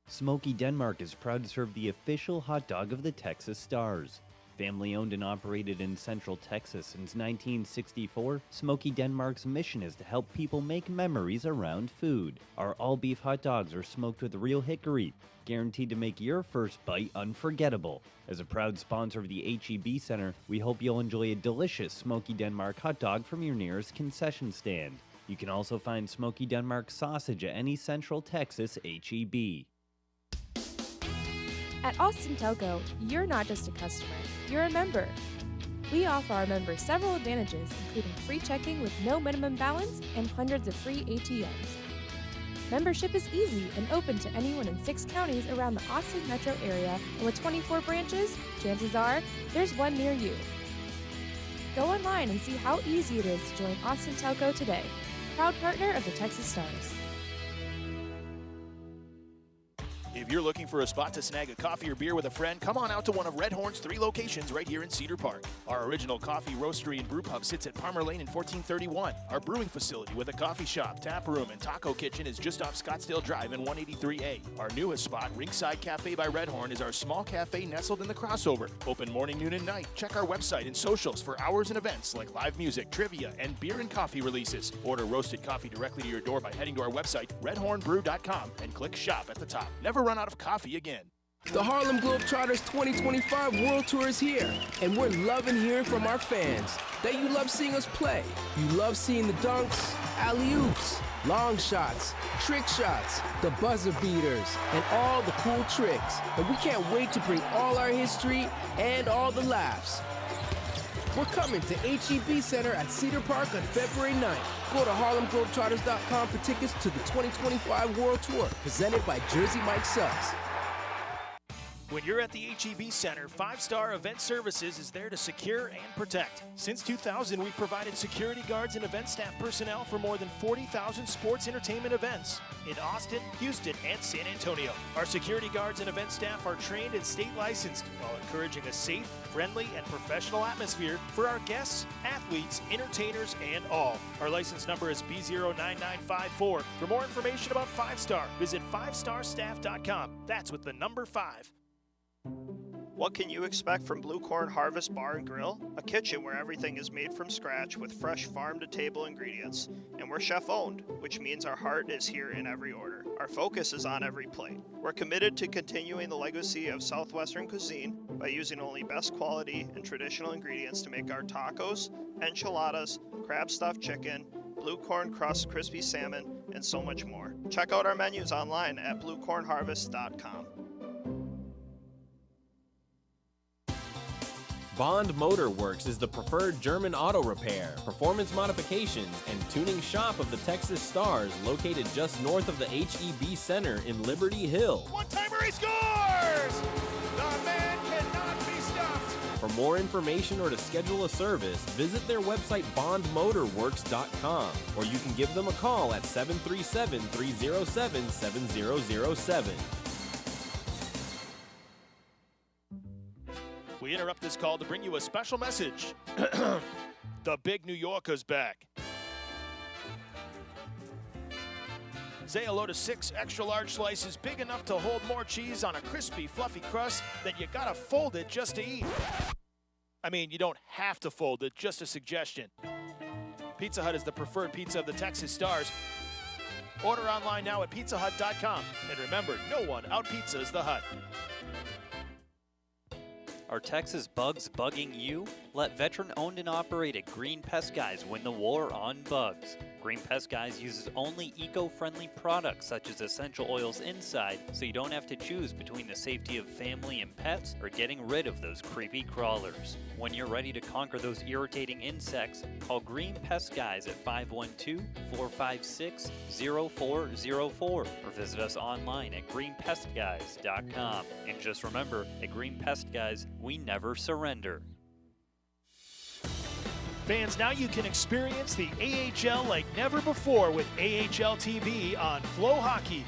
Smoky Denmark is proud to serve the official hot dog of the Texas Stars. Family owned and operated in Central Texas since 1964, Smoky Denmark's mission is to help people make memories around food. Our all-beef hot dogs are smoked with real hickory, guaranteed to make your first bite unforgettable. As a proud sponsor of the HEB Center, we hope you'll enjoy a delicious Smoky Denmark hot dog from your nearest concession stand. You can also find Smoky Denmark sausage at any Central Texas HEB. At Austin Telco, you're not just a customer, you're a member. We offer our members several advantages, including free checking with no minimum balance and hundreds of free ATMs. Membership is easy and open to anyone in 6 counties around the Austin metro area, and with 24 branches, chances are there's one near you. Go online and see how easy it is to join Austin Telco today, proud partner of the Texas Stars. If you're looking for a spot to snag a coffee or beer with a friend, come on out to one of Red Horn's 3 locations right here in Cedar Park. Our original coffee roastery and brew pub sits at Palmer Lane in 1431. Our brewing facility with a coffee shop, tap room, and taco kitchen is just off Scottsdale Drive in 183A. Our newest spot, Ringside Cafe by Red Horn, is our small cafe nestled in the crossover. Open morning, noon, and night. Check our website and socials for hours and events like live music, trivia, and beer and coffee releases. Order roasted coffee directly to your door by heading to our website, redhornbrew.com, and click shop at the top. Never run out of coffee again. The Harlem Globetrotters 2025 World Tour is here, and we're loving hearing from our fans that you love seeing us play. You love seeing the dunks, alley-oops, long shots, trick shots, the buzzer beaters, and all the cool tricks. And we can't wait to bring all our history and all the laughs. We're coming to HEB Center at Cedar Park on February 9th. Go to HarlemGlobetrotters.com for tickets to the 2025 World Tour, presented by Jersey Mike Subs. When you're at the HEB Center, 5-Star Event Services is there to secure and protect. Since 2000, we've provided security guards and event staff personnel for more than 40,000 sports entertainment events in Austin, Houston, and San Antonio. Our security guards and event staff are trained and state licensed while encouraging a safe, friendly, and professional atmosphere for our guests, athletes, entertainers, and all. Our license number is B09954. For more information about 5-Star, visit 5starstaff.com. That's with the number 5. What can you expect from Blue Corn Harvest Bar and Grill? A kitchen where everything is made from scratch with fresh farm-to-table ingredients. And we're chef-owned, which means our heart is here in every order. Our focus is on every plate. We're committed to continuing the legacy of Southwestern cuisine by using only best quality and traditional ingredients to make our tacos, enchiladas, crab-stuffed chicken, blue corn crust crispy salmon, and so much more. Check out our menus online at bluecornharvest.com. Bond Motor Works is the preferred German auto repair, performance modifications, and tuning shop of the Texas Stars, located just north of the HEB Center in Liberty Hill. One-timer, he scores! The man cannot be stopped! For more information or to schedule a service, visit their website bondmotorworks.com, or you can give them a call at 737-307-7007. We interrupt this call to bring you a special message. The big New Yorker's back. Say hello to 6 extra large slices big enough to hold more cheese on a crispy, fluffy crust that you gotta fold it just to eat. I mean, you don't have to fold it, just a suggestion. Pizza Hut is the preferred pizza of the Texas Stars. Order online now at pizzahut.com. And remember, no one out-pizzas the Hut. Are Texas bugs bugging you? Let veteran-owned and operated Green Pest Guys win the war on bugs. Green Pest Guys uses only eco-friendly products such as essential oils inside, so you don't have to choose between the safety of family and pets or getting rid of those creepy crawlers. When you're ready to conquer those irritating insects, call Green Pest Guys at 512-456-0404 or visit us online at greenpestguys.com. And just remember, at Green Pest Guys, we never surrender. Fans, now you can experience the AHL like never before with AHL TV on FloHockey.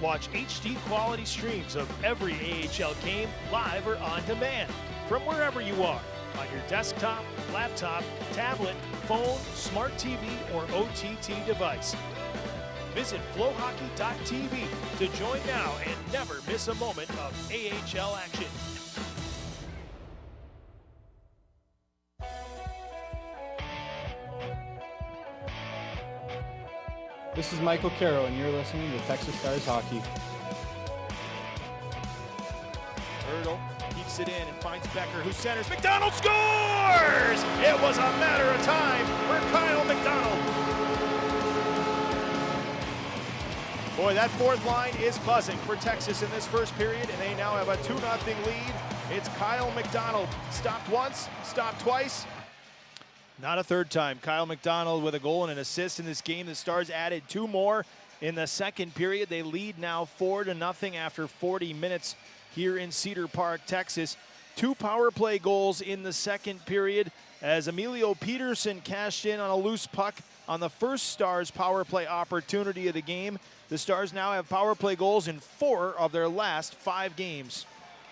Watch HD quality streams of every AHL game live or on demand from wherever you are, on your desktop, laptop, tablet, phone, smart TV, or OTT device. Visit FloHockey.tv to join now and never miss a moment of AHL action. This is Michael Carroll, and you're listening to Texas Stars Hockey. Hurdle keeps it in and finds Becker, who centers. McDonald scores! It was a matter of time for Kyle McDonald. Boy, that fourth line is buzzing for Texas in this first period, and they now have a 2-0 lead. It's Kyle McDonald. Stopped once, stopped twice. Not a third time. Kyle McDonald with a goal and an assist in this game. The Stars added 2 more in the second period. They lead now 4-0 after 40 minutes here in Cedar Park, Texas. 2 power play goals in the second period as Emilio Peterson cashed in on a loose puck on the first Stars power play opportunity of the game. The Stars now have power play goals in 4 of their last 5 games.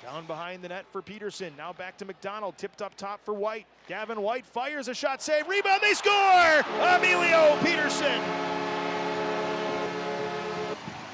Down behind the net for Peterson. Now back to McDonald. Tipped up top for White. Gavin White fires a shot. Save. Rebound. They score! Emilio Peterson.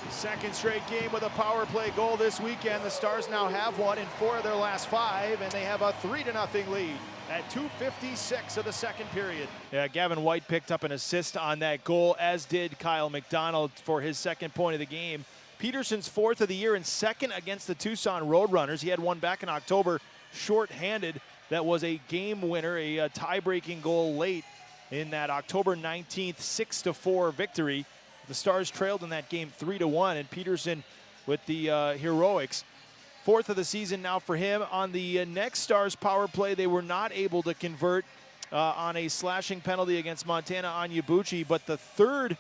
Second straight game with a power play goal this weekend. The Stars now have one in 4 of their last 5, and they have a 3-0 lead at 2:56 of the second period. Yeah, Gavin White picked up an assist on that goal, as did Kyle McDonald for his second point of the game. Peterson's 4th of the year and 2nd against the Tucson Roadrunners. He had one back in October, short-handed. That was a game winner, a tie-breaking goal late in that October 19th 6-4 victory. The Stars trailed in that game 3-1, and Peterson with the heroics. 4th of the season now for him. On the next Stars power play, they were not able to convert on a slashing penalty against Montana Onyebuchi, but the third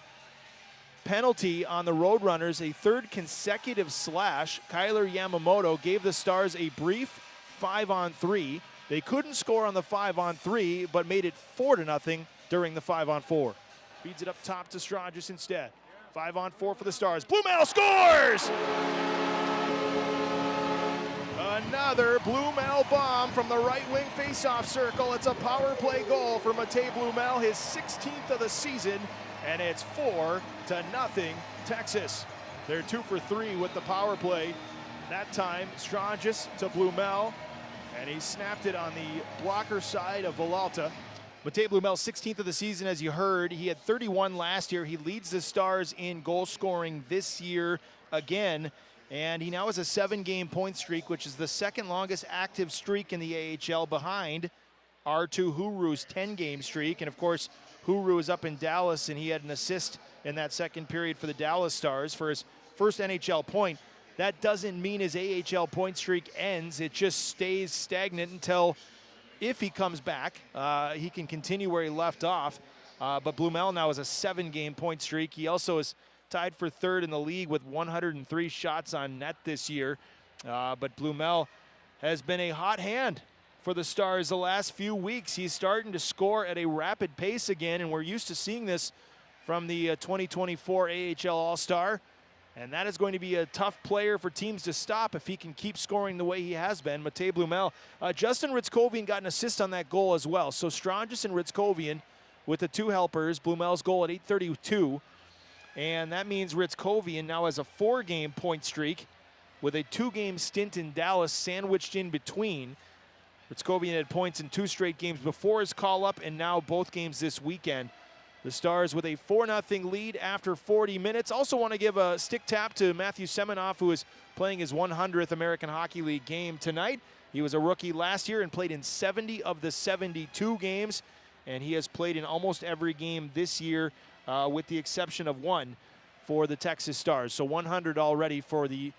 penalty on the Roadrunners, a 3rd consecutive slash. Kyler Yamamoto gave the Stars a brief 5-on-3. They couldn't score on the 5-on-3, but made it 4-0 during the 5-on-4. Feeds it up top to Strangis instead. 5-on-4 for the Stars. Blumel scores! Another Blumel bomb from the right wing faceoff circle. It's a power play goal for Matej Blumel, his 16th of the season. And it's 4-0 Texas. They're 2 for 3 with the power play. That time, Strangis to Blumel. And he snapped it on the blocker side of Villalta. Matej Blumel, 16th of the season, as you heard. He had 31 last year. He leads the Stars in goal scoring this year again. And he now has a 7-game point streak, which is the second longest active streak in the AHL, behind R2 Huru's 10-game streak. And of course, Huru is up in Dallas, and he had an assist in that second period for the Dallas Stars for his first NHL point. That doesn't mean his AHL point streak ends. It just stays stagnant until, if he comes back, he can continue where he left off. But Blumel now has a 7-game point streak. He also is tied for third in the league with 103 shots on net this year. But Blumel has been a hot hand for the Stars the last few weeks. He's starting to score at a rapid pace again, and we're used to seeing this from the 2024 AHL All-Star. And that is going to be a tough player for teams to stop if he can keep scoring the way he has been. Matej Blumel. Justin Ritzkovian got an assist on that goal as well. So Strangis and Ritzkovian with the two helpers. Blumel's goal at 8:32. And that means Ritzkovian now has a 4-game point streak with a 2-game stint in Dallas sandwiched in between. Ritzkovian had points in 2 straight games before his call-up, and now both games this weekend. The Stars with a 4-0 lead after 40 minutes. Also want to give a stick tap to Matthew Semenoff, who is playing his 100th American Hockey League game tonight. He was a rookie last year and played in 70 of the 72 games, and he has played in almost every game this year, with the exception of one for the Texas Stars. So 100 already for the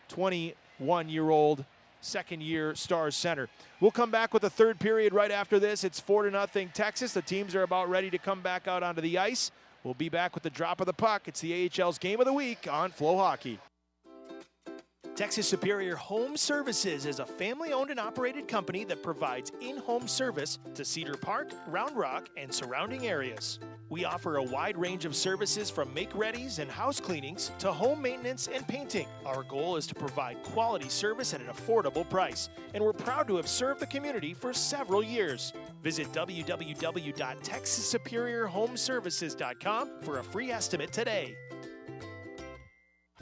21-year-old second-year Stars center. We'll come back with the third period right after this. It's 4-0 Texas. The teams are about ready to come back out onto the ice. We'll be back with the drop of the puck. It's the AHL's Game of the Week on FloHockey. Texas Superior Home Services is a family-owned and operated company that provides in-home service to Cedar Park, Round Rock, and surrounding areas. We offer a wide range of services from make-readies and house cleanings to home maintenance and painting. Our goal is to provide quality service at an affordable price, and we're proud to have served the community for several years. Visit www.texassuperiorhomeservices.com for a free estimate today.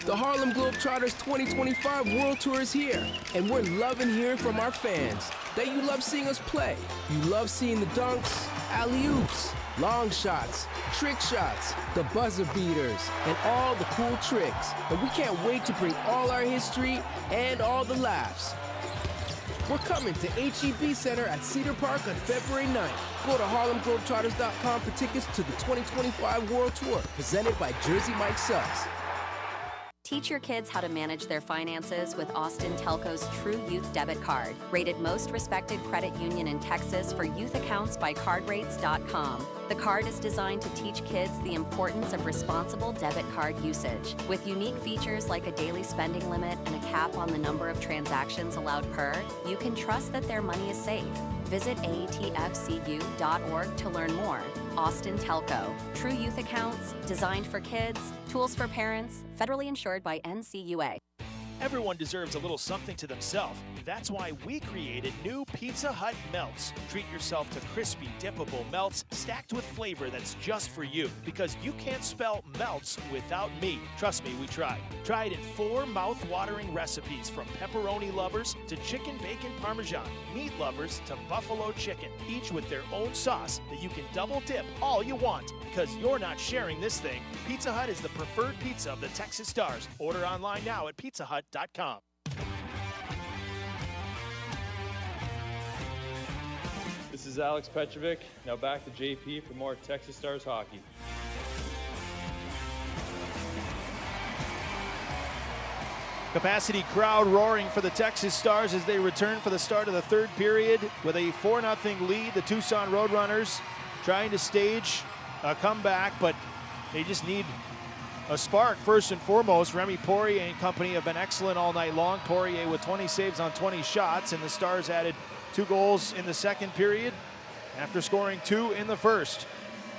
The Harlem Globetrotters 2025 World Tour is here, and we're loving hearing from our fans that you love seeing us play. You love seeing the dunks, alley-oops, long shots, trick shots, the buzzer beaters, and all the cool tricks. And we can't wait to bring all our history and all the laughs. We're coming to HEB Center at Cedar Park on February 9th. Go to harlemglobetrotters.com for tickets to the 2025 World Tour, presented by Jersey Mike Subs. Teach your kids how to manage their finances with Austin Telco's True Youth Debit Card, rated most respected credit union in Texas for youth accounts by cardrates.com. The card is designed to teach kids the importance of responsible debit card usage. With unique features like a daily spending limit and a cap on the number of transactions allowed per, you can trust that their money is safe. Visit atfcu.org to learn more. Austin Telco, true youth accounts, designed for kids, tools for parents, federally insured by NCUA. Everyone deserves a little something to themselves. That's why we created new Pizza Hut Melts. Treat yourself to crispy, dippable melts stacked with flavor that's just for you. Because you can't spell melts without me. Trust me, we tried. Try it in 4 mouth-watering recipes, from pepperoni lovers to chicken bacon parmesan, meat lovers to buffalo chicken, each with their own sauce that you can double dip all you want. Because you're not sharing this thing. Pizza Hut is the preferred pizza of the Texas Stars. Order online now at pizzahut.com. This is Alex Petrovic. Now back to JP for more Texas Stars hockey. Capacity crowd roaring for the Texas Stars as they return for the start of the third period with a 4-0 lead. The Tucson Roadrunners trying to stage a comeback, but they just need a spark first and foremost. Remy Poirier and company have been excellent all night long. Poirier with 20 saves on 20 shots, and the Stars added 2 goals in the second period after scoring 2 in the first.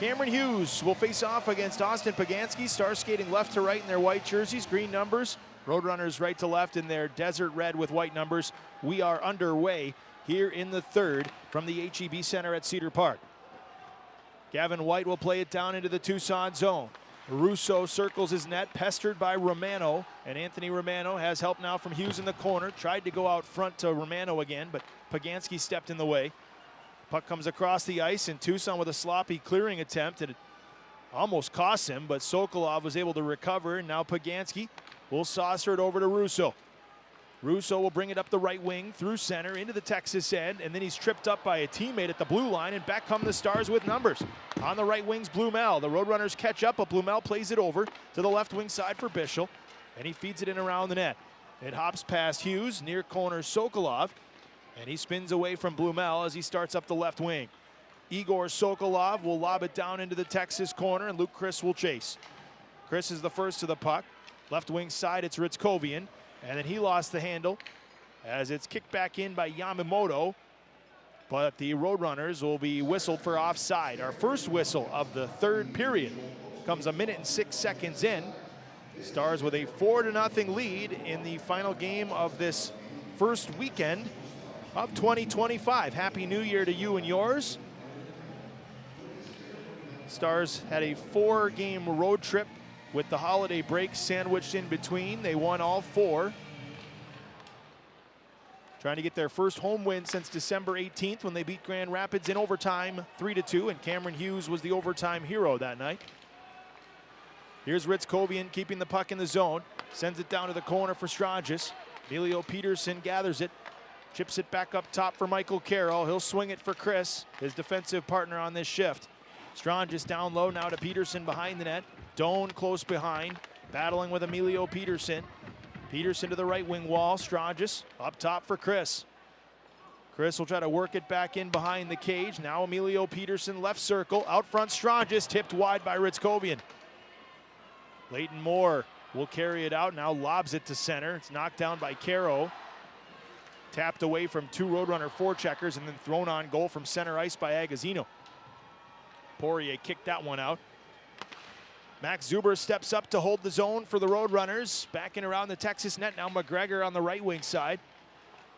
Cameron Hughes will face off against Austin Pagansky. Stars skating left to right in their white jerseys, green numbers. Roadrunners right to left in their desert red with white numbers. We are underway here in the third from the HEB Center at Cedar Park. Gavin White will play it down into the Tucson zone. Russo circles his net, pestered by Romano, and Anthony Romano has help now from Hughes in the corner. Tried to go out front to Romano again, but Pagansky stepped in the way. Puck comes across the ice, and Tucson with a sloppy clearing attempt, and it almost cost him, but Sokolov was able to recover, and now Pagansky will saucer it over to Russo. Russo will bring it up the right wing through center into the Texas end, and then he's tripped up by a teammate at the blue line, and back come the Stars with numbers. On the right wing's Blumel. The Roadrunners catch up, but Blumel plays it over to the left wing side for Bischel, and he feeds it in around the net. It hops past Hughes, near corner Sokolov, and he spins away from Blumel as he starts up the left wing. Igor Sokolov will lob it down into the Texas corner, and Luke Chris will chase. Chris is the first to the puck. Left wing side, it's Ritzkovian. And then he lost the handle as it's kicked back in by Yamamoto. But the Roadrunners will be whistled for offside. Our first whistle of the third period comes 1 minute and 6 seconds in. Stars with a 4-0 lead in the final game of this first weekend of 2025. Happy New Year to you and yours. Stars had a 4-game road trip with the holiday break sandwiched in between. They won all 4. Trying to get their first home win since December 18th when they beat Grand Rapids in overtime 3-2, and Cameron Hughes was the overtime hero that night. Here's Ritzkovian keeping the puck in the zone. Sends it down to the corner for Strangis. Emilio Peterson gathers it. Chips it back up top for Michael Carroll. He'll swing it for Chris, his defensive partner on this shift. Strangis down low now to Peterson behind the net. Doan close behind, battling with Emilio Peterson. Peterson to the right wing wall. Strangis up top for Chris. Chris will try to work it back in behind the cage. Now Emilio Peterson left circle. Out front Strangis, tipped wide by Ritzkovian. Leighton Moore will carry it out. Now lobs it to center. It's knocked down by Caro. Tapped away from 2 Roadrunner forecheckers and then thrown on goal from center ice by Agazino. Poirier kicked that one out. Max Zuber steps up to hold the zone for the Roadrunners. Backing around the Texas net. Now McGregor on the right wing side.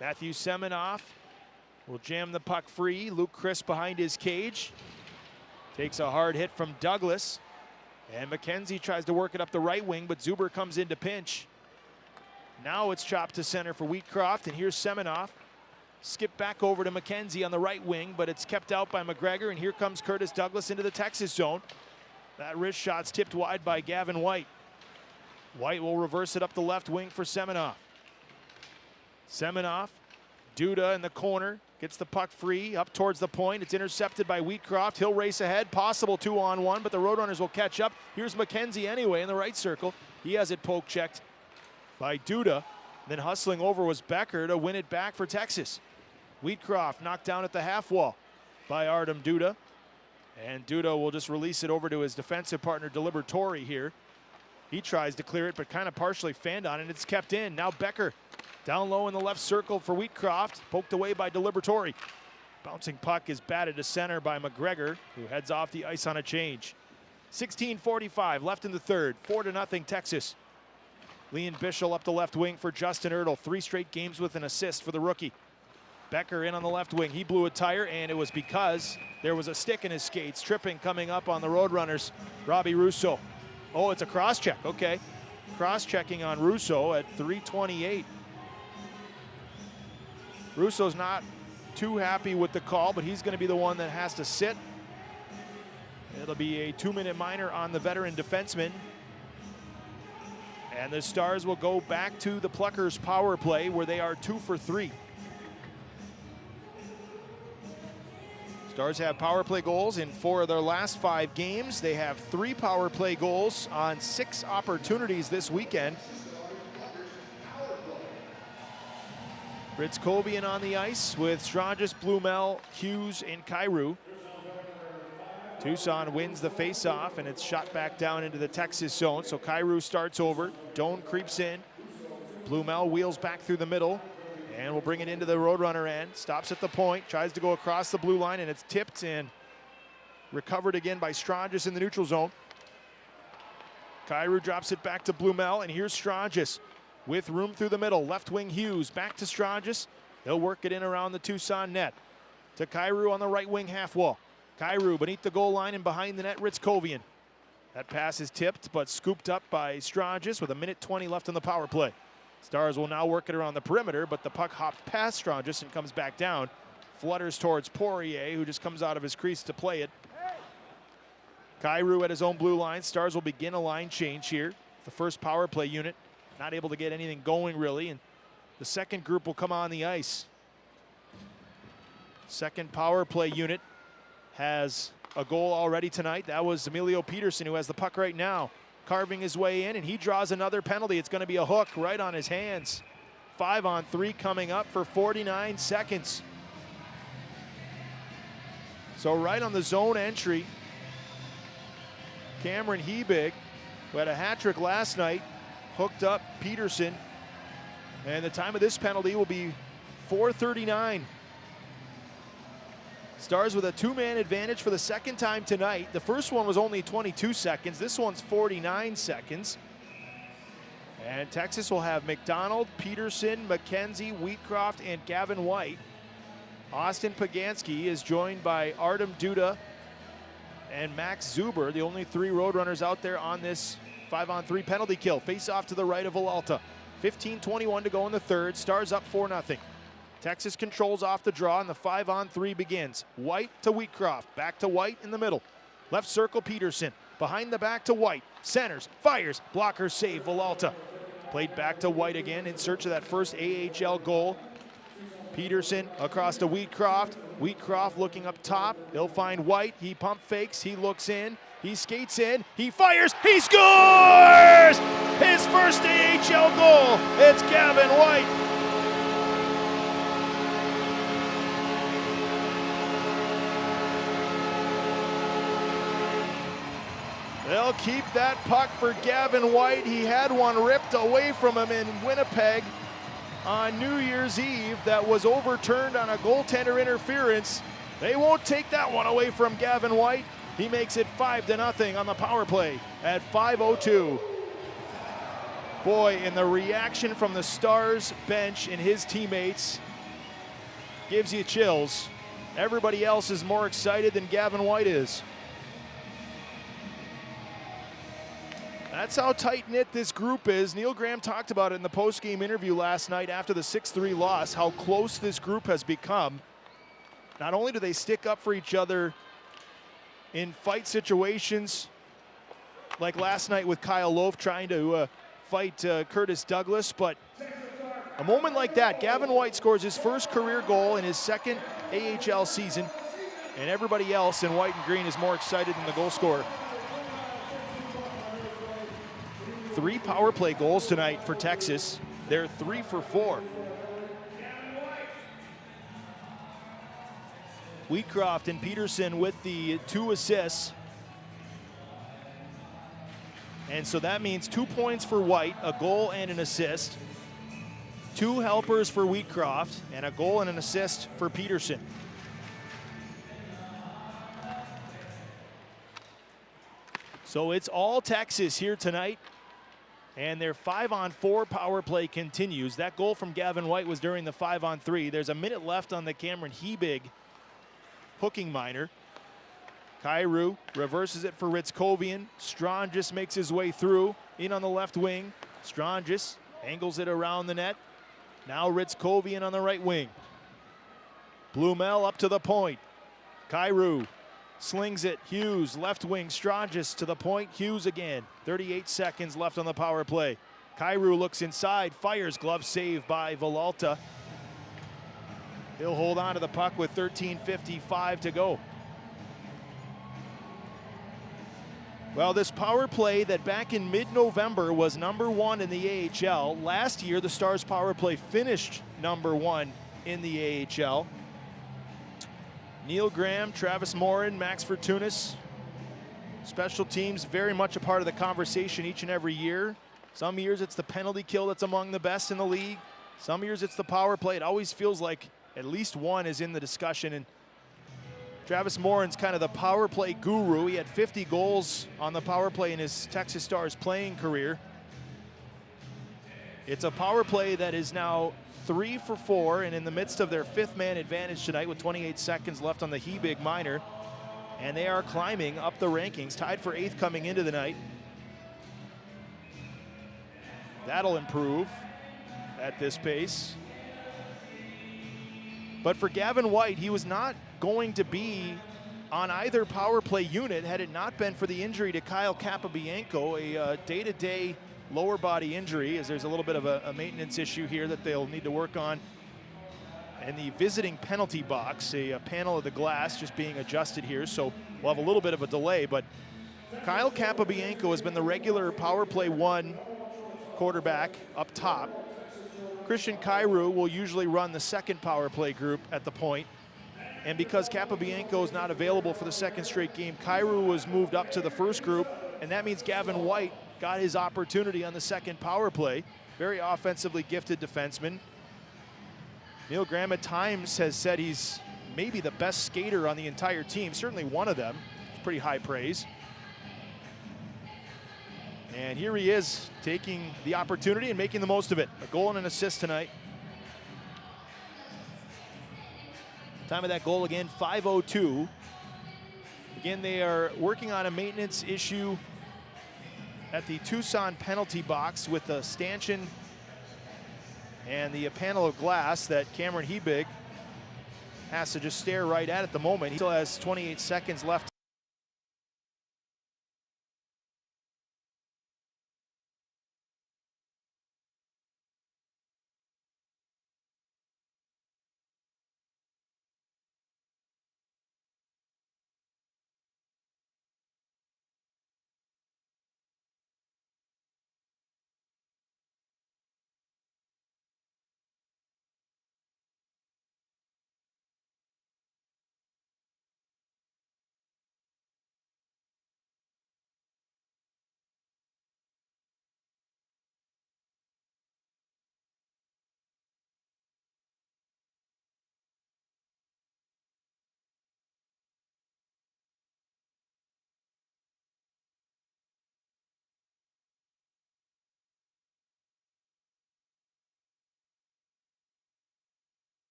Matthew Semenoff will jam the puck free. Luke Chris behind his cage. Takes a hard hit from Douglas. And McKenzie tries to work it up the right wing, but Zuber comes in to pinch. Now it's chopped to center for Wheatcroft, and here's Semenoff. Skip back over to McKenzie on the right wing, but it's kept out by McGregor, and here comes Curtis Douglas into the Texas zone. That wrist shot's tipped wide by Gavin White. White will reverse it up the left wing for Semenoff. Semenoff, Duda in the corner, gets the puck free up towards the point. It's intercepted by Wheatcroft. He'll race ahead, possible 2-on-1, but the Roadrunners will catch up. Here's McKenzie anyway in the right circle. He has it poke checked by Duda. Then hustling over was Becker to win it back for Texas. Wheatcroft knocked down at the half wall by Artem Duda. And Duda will just release it over to his defensive partner, Delibertori here. He tries to clear it, but kind of partially fanned on it. It's kept in. Now Becker down low in the left circle for Wheatcroft. Poked away by Delibertori. Bouncing puck is batted to center by McGregor, who heads off the ice on a change. 16:45 left in the third. 4-0 Texas. Leon Bischel up the left wing for Justin Ertl. 3 straight games with an assist for the rookie. Becker in on the left wing. He blew a tire, and it was because there was a stick in his skates. Tripping coming up on the Roadrunners. Robbie Russo. Oh, it's a cross-check. Okay. Cross-checking on Russo at 3:28. Russo's not too happy with the call, but he's going to be the one that has to sit. It'll be a 2-minute minor on the veteran defenseman. And the Stars will go back to the Pluckers power play where they are 2 for 3. Stars have power play goals in 4 of their last 5 games. They have 3 power play goals on 6 opportunities this weekend. Ritzkovian on the ice with Strangis, Blumel, Hughes, and Kyrou. Tucson wins the face-off, and it's shot back down into the Texas zone. So Kyrou starts over. Doan creeps in. Blumel wheels back through the middle. And we'll bring it into the Roadrunner end. Stops at the point, tries to go across the blue line, and it's tipped and recovered again by Strangis in the neutral zone. Kyrou drops it back to Blumel, and here's Strangis with room through the middle. Left wing Hughes back to Strangis. They'll work it in around the Tucson net. To Kyrou on the right wing half wall. Kyrou beneath the goal line and behind the net, Ritzkovian. That pass is tipped but scooped up by Strangis with 1:20 left on the power play. Stars will now work it around the perimeter, but the puck hopped past Strangis and comes back down. Flutters towards Poirier, who just comes out of his crease to play it. Kyrou at his own blue line. Stars will begin a line change here. The first power play unit not able to get anything going really, and the second group will come on the ice. Second power play unit has a goal already tonight. That was Emilio Peterson, who has the puck right now, carving his way in, and he draws another penalty. It's going to be a hook right on his hands. 5-on-3 coming up for 49 seconds. So right on the zone entry, Cameron Hebig, who had a hat trick last night, hooked up Peterson, and the time of this penalty will be 4:39. Stars with a two-man advantage for the second time tonight. The first one was only 22 seconds. This one's 49 seconds. And Texas will have McDonald, Peterson, McKenzie, Wheatcroft, and Gavin White. Austin Pagansky is joined by Artem Duda and Max Zuber, the only three Roadrunners out there on this 5-on-3 penalty kill. Face off to the right of Villalta. 15:21 to go in the third. Stars up 4-0. Texas controls off the draw, and the 5-on-3 begins. White to Wheatcroft. Back to White in the middle. Left circle, Peterson. Behind the back to White. Centers, fires, blocker save, Villalta. Played back to White again in search of that first AHL goal. Peterson across to Wheatcroft. Wheatcroft looking up top. He'll find White. He pump fakes. He looks in. He skates in. He fires. He scores! His first AHL goal. It's Gavin White. They'll keep that puck for Gavin White. He had one ripped away from him in Winnipeg on New Year's Eve that was overturned on a goaltender interference. They won't take that one away from Gavin White. He makes it 5-0 on the power play at 5:02. Boy, and the reaction from the Stars bench and his teammates gives you chills. Everybody else is more excited than Gavin White is. That's how tight-knit this group is. Neil Graham talked about it in the post-game interview last night after the 6-3 loss, how close this group has become. Not only do they stick up for each other in fight situations, like last night with Kyle Loaf trying to fight Curtis Douglas, but a moment like that, Gavin White scores his first career goal in his second AHL season, and everybody else in white and green is more excited than the goal scorer. 3 power play goals tonight for Texas. They're 3 for 4. Wheatcroft and Peterson with the 2 assists. And so that means 2 points for White, a goal and an assist. 2 helpers for Wheatcroft, and a goal and an assist for Peterson. So it's all Texas here tonight. And their 5-on-4 power play continues. That goal from Gavin White was during the 5-on-3. There's a minute left on the Cameron Hebig hooking minor. Kyrou reverses it for Ritzkovian. Strangis makes his way through, in on the left wing. Strangis angles it around the net. Now Ritzkovian on the right wing. Blumel up to the point. Kyrou slings it. Hughes, left wing. Strangis to the point. Hughes again. 38 seconds left on the power play. Kyrou looks inside. Fires. Glove save by Villalta. He'll hold on to the puck with 13:55 to go. Well, this power play that back in mid-November was #1 in the AHL. Last year, the Stars power play finished #1 in the AHL. Neil Graham, Travis Morin, Max Fortunas. Special teams very much a part of the conversation each and every year. Some years it's the penalty kill that's among the best in the league. Some years it's the power play. It always feels like at least one is in the discussion. And Travis Morin's kind of the power play guru. He had 50 goals on the power play in his Texas Stars playing career. It's a power play that is now 3 for 4, and in the midst of their 5th man advantage tonight with 28 seconds left on the Hebig minor, and they are climbing up the rankings, tied for 8th coming into the night. That'll improve at this pace. But for Gavin White, he was not going to be on either power play unit had it not been for the injury to Kyle Capobianco, a day-to-day lower body injury, as there's a little bit of a maintenance issue here that they'll need to work on. And the visiting penalty box, a panel of the glass just being adjusted here, so we'll have a little bit of a delay. But Kyle Capobianco has been the regular power play 1 quarterback up top. Christian Kairu will usually run the second power play group at the point. And because Capobianco is not available for the second straight game, Kairu was moved up to the first group, and that means Gavin White got his opportunity on the second power play. Very offensively gifted defenseman. Neil Graham at times has said he's maybe the best skater on the entire team, certainly one of them. It's pretty high praise. And here he is, taking the opportunity and making the most of it. A goal and an assist tonight. Time of that goal again, 5:02. Again, they are working on a maintenance issue at the Tucson penalty box with the stanchion and the panel of glass that Cameron Hebig has to just stare right at the moment. He still has 28 seconds left.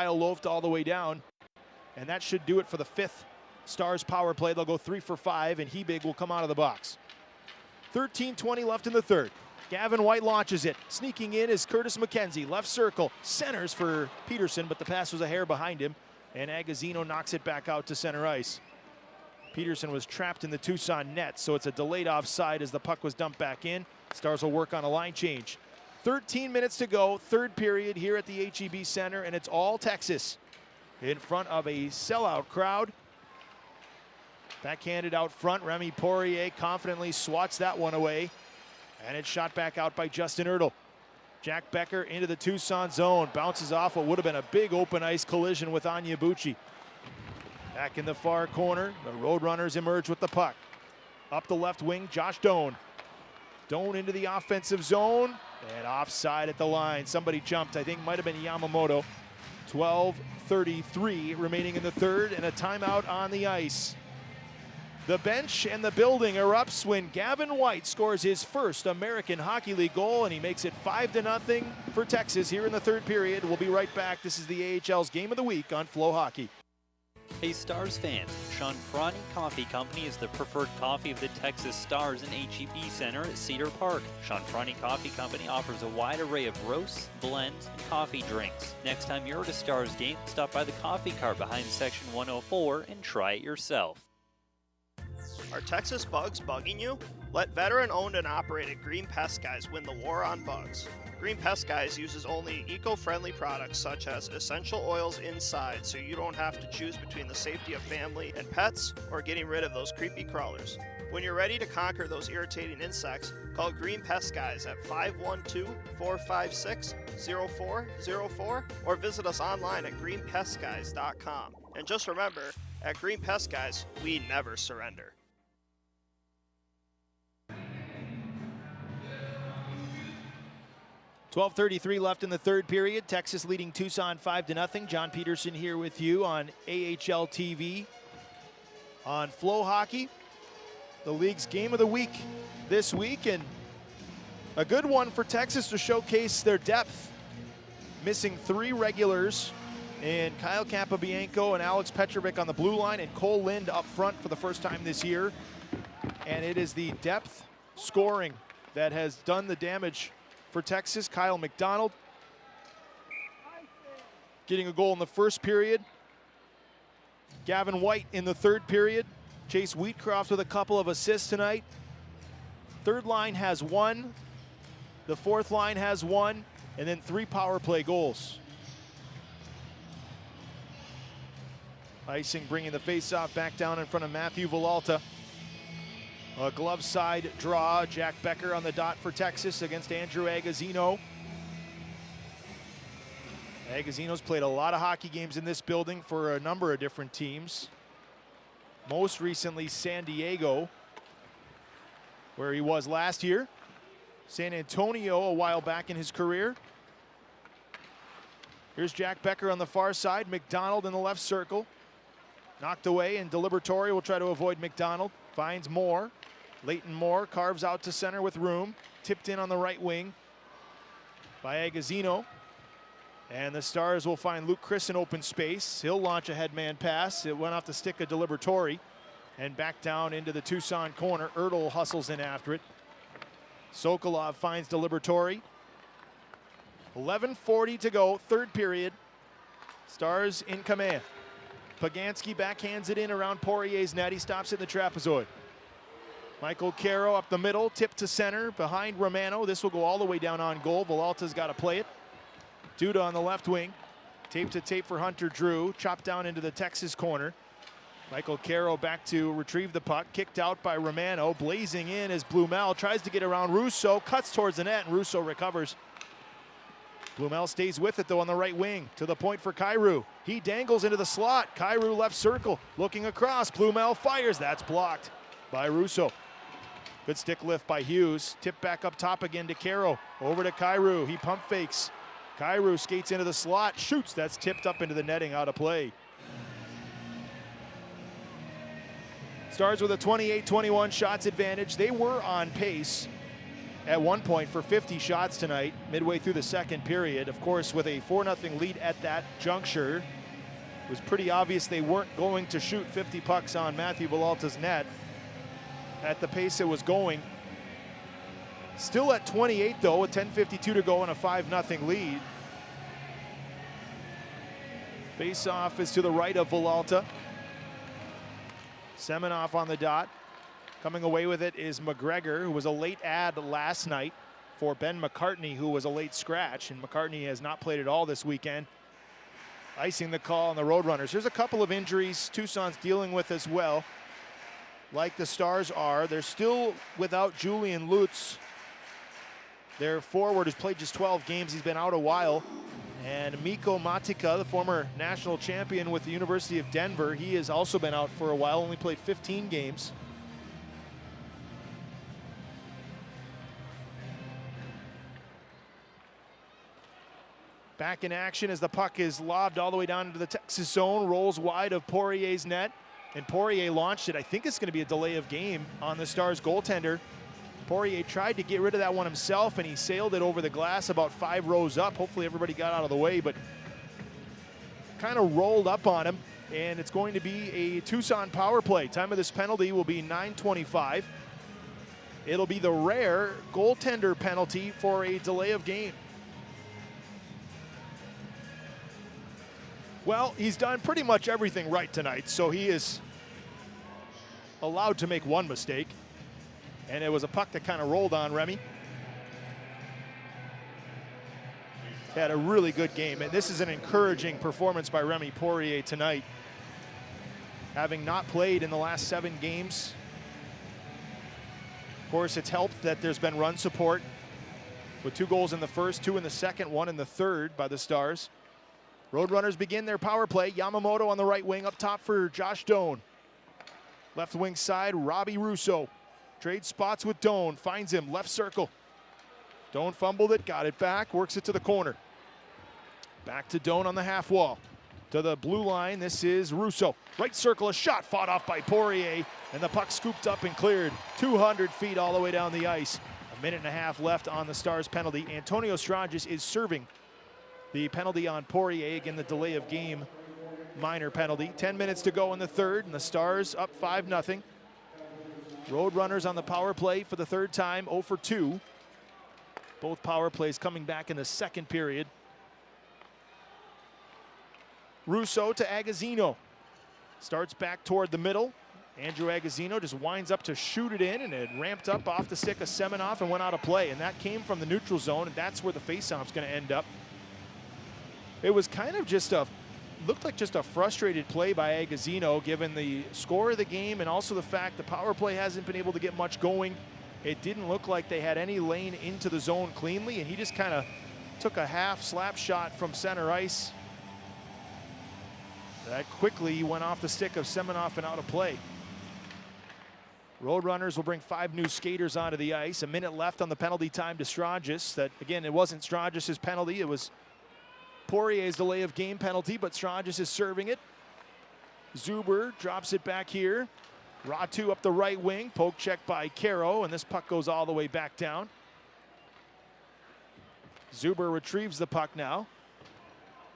Loafed all the way down, and that should do it for the 5th Stars power play. They'll go 3 for 5, and Hebig will come out of the box. 13:20 left in the third. Gavin White launches it. Sneaking in is Curtis McKenzie. Left circle, centers for Peterson, but the pass was a hair behind him, and Agazzino knocks it back out to center ice. Peterson was trapped in the Tucson net, so it's a delayed offside as the puck was dumped back in. Stars will work on a line change. 13 minutes to go, third period here at the HEB Center, and it's all Texas in front of a sellout crowd. Backhanded out front, Remy Poirier confidently swats that one away, and it's shot back out by Justin Ertl. Jack Becker into the Tucson zone, bounces off what would have been a big open ice collision with Anya Bucci. Back in the far corner, the Roadrunners emerge with the puck. Up the left wing, Josh Doan. Doan into the offensive zone, and offside at the line. Somebody jumped, I think might have been Yamamoto. 12:33 remaining in the third, and a timeout on the ice. The bench and the building erupts when Gavin White scores his first American Hockey League goal, and he makes it 5-0 for Texas here in the third period. We'll be right back. This is the AHL's Game of the Week on FloHockey. Hey Stars fans, Chanfrani Coffee Company is the preferred coffee of the Texas Stars in HEB Center at Cedar Park. Chanfrani Coffee Company offers a wide array of roasts, blends, and coffee drinks. Next time you're at a Stars game, stop by the coffee cart behind section 104 and try it yourself. Are Texas bugs bugging you? Let veteran-owned and operated Green Pest Guys win the war on bugs. Green Pest Guys uses only eco-friendly products such as essential oils inside, so you don't have to choose between the safety of family and pets or getting rid of those creepy crawlers. When you're ready to conquer those irritating insects, call Green Pest Guys at 512-456-0404 or visit us online at greenpestguys.com. And just remember, at Green Pest Guys, we never surrender. .33 left in the third period. Texas leading Tucson 5-0. John Peterson here with you on AHL TV on FloHockey. The league's game of the week this week, and a good one for Texas to showcase their depth. Missing 3 regulars in Kyle Capobianco and Alex Petrovic on the blue line, and Cole Lind up front for the first time this year. And it is the depth scoring that has done the damage for Texas. Kyle McDonald getting a goal in the first period. Gavin White in the third period. Chase Wheatcroft with a couple of assists tonight. Third line has 1. The fourth line has 1. And then 3 power play goals. Icing bringing the faceoff back down in front of Matthew Villalta. A glove side draw. Jack Becker on the dot for Texas against Andrew Agazino. Agazino's played a lot of hockey games in this building for a number of different teams. Most recently San Diego, where he was last year. San Antonio a while back in his career. Here's Jack Becker on the far side. McDonald in the left circle. Knocked away, and Delibertori will try to avoid McDonald. Finds Moore. Leighton Moore carves out to center with room. Tipped in on the right wing by Agazino. And the Stars will find Luke Chris in open space. He'll launch a headman pass. It went off the stick of Delibertori and back down into the Tucson corner. Ertl hustles in after it. Sokolov finds Delibertori. 11:40 to go, third period. Stars in command. Pagansky backhands it in around Poirier's net. He stops it in the trapezoid. Michael Caro up the middle, tip to center, behind Romano. This will go all the way down on goal. Villalta's got to play it. Duda on the left wing. Tape to tape for Hunter Drew. Chopped down into the Texas corner. Michael Caro back to retrieve the puck. Kicked out by Romano. Blazing in as Blumel tries to get around Russo. Cuts towards the net, and Russo recovers. Blumel stays with it, though, on the right wing. To the point for Kyrou. He dangles into the slot. Kyrou left circle. Looking across. Blumel fires. That's blocked by Russo. Good stick lift by Hughes. Tip back up top again to Caro. Over to Kyrou. He pump fakes. Kyrou skates into the slot. Shoots. That's tipped up into the netting, out of play. Stars with a 28-21 shots advantage. They were on pace at one point for 50 shots tonight, midway through the second period. Of course, with a 4-0 lead at that juncture, it was pretty obvious they weren't going to shoot 50 pucks on Matthew Villalta's net at the pace it was going. Still at 28, though, with 10:52 to go and a 5-0 lead. Face-off is to the right of Villalta. Semenoff on the dot. Coming away with it is McGregor, who was a late add last night for Ben McCartney, who was a late scratch, and McCartney has not played at all this weekend. Icing the call on the Roadrunners. There's a couple of injuries Tucson's dealing with as well, like the Stars are. They're still without Julian Lutz. Their forward has played just 12 games. He's been out a while. And Mikko Matika, the former national champion with the University of Denver, he has also been out for a while, only played 15 games. Back in action as the puck is lobbed all the way down into the Texas zone, rolls wide of Poirier's net, and Poirier launched it. I think it's going to be a delay of game on the Stars goaltender. Poirier tried to get rid of that one himself, and he sailed it over the glass about 5 rows up. Hopefully everybody got out of the way, but kind of rolled up on him, and it's going to be a Tucson power play. Time of this penalty will be 9:25. It'll be the rare goaltender penalty for a delay of game. Well, he's done pretty much everything right tonight, so he is allowed to make one mistake. And it was a puck that kind of rolled on Remy. Had a really good game, and this is an encouraging performance by Remy Poirier tonight. Having not played in the last 7 games, Of course, it's helped that there's been run support with 2 goals in the first, 2 in the second, 1 in the third by the Stars. Roadrunners begin their power play. Yamamoto on the right wing, up top for Josh Doan. Left wing side, Robbie Russo. Trades spots with Doan, finds him, left circle. Doan fumbled it, got it back, works it to the corner. Back to Doan on the half wall. To the blue line, this is Russo. Right circle, a shot fought off by Poirier, and the puck scooped up and cleared 200 feet all the way down the ice. A minute and a half left on the Stars penalty. Antonio Stranges is serving the penalty on Poirier. Again, the delay of game minor penalty. 10 minutes to go in the third, and the Stars up 5-0. Roadrunners on the power play for the third time, 0 for 2. Both power plays coming back in the second period. Russo to Agazzino. Starts back toward the middle. Andrew Agazzino just winds up to shoot it in, and it ramped up off the stick of Semenoff and went out of play. And that came from the neutral zone, and that's where the faceoff's going to end up. It was kind of just looked like just a frustrated play by Agazzino, given the score of the game and also the fact the power play hasn't been able to get much going. It didn't look like they had any lane into the zone cleanly, and he just kind of took a half slap shot from center ice. That quickly went off the stick of Semenoff and out of play. Roadrunners will bring 5 new skaters onto the ice. A minute left on the penalty time to Stranges. That, again, it wasn't Stranges' penalty. It was Poirier's delay of game penalty, but Stranges is serving it. Zuber drops it back here. Ratu up the right wing. Poke check by Caro, and this puck goes all the way back down. Zuber retrieves the puck now,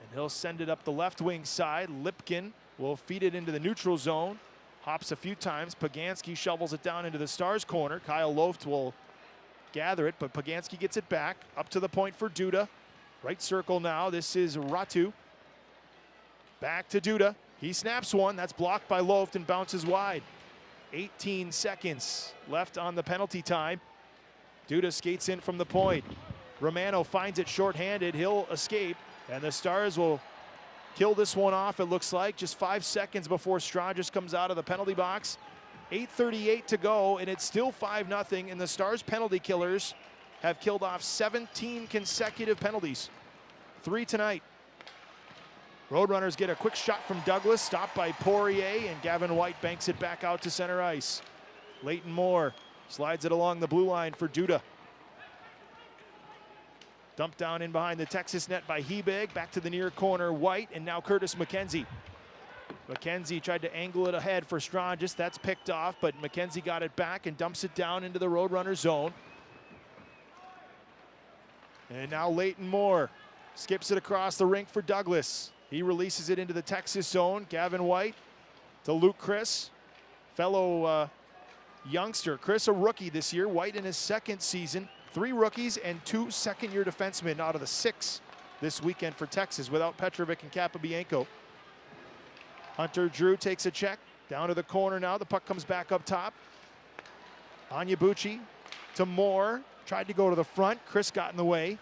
and he'll send it up the left wing side. Lipkin will feed it into the neutral zone. Hops a few times. Poganski shovels it down into the Stars corner. Kyle Loft will gather it, but Poganski gets it back. Up to the point for Duda. Right circle now. This is Ratu. Back to Duda. He snaps one. That's blocked by Loft and bounces wide. 18 seconds left on the penalty time. Duda skates in from the point. Romano finds it shorthanded. He'll escape, and the Stars will kill this one off, it looks like. Just 5 seconds before Stranges comes out of the penalty box. 8:38 to go, and it's still 5-0, and the Stars penalty killers have killed off 17 consecutive penalties. 3 tonight. Roadrunners get a quick shot from Douglas, stopped by Poirier, and Gavin White banks it back out to center ice. Leighton Moore slides it along the blue line for Duda. Dumped down in behind the Texas net by Hebig. Back to the near corner, White, and now Curtis McKenzie. McKenzie tried to angle it ahead for Stranges. That's picked off, but McKenzie got it back and dumps it down into the Roadrunner zone. And now Leighton Moore skips it across the rink for Douglas. He releases it into the Texas zone. Gavin White to Luke Chris, fellow youngster. Chris, a rookie this year. White in his second season. 3 rookies and 2 second-year defensemen out of the 6 this weekend for Texas without Petrovic and Capobianco. Hunter Drew takes a check. Down to the corner now. The puck comes back up top. Onyebuchi to Moore. Tried to go to the front. Chris got in the way.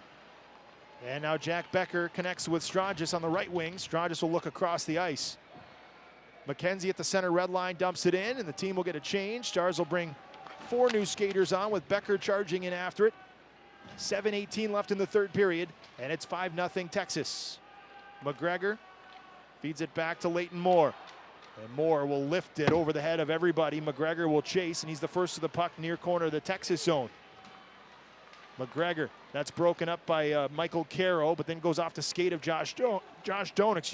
And now Jack Becker connects with Stranges on the right wing. Stranges will look across the ice. McKenzie at the center red line dumps it in, and the team will get a change. Stars will bring 4 new skaters on with Becker charging in after it. 7:18 left in the third period, and it's 5-0 Texas. McGregor feeds it back to Leighton Moore. And Moore will lift it over the head of everybody. McGregor will chase, and he's the first to the puck near corner of the Texas zone. McGregor, that's broken up by Michael Caro, but then goes off the skate of Josh Doan, and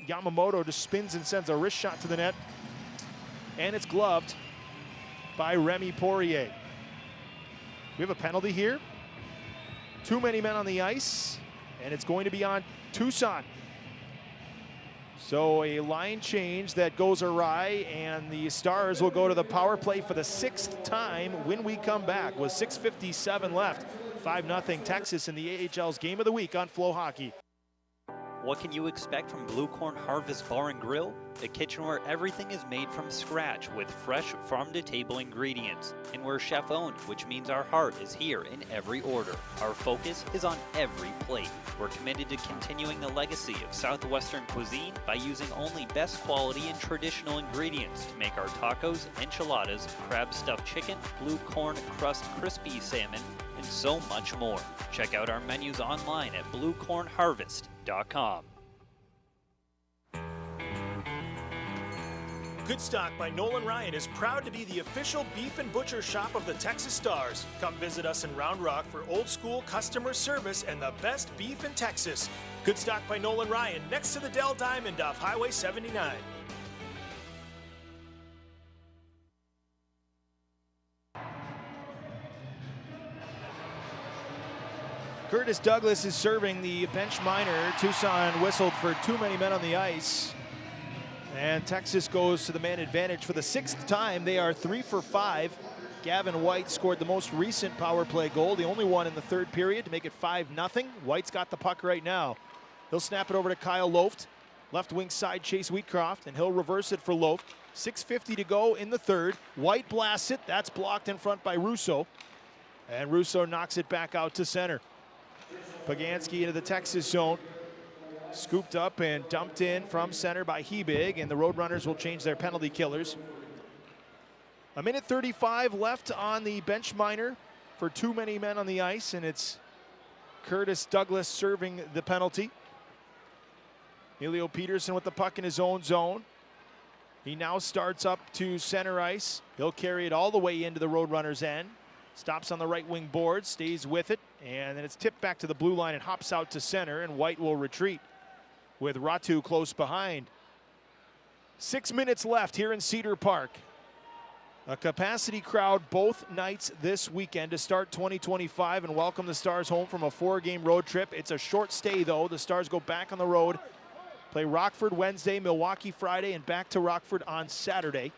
Yamamoto just spins and sends a wrist shot to the net. And it's gloved by Remy Poirier. We have a penalty here. Too many men on the ice, and it's going to be on Tucson. So a line change that goes awry, and the Stars will go to the power play for the 6th time when we come back with 6:57 left. 5-0 Texas in the AHL's Game of the Week on FloHockey. What can you expect from Blue Corn Harvest Bar and Grill? A kitchen where everything is made from scratch with fresh farm-to-table ingredients, and we're chef-owned, which means our heart is here in every order. Our focus is on every plate. We're committed to continuing the legacy of Southwestern cuisine by using only best quality and traditional ingredients to make our tacos, enchiladas, crab-stuffed chicken, blue corn crust crispy salmon, and so much more. Check out our menus online at bluecornharvest.com. Good Stock by Nolan Ryan is proud to be the official beef and butcher shop of the Texas Stars. Come visit us in Round Rock for old school customer service and the best beef in Texas. Good Stock by Nolan Ryan, next to the Dell Diamond off Highway 79. Curtis Douglas is serving the bench minor. Tucson whistled for too many men on the ice. And Texas goes to the man advantage for the 6th time. They are 3 for 5. Gavin White scored the most recent power play goal, the only one in the 3rd period, to make it 5-0. White's got the puck right now. He'll snap it over to Kyle Loft. Left wing side, Chase Wheatcroft, and he'll reverse it for Loft. 6:50 to go in the 3rd. White blasts it. That's blocked in front by Russo. And Russo knocks it back out to center. Pagansky into the Texas zone. Scooped up and dumped in from center by Hebig, and the Roadrunners will change their penalty killers. 1:35 left on the bench minor for too many men on the ice, and it's Curtis Douglas serving the penalty. Elio Peterson with the puck in his own zone. He now starts up to center ice. He'll carry it all the way into the Roadrunners' end. Stops on the right wing board, stays with it, and then it's tipped back to the blue line and hops out to center, and White will retreat with Ratu close behind. 6 minutes left here in Cedar Park. A capacity crowd both nights this weekend to start 2025 and welcome the Stars home from a 4-game road trip. It's a short stay, though. The Stars go back on the road, play Rockford Wednesday, Milwaukee Friday, and back to Rockford on Saturday.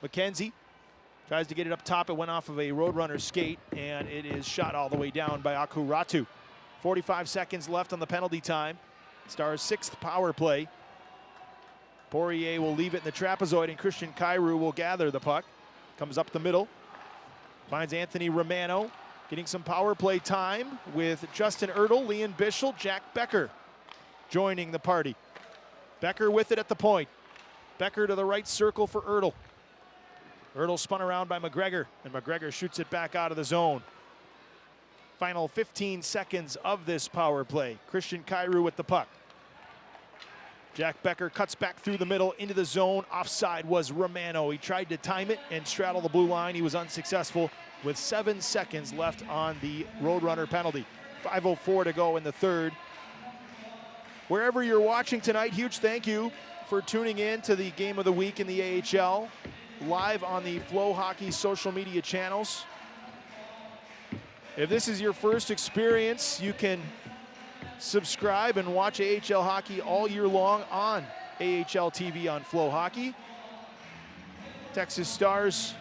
McKenzie tries to get it up top. It went off of a Roadrunner skate, and it is shot all the way down by Aku Ratu. 45 seconds left on the penalty time. Stars' 6th power play. Poirier will leave it in the trapezoid, and Christian Kairu will gather the puck. Comes up the middle. Finds Anthony Romano. Getting some power play time with Justin Ertl, Leon Bischel, Jack Becker joining the party. Becker with it at the point. Becker to the right circle for Ertl. Ertl spun around by McGregor, and McGregor shoots it back out of the zone. Final 15 seconds of this power play. Christian Kairu with the puck. Jack Becker cuts back through the middle into the zone. Offside was Romano. He tried to time it and straddle the blue line. He was unsuccessful with 7 seconds left on the Roadrunner penalty. 5:04 to go in the 3rd. Wherever you're watching tonight, huge thank you for tuning in to the game of the week in the AHL. Live on the FloHockey social media channels. If this is your first experience, you can subscribe and watch AHL hockey all year long on AHL TV on FloHockey. Texas Stars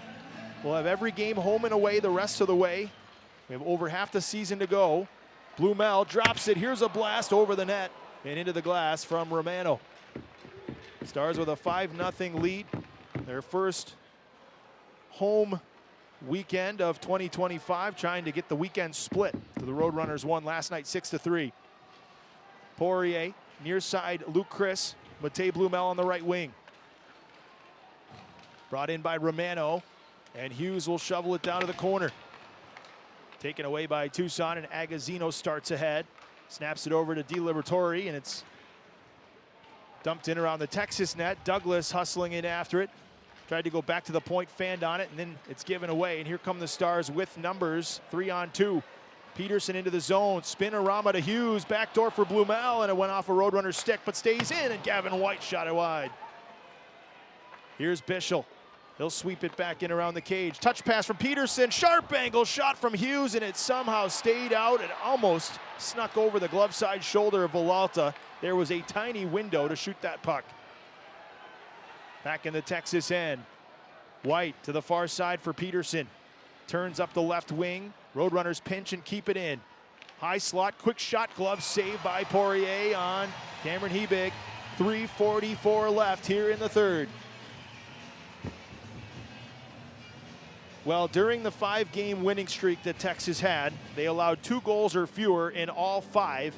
will have every game home and away the rest of the way. We have over half the season to go. Blumel drops it. Here's a blast over the net and into the glass from Romano. Stars with a 5-0 lead. Their first home weekend of 2025, trying to get the weekend split. The Roadrunners won last night 6-3. Poirier, near side Luke Chris, Matej Blumel on the right wing. Brought in by Romano, and Hughes will shovel it down to the corner. Taken away by Tucson, and Agazzino starts ahead. Snaps it over to DiLibertori, and it's dumped in around the Texas net. Douglas hustling in after it. Tried to go back to the point, fanned on it, and then it's given away. And here come the Stars with numbers, 3-on-2. Peterson into the zone, spin-a-rama to Hughes, backdoor for Blumel, and it went off a Roadrunner stick, but stays in, and Gavin White shot it wide. Here's Bischel. He'll sweep it back in around the cage. Touch pass from Peterson, sharp angle shot from Hughes, and it somehow stayed out. It almost snuck over the glove side shoulder of Villalta. There was a tiny window to shoot that puck. Back in the Texas end. White to the far side for Peterson. Turns up the left wing. Roadrunners pinch and keep it in. High slot, quick shot, glove saved by Poirier on Cameron Hebig. 3:44 left here in the third. Well, during the 5-game winning streak that Texas had, they allowed 2 goals or fewer in all 5.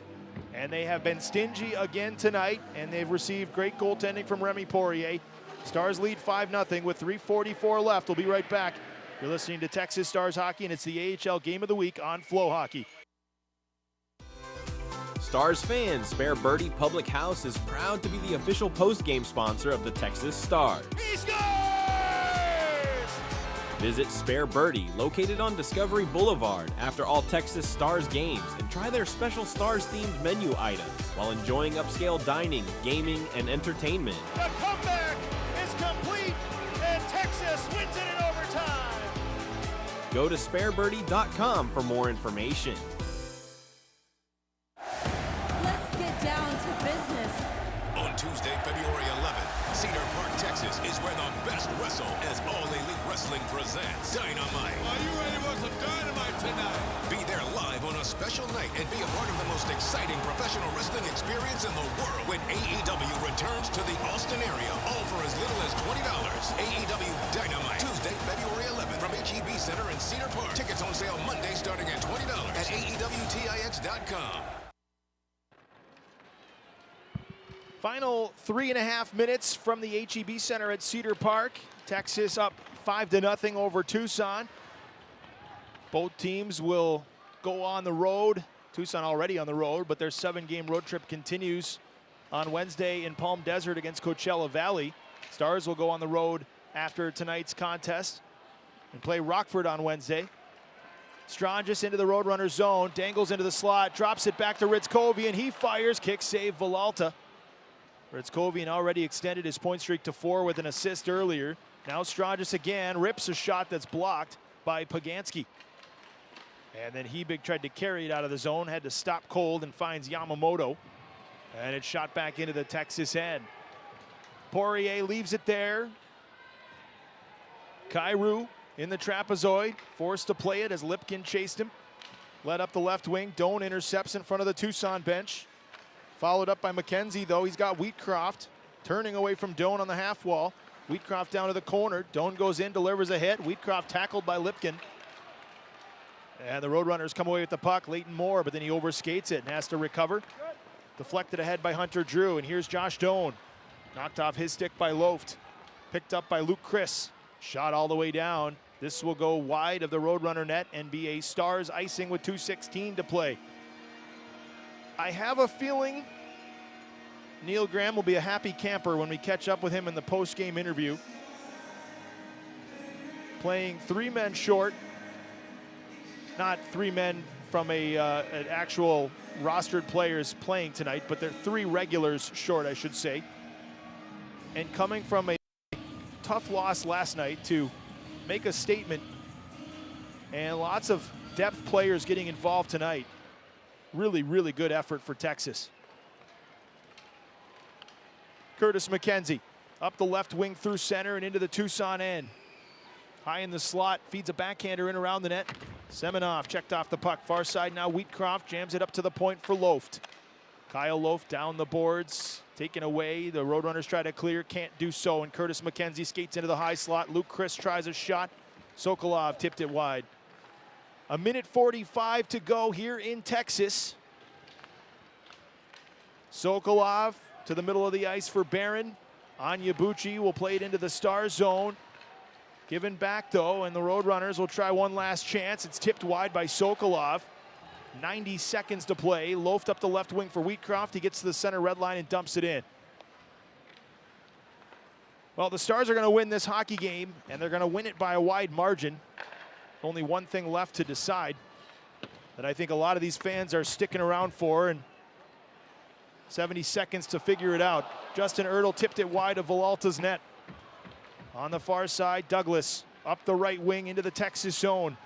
And they have been stingy again tonight, and they've received great goaltending from Remy Poirier. Stars lead 5-0 with 3:44 left. We'll be right back. You're listening to Texas Stars Hockey, and it's the AHL Game of the Week on FloHockey. Stars fans, Spare Birdie Public House is proud to be the official post-game sponsor of the Texas Stars. He scores! Visit Spare Birdie, located on Discovery Boulevard, after all Texas Stars games and try their special Stars-themed menu items while enjoying upscale dining, gaming, and entertainment. The comeback is complete, and Texas wins it in overtime. Go to sparebirdie.com for more information. Let's get down to business. On Tuesday, February 11th, Cedar Park, Texas is where the best wrestle as All Elite Wrestling presents Dynamite. Are you ready for some dynamite tonight? Be there live on a special night and be a part of the most exciting professional wrestling experience in the world when AEW returns to the Austin area, all for as little as $20. AEW Dynamite, Tuesday, February 11th from HEB Center in Cedar Park. Tickets on sale Monday starting at $20 at AEWTIX.com. Final 3.5 minutes from the HEB Center at Cedar Park. Texas up 5-0 over Tucson. Both teams will go on the road. Tucson already on the road, but their 7-game road trip continues on Wednesday in Palm Desert against Coachella Valley. Stars will go on the road after tonight's contest and play Rockford on Wednesday. Strangis into the Roadrunners zone, dangles into the slot, drops it back to Ritzkovian. He fires, kick save Villalta. Ritzkovian already extended his point streak to 4 with an assist earlier. Now Strangis again rips a shot that's blocked by Paganski. And then Hebig tried to carry it out of the zone, had to stop cold and finds Yamamoto. And it's shot back into the Texas end. Poirier leaves it there. Kyrou in the trapezoid, forced to play it as Lipkin chased him. Led up the left wing, Doan intercepts in front of the Tucson bench. Followed up by McKenzie, though. He's got Wheatcroft turning away from Doan on the half wall. Wheatcroft down to the corner. Doan goes in, delivers a hit. Wheatcroft tackled by Lipkin. And the Roadrunners come away with the puck. Leighton Moore, but then he overskates it and has to recover. Deflected ahead by Hunter Drew, and here's Josh Doan. Knocked off his stick by Loft. Picked up by Luke Chris. Shot all the way down. This will go wide of the Roadrunner net and be a Stars icing with 2:16 to play. I have a feeling Neil Graham will be a happy camper when we catch up with him in the post-game interview. Playing 3 men short, not 3 men from an actual rostered players playing tonight, but they're 3 regulars short, I should say. And coming from a tough loss last night to make a statement, and lots of depth players getting involved tonight. Really, really good effort for Texas. Curtis McKenzie up the left wing through center and into the Tucson end. High in the slot, feeds a backhander in around the net. Semenov checked off the puck. Far side now, Wheatcroft jams it up to the point for Loft. Kyle Loft down the boards, taken away. The Roadrunners try to clear, can't do so, and Curtis McKenzie skates into the high slot. Luke Chris tries a shot. Sokolov tipped it wide. 1:45 to go here in Texas. Sokolov to the middle of the ice for Barron. Onyebuchi will play it into the Star zone. Given back though, and the Roadrunners will try one last chance. It's tipped wide by Sokolov. 90 seconds to play. Loft up the left wing for Wheatcroft. He gets to the center red line and dumps it in. Well, the Stars are going to win this hockey game, and they're going to win it by a wide margin. Only one thing left to decide that I think a lot of these fans are sticking around for, and 70 seconds to figure it out. Justin Ertl tipped it wide of Villalta's net. On the far side, Douglas up the right wing into the Texas zone.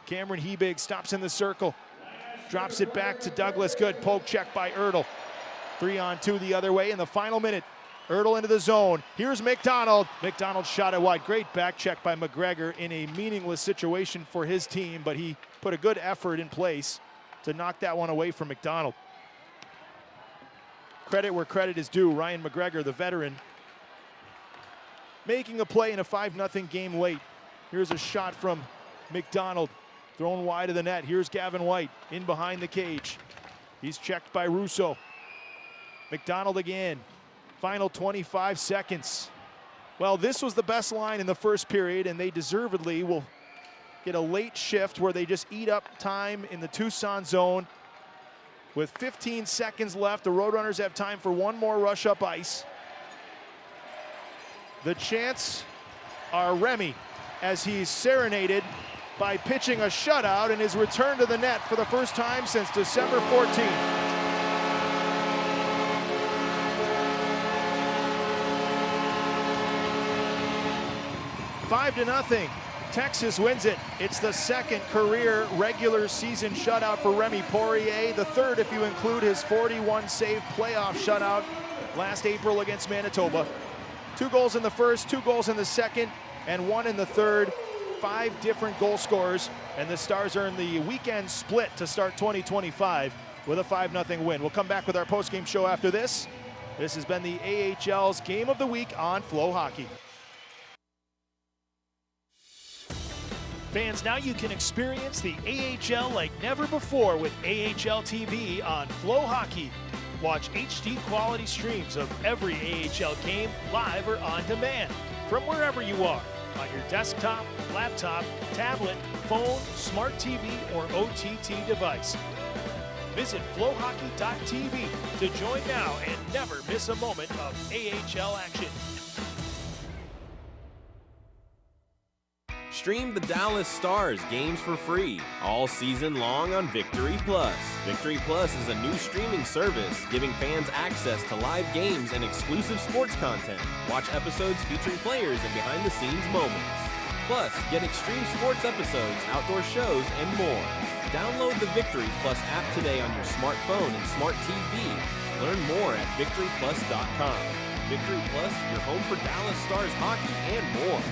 Cameron Hebig stops in the circle. Drops it back to Douglas. Good poke check by Ertl. 3-on-2 the other way in the final minute. Ertl into the zone. Here's McDonald. McDonald shot it wide. Great back check by McGregor in a meaningless situation for his team, but he put a good effort in place. to knock that one away from McDonald. Credit where credit is due. Ryan McGregor, the veteran, making a play in a 5-0 game late. Here's a shot from McDonald, thrown wide of the net. Here's Gavin White in behind the cage. He's checked by Russo. McDonald again. Final 25 seconds. Well, this was the best line in the first period, and they deservedly will get a late shift where they just eat up time in the Tucson zone. With 15 seconds left, the Roadrunners have time for one more rush up ice. The chants are Remy as he's serenaded by pitching a shutout in his return to the net for the first time since December 14th. 5-0. Texas wins it. It's the second career regular season shutout for Remy Poirier, the third if you include his 41-save playoff shutout last April against Manitoba. 2 goals in the first, 2 goals in the second, and 1 in the third. 5 different goal scorers, and the Stars earn the weekend split to start 2025 with a 5-0 win. We'll come back with our post-game show after this. This has been the AHL's Game of the Week on FloHockey. Fans, now you can experience the AHL like never before with AHL TV on FloHockey. Watch HD quality streams of every AHL game live or on demand from wherever you are, on your desktop, laptop, tablet, phone, smart TV, or OTT device. Visit FloHockey.tv to join now and never miss a moment of AHL action. Stream the Dallas Stars games for free all season long on Victory Plus. Victory Plus is a new streaming service giving fans access to live games and exclusive sports content. Watch episodes featuring players and behind-the-scenes moments. Plus, get extreme sports episodes, outdoor shows, and more. Download the Victory Plus app today on your smartphone and smart TV. Learn more at victoryplus.com. Victory Plus, your home for Dallas Stars hockey and more.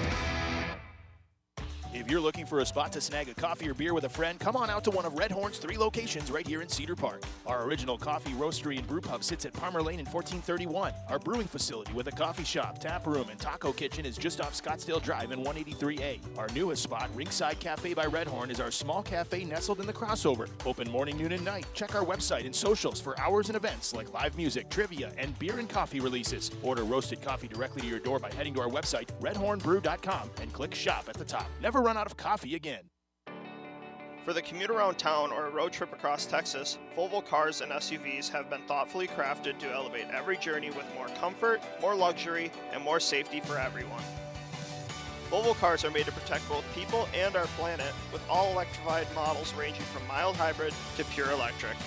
If you're looking for a spot to snag a coffee or beer with a friend, come on out to one of Red Horn's 3 locations right here in Cedar Park. Our original coffee roastery and brew pub sits at Palmer Lane in 1431. Our brewing facility with a coffee shop, tap room, and taco kitchen is just off Scottsdale Drive in 183A. Our newest spot, Ringside Cafe by Red Horn, is our small cafe nestled in the crossover. Open morning, noon, and night. Check our website and socials for hours and events like live music, trivia, and beer and coffee releases. Order roasted coffee directly to your door by heading to our website, redhornbrew.com, and click shop at the top. Never run out of coffee again. For the commute around town or a road trip across Texas, Volvo cars and SUVs have been thoughtfully crafted to elevate every journey with more comfort, more luxury, and more safety for everyone. Volvo cars are made to protect both people and our planet, with all electrified models ranging from mild hybrid to pure electric.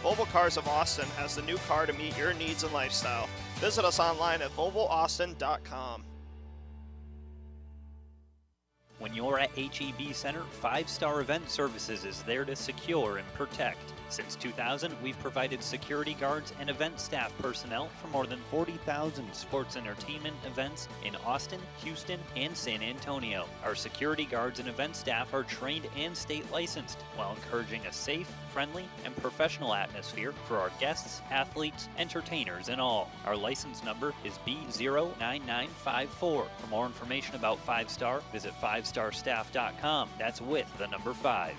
Volvo Cars of Austin has the new car to meet your needs and lifestyle. Visit us online at volvoaustin.com. When you're at HEB Center, 5-Star Event Services is there to secure and protect. Since 2000, we've provided security guards and event staff personnel for more than 40,000 sports entertainment events in Austin, Houston, and San Antonio. Our security guards and event staff are trained and state licensed, while encouraging a safe, friendly, and professional atmosphere for our guests, athletes, entertainers, and all. Our license number is B09954. For more information about 5-Star, visit 5starstaff.com. That's with the number 5.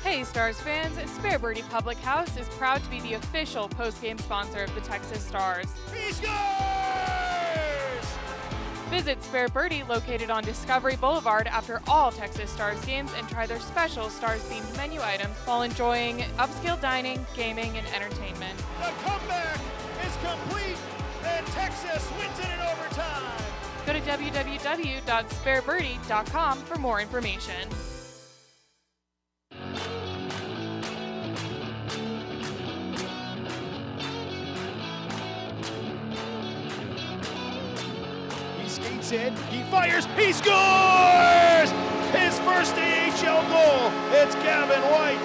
Hey Stars fans, Spare Birdie Public House is proud to be the official post-game sponsor of the Texas Stars. He scores! Visit Spare Birdie, located on Discovery Boulevard, after all Texas Stars games and try their special Stars-themed menu items while enjoying upscale dining, gaming, and entertainment. The comeback is complete, and Texas wins it in overtime. Go to www.sparebirdie.com for more information. Skates in, he fires, he scores! His first AHL goal, it's Gavin White.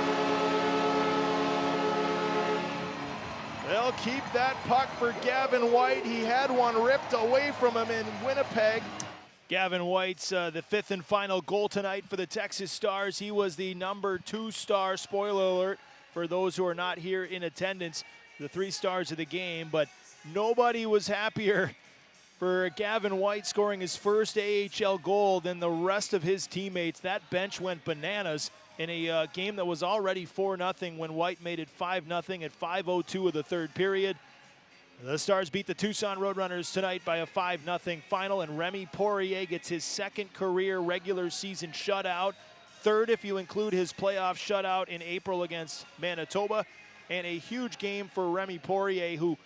They'll keep that puck for Gavin White. He had one ripped away from him in Winnipeg. Gavin White's the fifth and final goal tonight for the Texas Stars. He was the number 2 star, spoiler alert, for those who are not here in attendance, the 3 stars of the game. But nobody was happier for Gavin White scoring his first AHL goal than the rest of his teammates. That bench went bananas in a game that was already 4-0 when White made it 5-0 at 5:02 of the third period. The Stars beat the Tucson Roadrunners tonight by a 5-0 final, and Remy Poirier gets his second career regular season shutout, third if you include his playoff shutout in April against Manitoba, and a huge game for Remy Poirier, who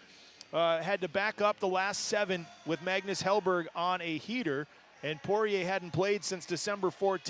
had to back up the last 7 with Magnus Hellberg on a heater, and Poirier hadn't played since December 14th.